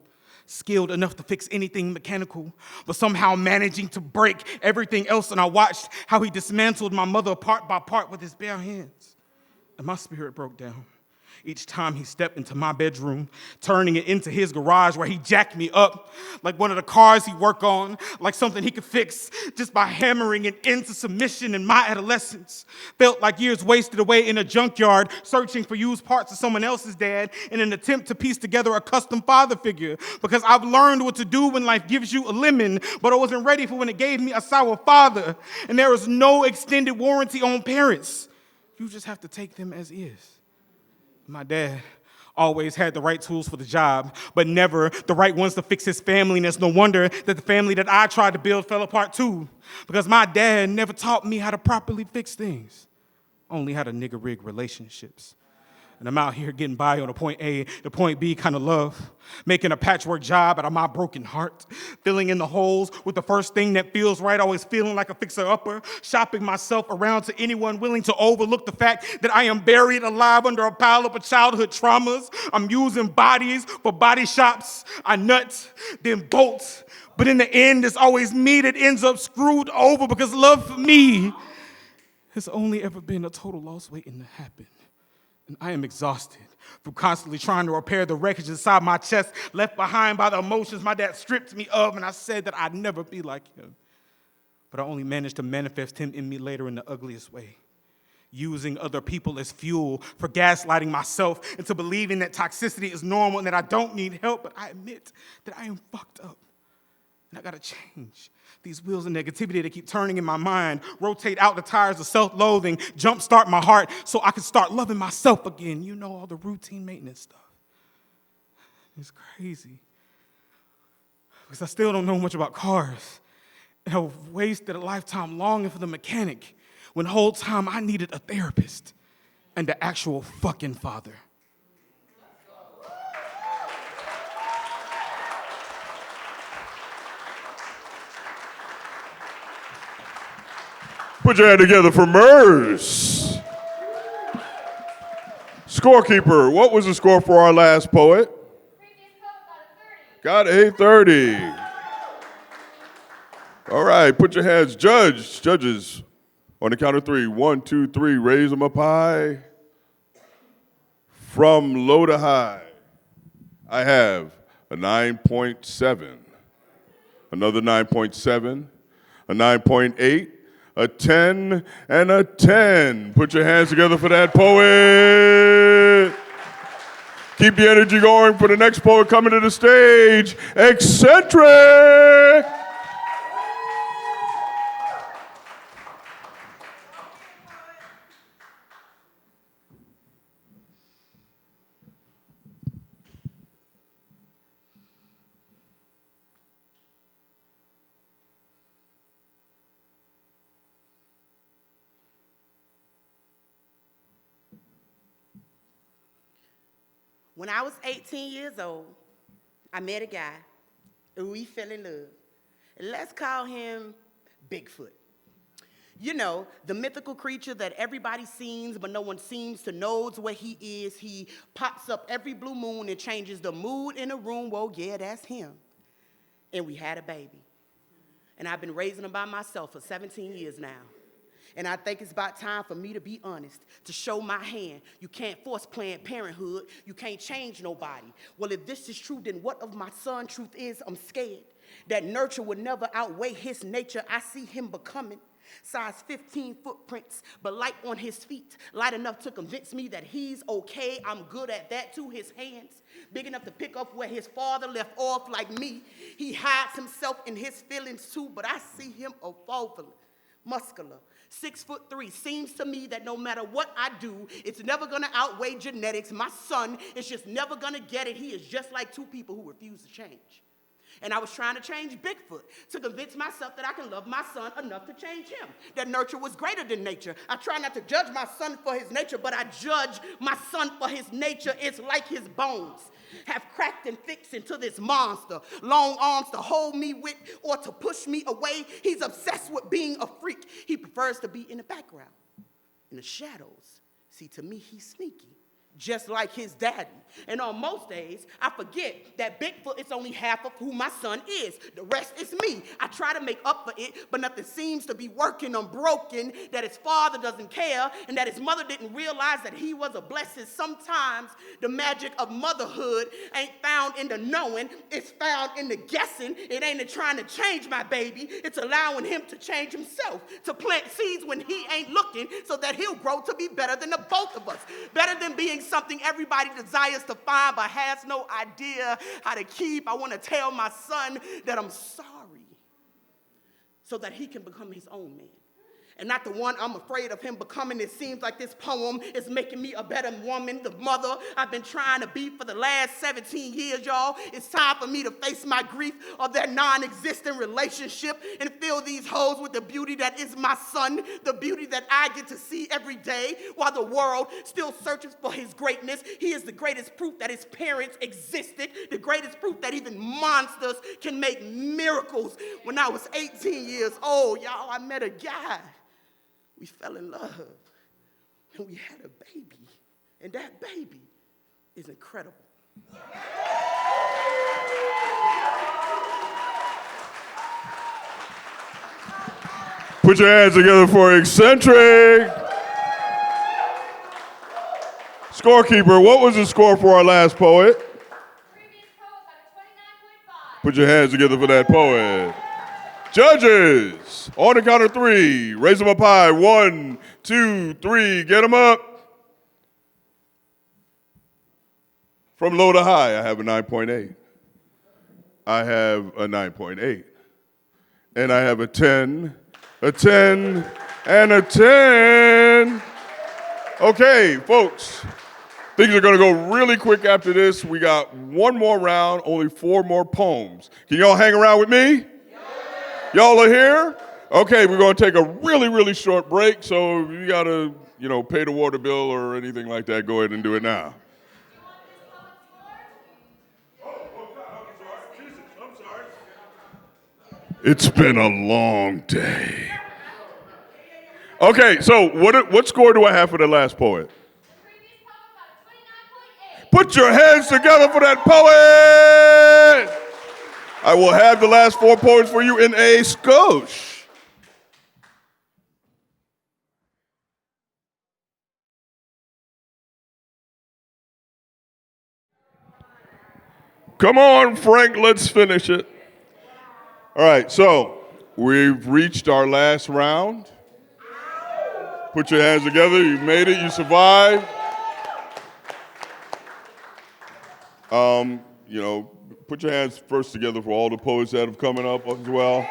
Skilled enough to fix anything mechanical, but somehow managing to break everything else. And I watched how he dismantled my mother part by part with his bare hands. And my spirit broke down each time he stepped into my bedroom, turning it into his garage where he jacked me up like one of the cars he worked on, like something he could fix just by hammering it into submission. In my adolescence, felt like years wasted away in a junkyard, searching for used parts of someone else's dad in an attempt to piece together a custom father figure, because I've learned what to do when life gives you a lemon, but I wasn't ready for when it gave me a sour father. And there is no extended warranty on parents. You just have to take them as is. My dad always had the right tools for the job, but never the right ones to fix his family. And it's no wonder that the family that I tried to build fell apart too, because my dad never taught me how to properly fix things, only how to nigger rig relationships. And I'm out here getting by on a point A to point B kind of love, making a patchwork job out of my broken heart, filling in the holes with the first thing that feels right, always feeling like a fixer-upper, shopping myself around to anyone willing to overlook the fact that I am buried alive under a pile of childhood traumas. I'm using bodies for body shops. I nut, then bolt. But in the end, it's always me that ends up screwed over, because love for me has only ever been a total loss waiting to happen. And I am exhausted from constantly trying to repair the wreckage inside my chest left behind by the emotions my dad stripped me of, and I said that I'd never be like him. But I only managed to manifest him in me later in the ugliest way, using other people as fuel for gaslighting myself into believing that toxicity is normal and that I don't need help. But I admit that I am fucked up, and I gotta change. These wheels of negativity that keep turning in my mind, rotate out the tires of self-loathing, jumpstart my heart so I can start loving myself again. You know, all the routine maintenance stuff. It's crazy, because I still don't know much about cars. And I've wasted a lifetime longing for the mechanic, when the whole time I needed a therapist and the actual fucking father. Put your hand together for Murs. Scorekeeper, what was the score for our last poet? Got a 30. All right, put your hands. Judges, on the count of 3. 1, 2, 3, raise them up high. From low to high, I have a 9.7, another 9.7, a 9.8, a 10, and a 10. Put your hands together for that poet. Keep the energy going for the next poet coming to the stage, Eccentric. When I was 18 years old, I met a guy, and we fell in love. Let's call him Bigfoot. You know, the mythical creature that everybody sees, but no one seems to knows what he is. He pops up every blue moon and changes the mood in the room. Well, yeah, that's him. And we had a baby. And I've been raising him by myself for 17 years now. And I think it's about time for me to be honest, to show my hand. You can't force Planned Parenthood. You can't change nobody. Well, if this is true, then what of my son? Truth is, I'm scared that nurture would never outweigh his nature. I see him becoming size 15 footprints, but light on his feet, light enough to convince me that he's okay. I'm good at that too. His hands, big enough to pick up where his father left off like me. He hides himself in his feelings too, but I see him evolving, muscular. 6'3". Seems to me that no matter what I do, it's never gonna outweigh genetics. My son is just never gonna get it. He is just like two people who refuse to change. And I was trying to change Bigfoot to convince myself that I can love my son enough to change him, that nurture was greater than nature. I try not to judge my son for his nature, but I judge my son for his nature. It's like his bones have cracked and fixed into this monster. Long arms to hold me with or to push me away. He's obsessed with being a freak. He prefers to be in the background. in the shadows. See, to me, he's sneaky, just like his daddy. And on most days, I forget that Bigfoot is only half of who my son is. The rest is me. I try to make up for it, but nothing seems to be working. I'm broken, that his father doesn't care, and that his mother didn't realize that he was a blessing. Sometimes the magic of motherhood ain't found in the knowing, it's found in the guessing. It ain't in trying to change my baby, it's allowing him to change himself, to plant seeds when he ain't looking, so that he'll grow to be better than the both of us, better than being something everybody desires to find but has no idea how to keep. I want to tell my son that I'm sorry so that he can become his own man. And not the one I'm afraid of him becoming. It seems like this poem is making me a better woman, the mother I've been trying to be for the last 17 years, y'all. It's time for me to face my grief of that non-existent relationship and fill these holes with the beauty that is my son, the beauty that I get to see every day while the world still searches for his greatness. He is the greatest proof that his parents existed, the greatest proof that even monsters can make miracles. When I was 18 years old, y'all, I met a guy. We fell in love, and we had a baby, and that baby is incredible. Put your hands together for Eccentric. Scorekeeper, what was the score for our last poet? Put your hands together for that poet. Judges, on the count of three, raise them up high. 1, 2, 3, get them up. From low to high, I have a 9.8. I have a 9.8. And I have a 10, a 10, and a 10. Okay, folks, things are gonna go really quick after this. We got one more round, only 4 more poems. Can y'all hang around with me? Y'all are here? Okay, we're going to take a really, really short break, so if you got to, pay the water bill or anything like that, go ahead and do it now. I'm sorry. It's been a long day. Okay, so what score do I have for the last poet? Put your hands together for that poet! I will have the last 4 poems for you in a skosh. Come on, Frank, let's finish it. All right, so we've reached our last round. Put your hands together, you made it, you survived. Put your hands first together for all the poets that have coming up as well.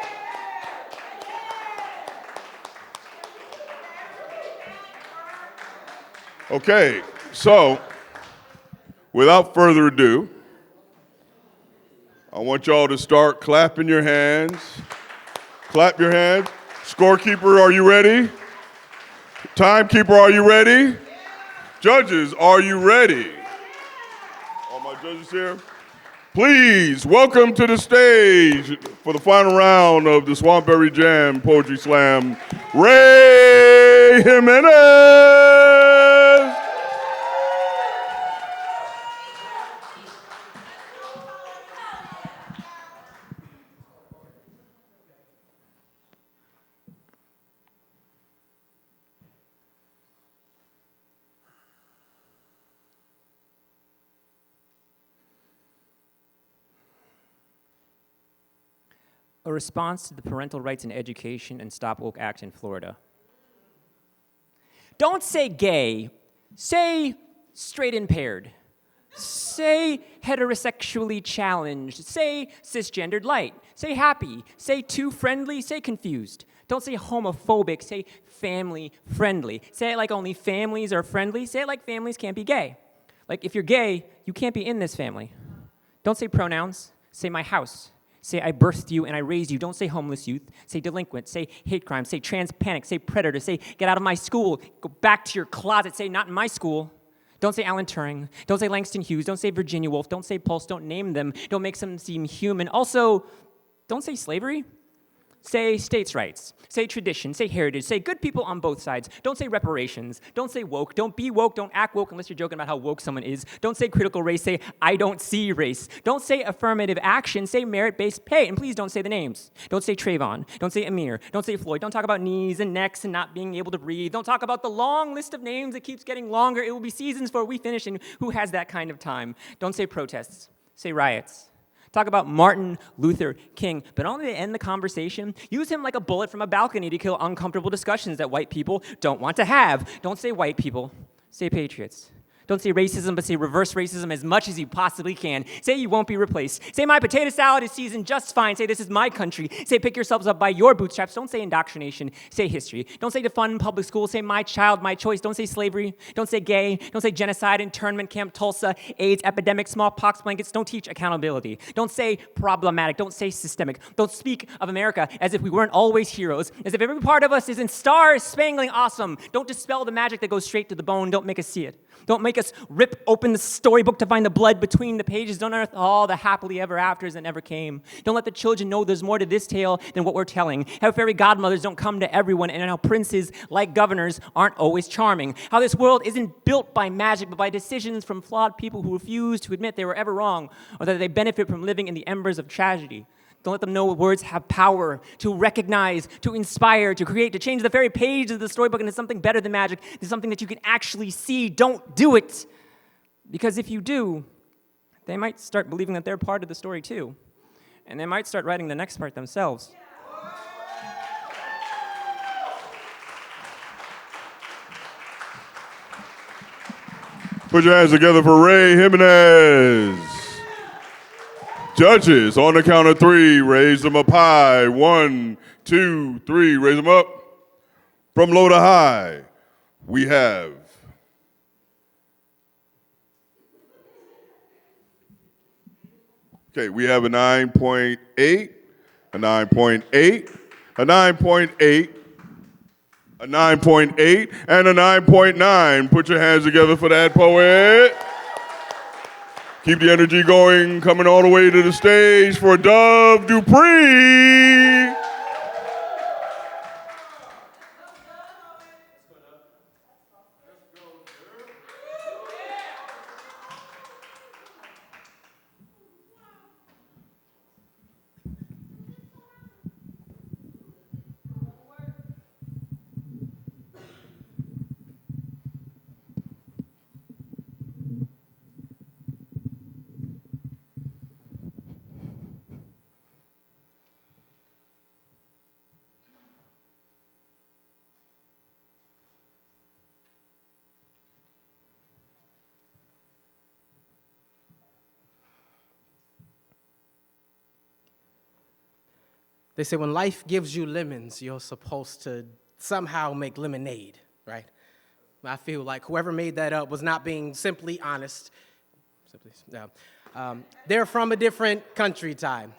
Okay, so without further ado, I want y'all to start clapping your hands. Clap your hands. Scorekeeper, are you ready? Timekeeper, are you ready? Judges, are you ready? All my judges here? Please welcome to the stage for the final round of the Swampberry Jam Poetry Slam, Ray Jimenez. A response to the Parental Rights in Education and Stop Woke Act in Florida. Don't say gay, say straight impaired. Say heterosexually challenged, say cisgendered light, say happy, say too friendly, say confused. Don't say homophobic, say family friendly. Say it like only families are friendly, say it like families can't be gay. Like if you're gay, you can't be in this family. Don't say pronouns, say my house. Say I birthed you and I raised you. Don't say homeless youth. Say delinquent. Say hate crime. Say trans panic. Say predator. Say get out of my school. Go back to your closet. Say not in my school. Don't say Alan Turing. Don't say Langston Hughes. Don't say Virginia Woolf. Don't say Pulse. Don't name them. Don't make them seem human. Also, don't say slavery. say states' rights, say tradition, say heritage, say good people on both sides. Don't say reparations. Don't say woke. Don't be woke. Don't act woke unless you're joking about how woke someone is. Don't say critical race. Say I don't see race. Don't say affirmative action. Say merit-based pay. And please don't say the names. Don't say Trayvon. Don't say Amir. Don't say Floyd. Don't talk about knees and necks and not being able to breathe. Don't talk about the long list of names that keeps getting longer. It will be seasons before we finish, and who has that kind of time? Don't say protests. Say riots. Talk about Martin Luther King, but only to end the conversation, use him like a bullet from a balcony to kill uncomfortable discussions that white people don't want to have. Don't say white people, say patriots. Don't say racism, but say reverse racism as much as you possibly can. Say you won't be replaced. Say my potato salad is seasoned just fine. Say this is my country. Say pick yourselves up by your bootstraps. Don't say indoctrination. Say history. Don't say defund public schools. Say my child, my choice. Don't say slavery. Don't say gay. Don't say genocide, internment camp, Tulsa, AIDS, epidemic, smallpox blankets. Don't teach accountability. Don't say problematic. Don't say systemic. Don't speak of America as if we weren't always heroes, as if every part of us isn't star-spangling awesome. Don't dispel the magic that goes straight to the bone. Don't make us see it. Don't make us rip open the storybook to find the blood between the pages. Don't unearth all the happily ever afters that never came. Don't let the children know there's more to this tale than what we're telling. How fairy godmothers don't come to everyone, and how princes, like governors, aren't always charming. How this world isn't built by magic, but by decisions from flawed people who refuse to admit they were ever wrong, or that they benefit from living in the embers of tragedy. Don't let them know words have power to recognize, to inspire, to create, to change the very page of the storybook into something better than magic, to something that you can actually see. Don't do it. Because if you do, they might start believing that they're part of the story too. And they might start writing the next part themselves. Put your hands together for Ray Jimenez. Judges, on the count of three, raise them up high. 1, 2, 3, raise them up. From low to high, we have we have a 9.8, a 9.8, a 9.8, a 9.8, and a 9.9. Put your hands together for that poet. Keep the energy going, coming all the way to the stage for Dove Dupree. They say when life gives you lemons, you're supposed to somehow make lemonade, right? I feel like whoever made that up was not being simply honest. They're from a different country time.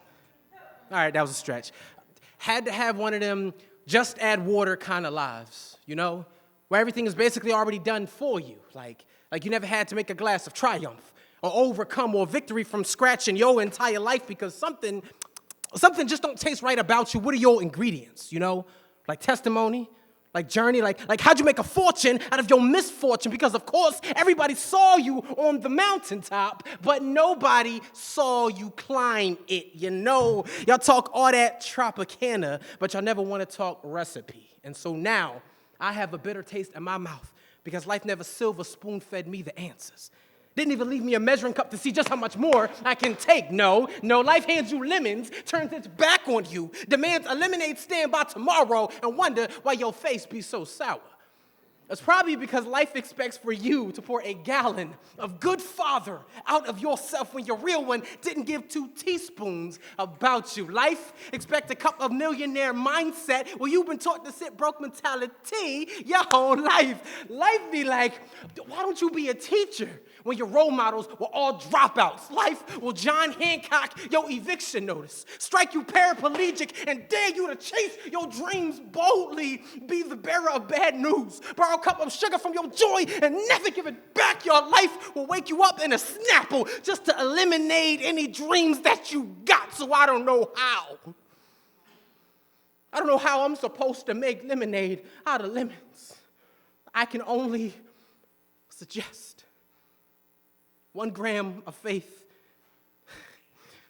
All right, that was a stretch. Had to have one of them just add water kind of lives, you know? Where everything is basically already done for you. Like you never had to make a glass of triumph or overcome or victory from scratch in your entire life because something just don't taste right about you. What are your ingredients, you know? Like testimony, like journey, like how'd you make a fortune out of your misfortune? Because of course, everybody saw you on the mountaintop, but nobody saw you climb it, you know? Y'all talk all that Tropicana, but y'all never want to talk recipe. And so now, I have a bitter taste in my mouth because life never silver spoon-fed me the answers. Didn't even leave me a measuring cup to see just how much more I can take. No, life hands you lemons, turns its back on you, demands a lemonade stand by tomorrow, and wonder why your face be so sour. It's probably because life expects for you to pour a gallon of good father out of yourself when your real one didn't give 2 teaspoons about you. Life expects a cup of millionaire mindset where you've been taught to sit broke mentality your whole life. Life be like, why don't you be a teacher when your role models were all dropouts? Life will John Hancock your eviction notice, strike you paraplegic, and dare you to chase your dreams boldly, be the bearer of bad news, borrow a cup of sugar from your joy and never give it back. Your life will wake you up in a Snapple just to eliminate any dreams that you got, so I don't know how. I don't know how I'm supposed to make lemonade out of lemons. I can only suggest 1 gram of faith,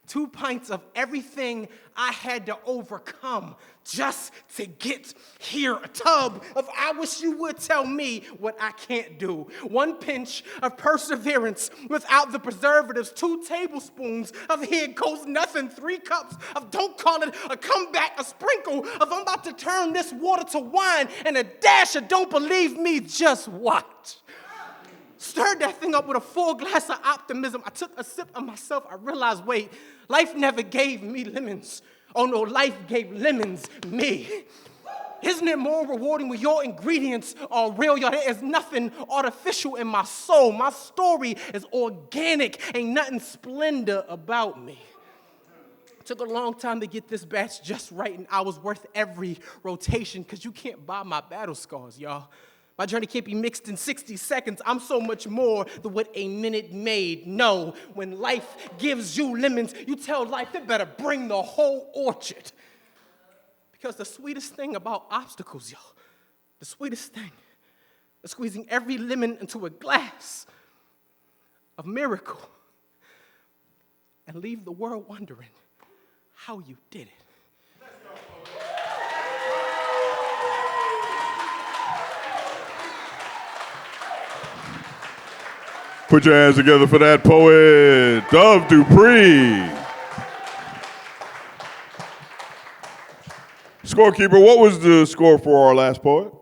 2 pints of everything I had to overcome just to get here. A tub of I wish you would tell me what I can't do. 1 pinch of perseverance without the preservatives. 2 tablespoons of here goes nothing. 3 cups of don't call it a comeback. A sprinkle of I'm about to turn this water to wine. And a dash of don't believe me, just watch. Stirred that thing up with a full glass of optimism. I took a sip of myself. I realized, wait, life never gave me lemons. Oh no, life gave lemons me. Isn't it more rewarding when your ingredients are real? Yo, there is nothing artificial in my soul. My story is organic. Ain't nothing splendor about me. It took a long time to get this batch just right, and I was worth every rotation, because you can't buy my battle scars, y'all. My journey can't be mixed in 60 seconds. I'm so much more than what a minute made. No, when life gives you lemons, you tell life it better bring the whole orchard. Because the sweetest thing about obstacles, y'all, the sweetest thing is squeezing every lemon into a glass of miracle and leave the world wondering how you did it. Put your hands together for that poet, Dove Dupree. Scorekeeper, what was the score for our last poet?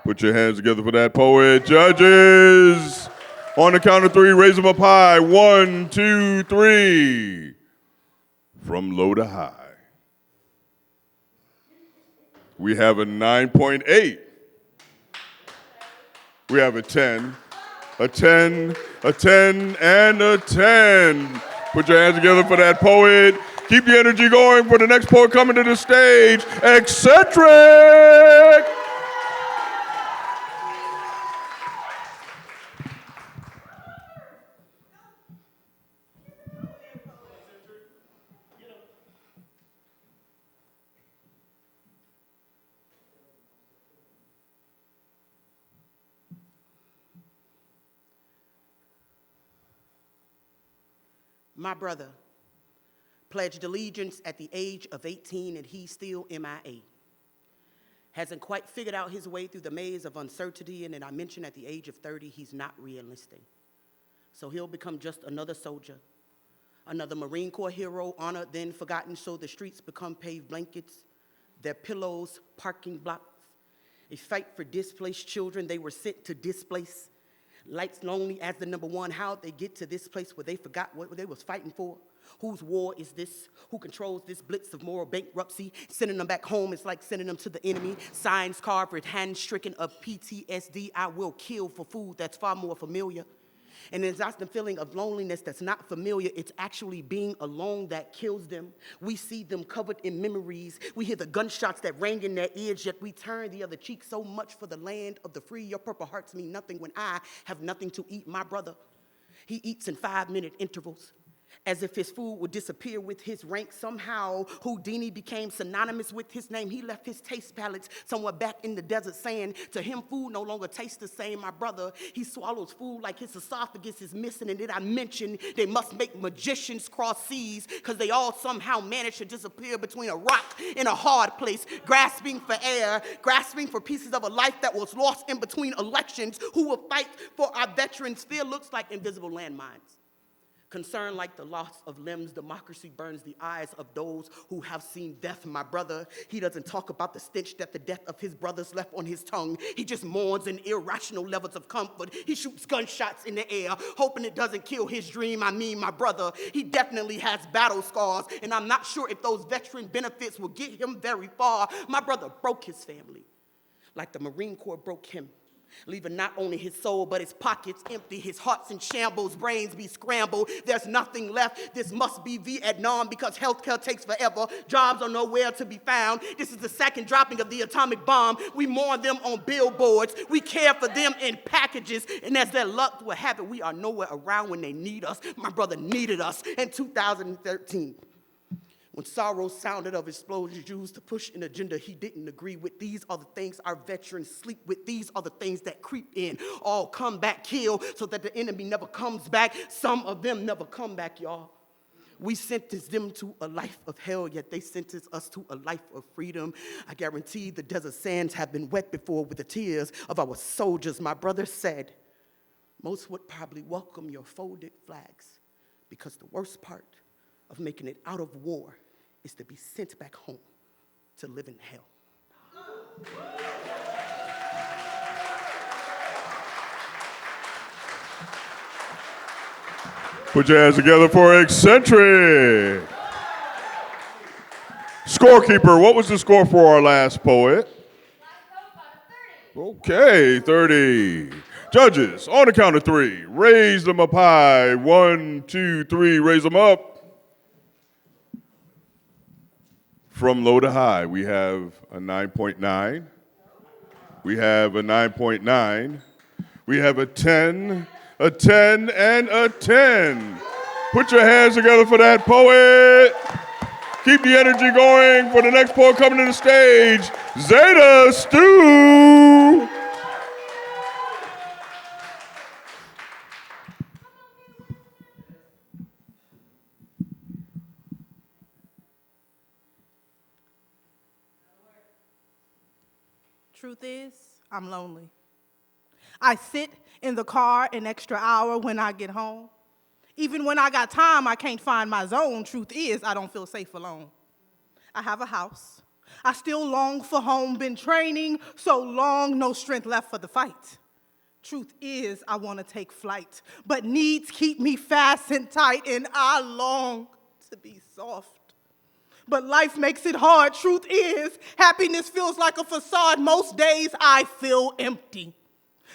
Put your hands together for that poet. Judges, on the count of 3, raise them up high. 1, 2, 3. From low to high. We have a 9.8. We have a 10, a 10, a 10, and a 10. Put your hands together for that poet. Keep the energy going for the next poet coming to the stage, Eccentric. My brother pledged allegiance at the age of 18, and he's still MIA. Hasn't quite figured out his way through the maze of uncertainty, and then I mentioned at the age of 30, he's not re-enlisting. So he'll become just another soldier, another Marine Corps hero, honored then forgotten, so the streets become paved blankets, their pillows, parking blocks, a fight for displaced children they were sent to displace. Lights lonely as the number 1. How'd they get to this place where they forgot what they was fighting for? Whose war is this? Who controls this blitz of moral bankruptcy? Sending them back home is like sending them to the enemy. Signs carved with hand-stricken of PTSD. I will kill for food that's far more familiar. And it's not the feeling of loneliness that's not familiar. It's actually being alone that kills them. We see them covered in memories. We hear the gunshots that rang in their ears, yet we turn the other cheek. So much for the land of the free. Your purple hearts mean nothing when I have nothing to eat. My brother, he eats in 5-minute intervals, as if his food would disappear with his rank. Somehow, Houdini became synonymous with his name. He left his taste palates somewhere back in the desert, saying to him, food no longer tastes the same. My brother, he swallows food like his esophagus is missing. And did I mention they must make magicians cross seas, because they all somehow manage to disappear between a rock and a hard place, grasping for air, grasping for pieces of a life that was lost in between elections. Who will fight for our veterans? Fear looks like invisible landmines. Concern like the loss of limbs, democracy burns the eyes of those who have seen death. My brother, he doesn't talk about the stench that the death of his brothers left on his tongue. He just mourns in irrational levels of comfort. He shoots gunshots in the air, hoping it doesn't kill his dream. I mean, my brother, he definitely has battle scars, and I'm not sure if those veteran benefits will get him very far. My brother broke his family, like the Marine Corps broke him, leaving not only his soul, but his pockets empty, his heart's in shambles, brains be scrambled. There's nothing left. This must be Vietnam, because healthcare takes forever. Jobs are nowhere to be found. This is the second dropping of the atomic bomb. We mourn them on billboards. We care for them in packages. And as their luck will have it, we are nowhere around when they need us. My brother needed us in 2013. When sorrow sounded of explosions used to push an agenda he didn't agree with. These are the things our veterans sleep with. These are the things that creep in. All come back, kill, so that the enemy never comes back. Some of them never come back, y'all. We sentenced them to a life of hell, yet they sentenced us to a life of freedom. I guarantee the desert sands have been wet before with the tears of our soldiers. My brother said, most would probably welcome your folded flags, because the worst part of making it out of war is to be sent back home to live in hell. Put your hands together for Eccentric. Scorekeeper, what was the score for our last poet? Okay, 30. Judges, on the count of 3, raise them up high. 1, 2, 3, raise them up. From low to high, we have a 9.9. We have a 9.9. We have a 10, a 10, and a 10. Put your hands together for that poet. Keep the energy going for the next poet coming to the stage, Zeta Stu. Truth is, I'm lonely. I sit in the car an extra hour when I get home. Even when I got time, I can't find my zone. Truth is, I don't feel safe alone. I have a house. I still long for home. Been training so long, no strength left for the fight. Truth is, I want to take flight, but needs keep me fast and tight, and I long to be soft. But life makes it hard. Truth is, happiness feels like a facade. Most days I feel empty.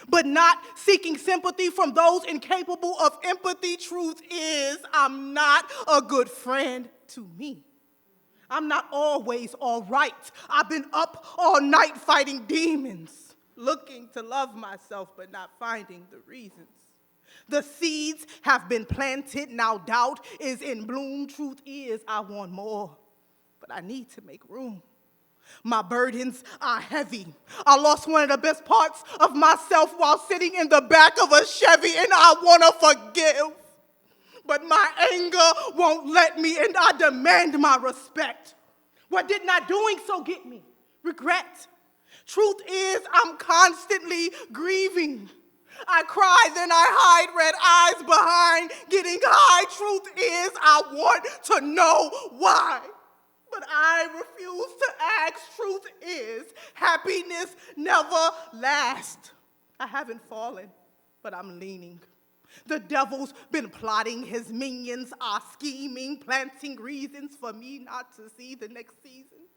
But not seeking sympathy from those incapable of empathy. Truth is, I'm not a good friend to me. I'm not always all right. I've been up all night fighting demons, looking to love myself but not finding the reasons. The seeds have been planted, now doubt is in bloom. Truth is, I want more, but I need to make room. My burdens are heavy. I lost one of the best parts of myself while sitting in the back of a Chevy, and I want to forgive. But my anger won't let me, and I demand my respect. What did not doing so get me? Regret. Truth is, I'm constantly grieving. I cry, then I hide, red eyes behind, getting high. Truth is, I want to know why. But I refuse to ask. Truth is, happiness never lasts. I haven't fallen, but I'm leaning. The devil's been plotting, his minions are scheming, planting reasons for me not to see the next season.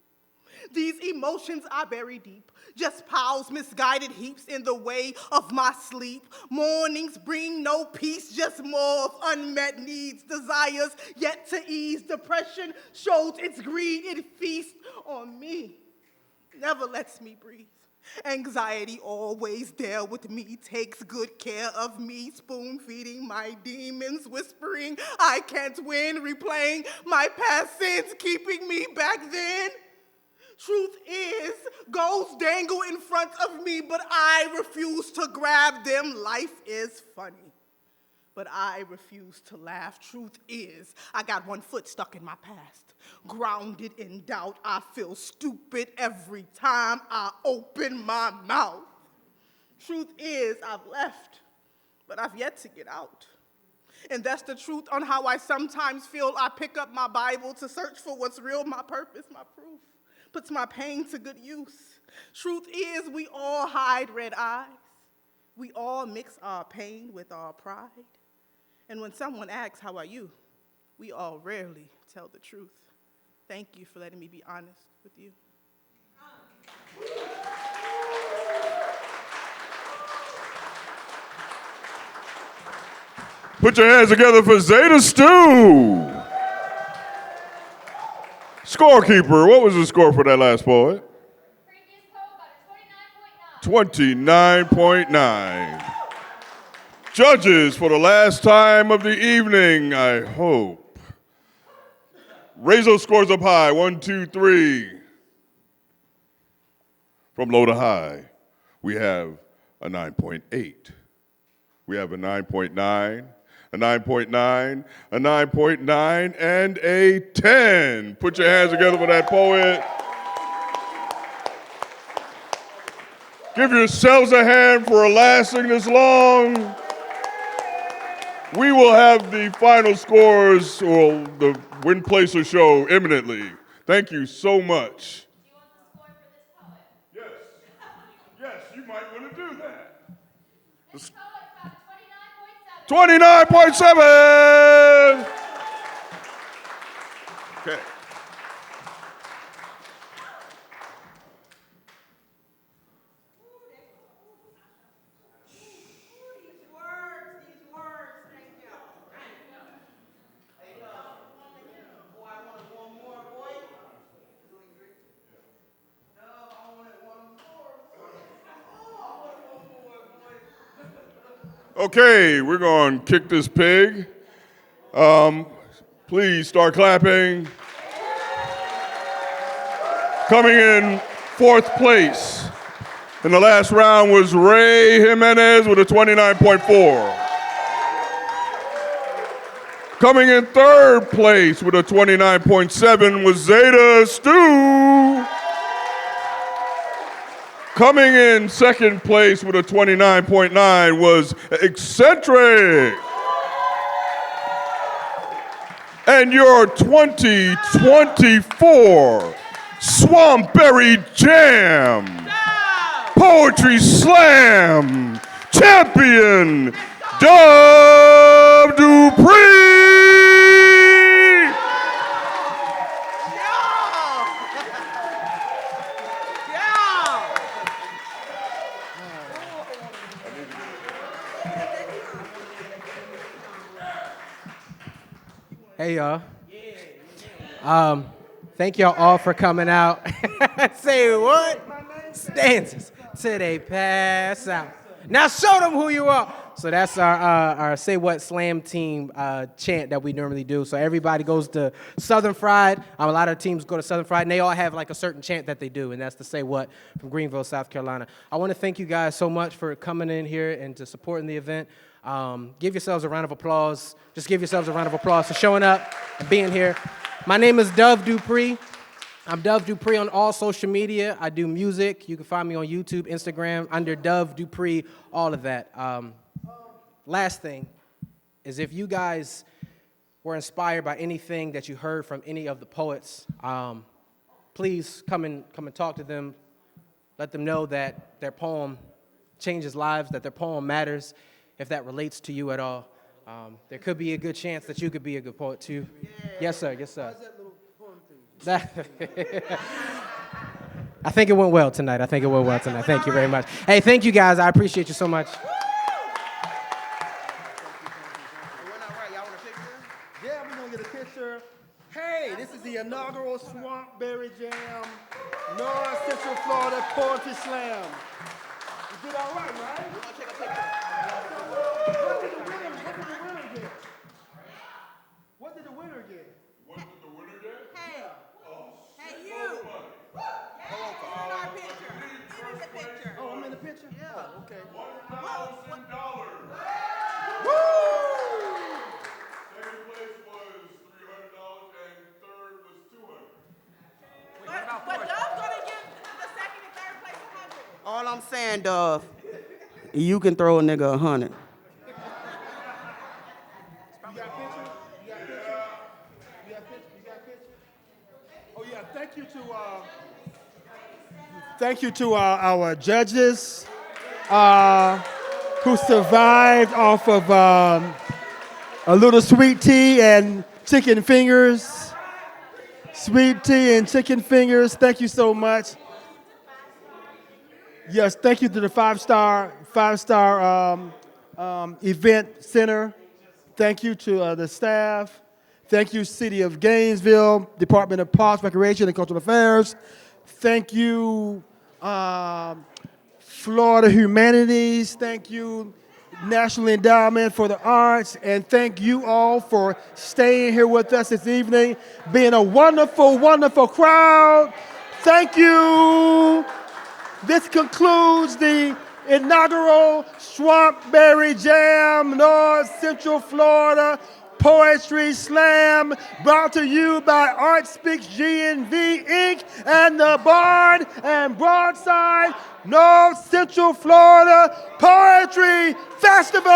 These emotions I bury deep, just piles, misguided heaps in the way of my sleep. Mornings bring no peace, just more of unmet needs, desires yet to ease. Depression shows its greed, it feasts on me, never lets me breathe. Anxiety always there with me, takes good care of me, spoon-feeding my demons, whispering I can't win, replaying my past sins, keeping me back then. Truth is, goals dangle in front of me, but I refuse to grab them. Life is funny, but I refuse to laugh. Truth is, I got one foot stuck in my past. Grounded in doubt, I feel stupid every time I open my mouth. Truth is, I've left, but I've yet to get out. And that's the truth on how I sometimes feel. I pick up my Bible to search for what's real, my purpose, my proof. Puts my pain to good use. Truth is, we all hide red eyes. We all mix our pain with our pride. And when someone asks, how are you? We all rarely tell the truth. Thank you for letting me be honest with you. Put your hands together for Zeta Stu. Scorekeeper, what was the score for that last poet? 29.9. Judges, for the last time of the evening, I hope. Raise those scores up high. 1, 2, 3. From low to high, we have a 9.8. We have a 9.9, a 9.9, a 9.9, and a 10. Put your hands together for that poet. Give yourselves a hand for lasting this long. We will have the final scores or the win placer show imminently. Thank you so much. Do you want the score for this poet? Yes. Yes, you might want to do that. This poet got 29.7. Okay. Okay, we're going to kick this pig. Please start clapping. Coming in 4th place in the last round was Ray Jimenez with a 29.4. Coming in 3rd place with a 29.7 was Zeta Stu. Coming in 2nd place with a 29.9 was Eccentric. And your 2024 Swampberry Jam Poetry Slam champion, Dove Dupree. Hey, y'all. Thank y'all all for coming out. Say what? Stanzas till they pass out. Now show them who you are. So that's our Say What Slam team chant that we normally do. So everybody goes to Southern Fried. A lot of teams go to Southern Fried, and they all have like a certain chant that they do, and that's the Say What from Greenville, South Carolina. I want to thank you guys so much for coming in here and to supporting the event. Give yourselves a round of applause. Just give yourselves a round of applause for showing up and being here. My name is Dove Dupree. I'm Dove Dupree on all social media. I do music. You can find me on YouTube, Instagram, under Dove Dupree, all of that. Last thing is if you guys were inspired by anything that you heard from any of the poets, please come and talk to them. Let them know that their poem changes lives, that their poem matters, if that relates to you at all. There could be a good chance that you could be a good poet too. Yeah. Yes, sir. Yes, sir. I think it went well tonight. Thank you very much. Hey, thank you guys. I appreciate you so much. Yeah, we're gonna get a picture. Hey, this is the inaugural Swampberry Jam North Central Florida Poetry Slam. You did all right, right? We're gonna take a picture. What did the winner get? What did the winner get? Hey. Hey, you. Oh, I'm in the picture? Yeah. Oh, okay. $1,000. Woo! Second place was $300 and third was $200. But Dove's gonna give the second and third place $100. All I'm saying, Dove, you can throw a nigga 100. Thank you to our judges who survived off of a little sweet tea and chicken fingers. Sweet tea and chicken fingers. Thank you so much. Yes, thank you to the five-star event center. Thank you to the staff. Thank you, City of Gainesville, Department of Parks, Recreation, and Cultural Affairs. Thank you, Florida Humanities. Thank you, National Endowment for the Arts, and thank you all for staying here with us this evening, being a wonderful, wonderful crowd. Thank you. This concludes the inaugural Swampberry Jam North Central Florida Poetry Slam, brought to you by Art Speaks GNV Inc. and the Bard and Broadside North Central Florida Poetry Festival.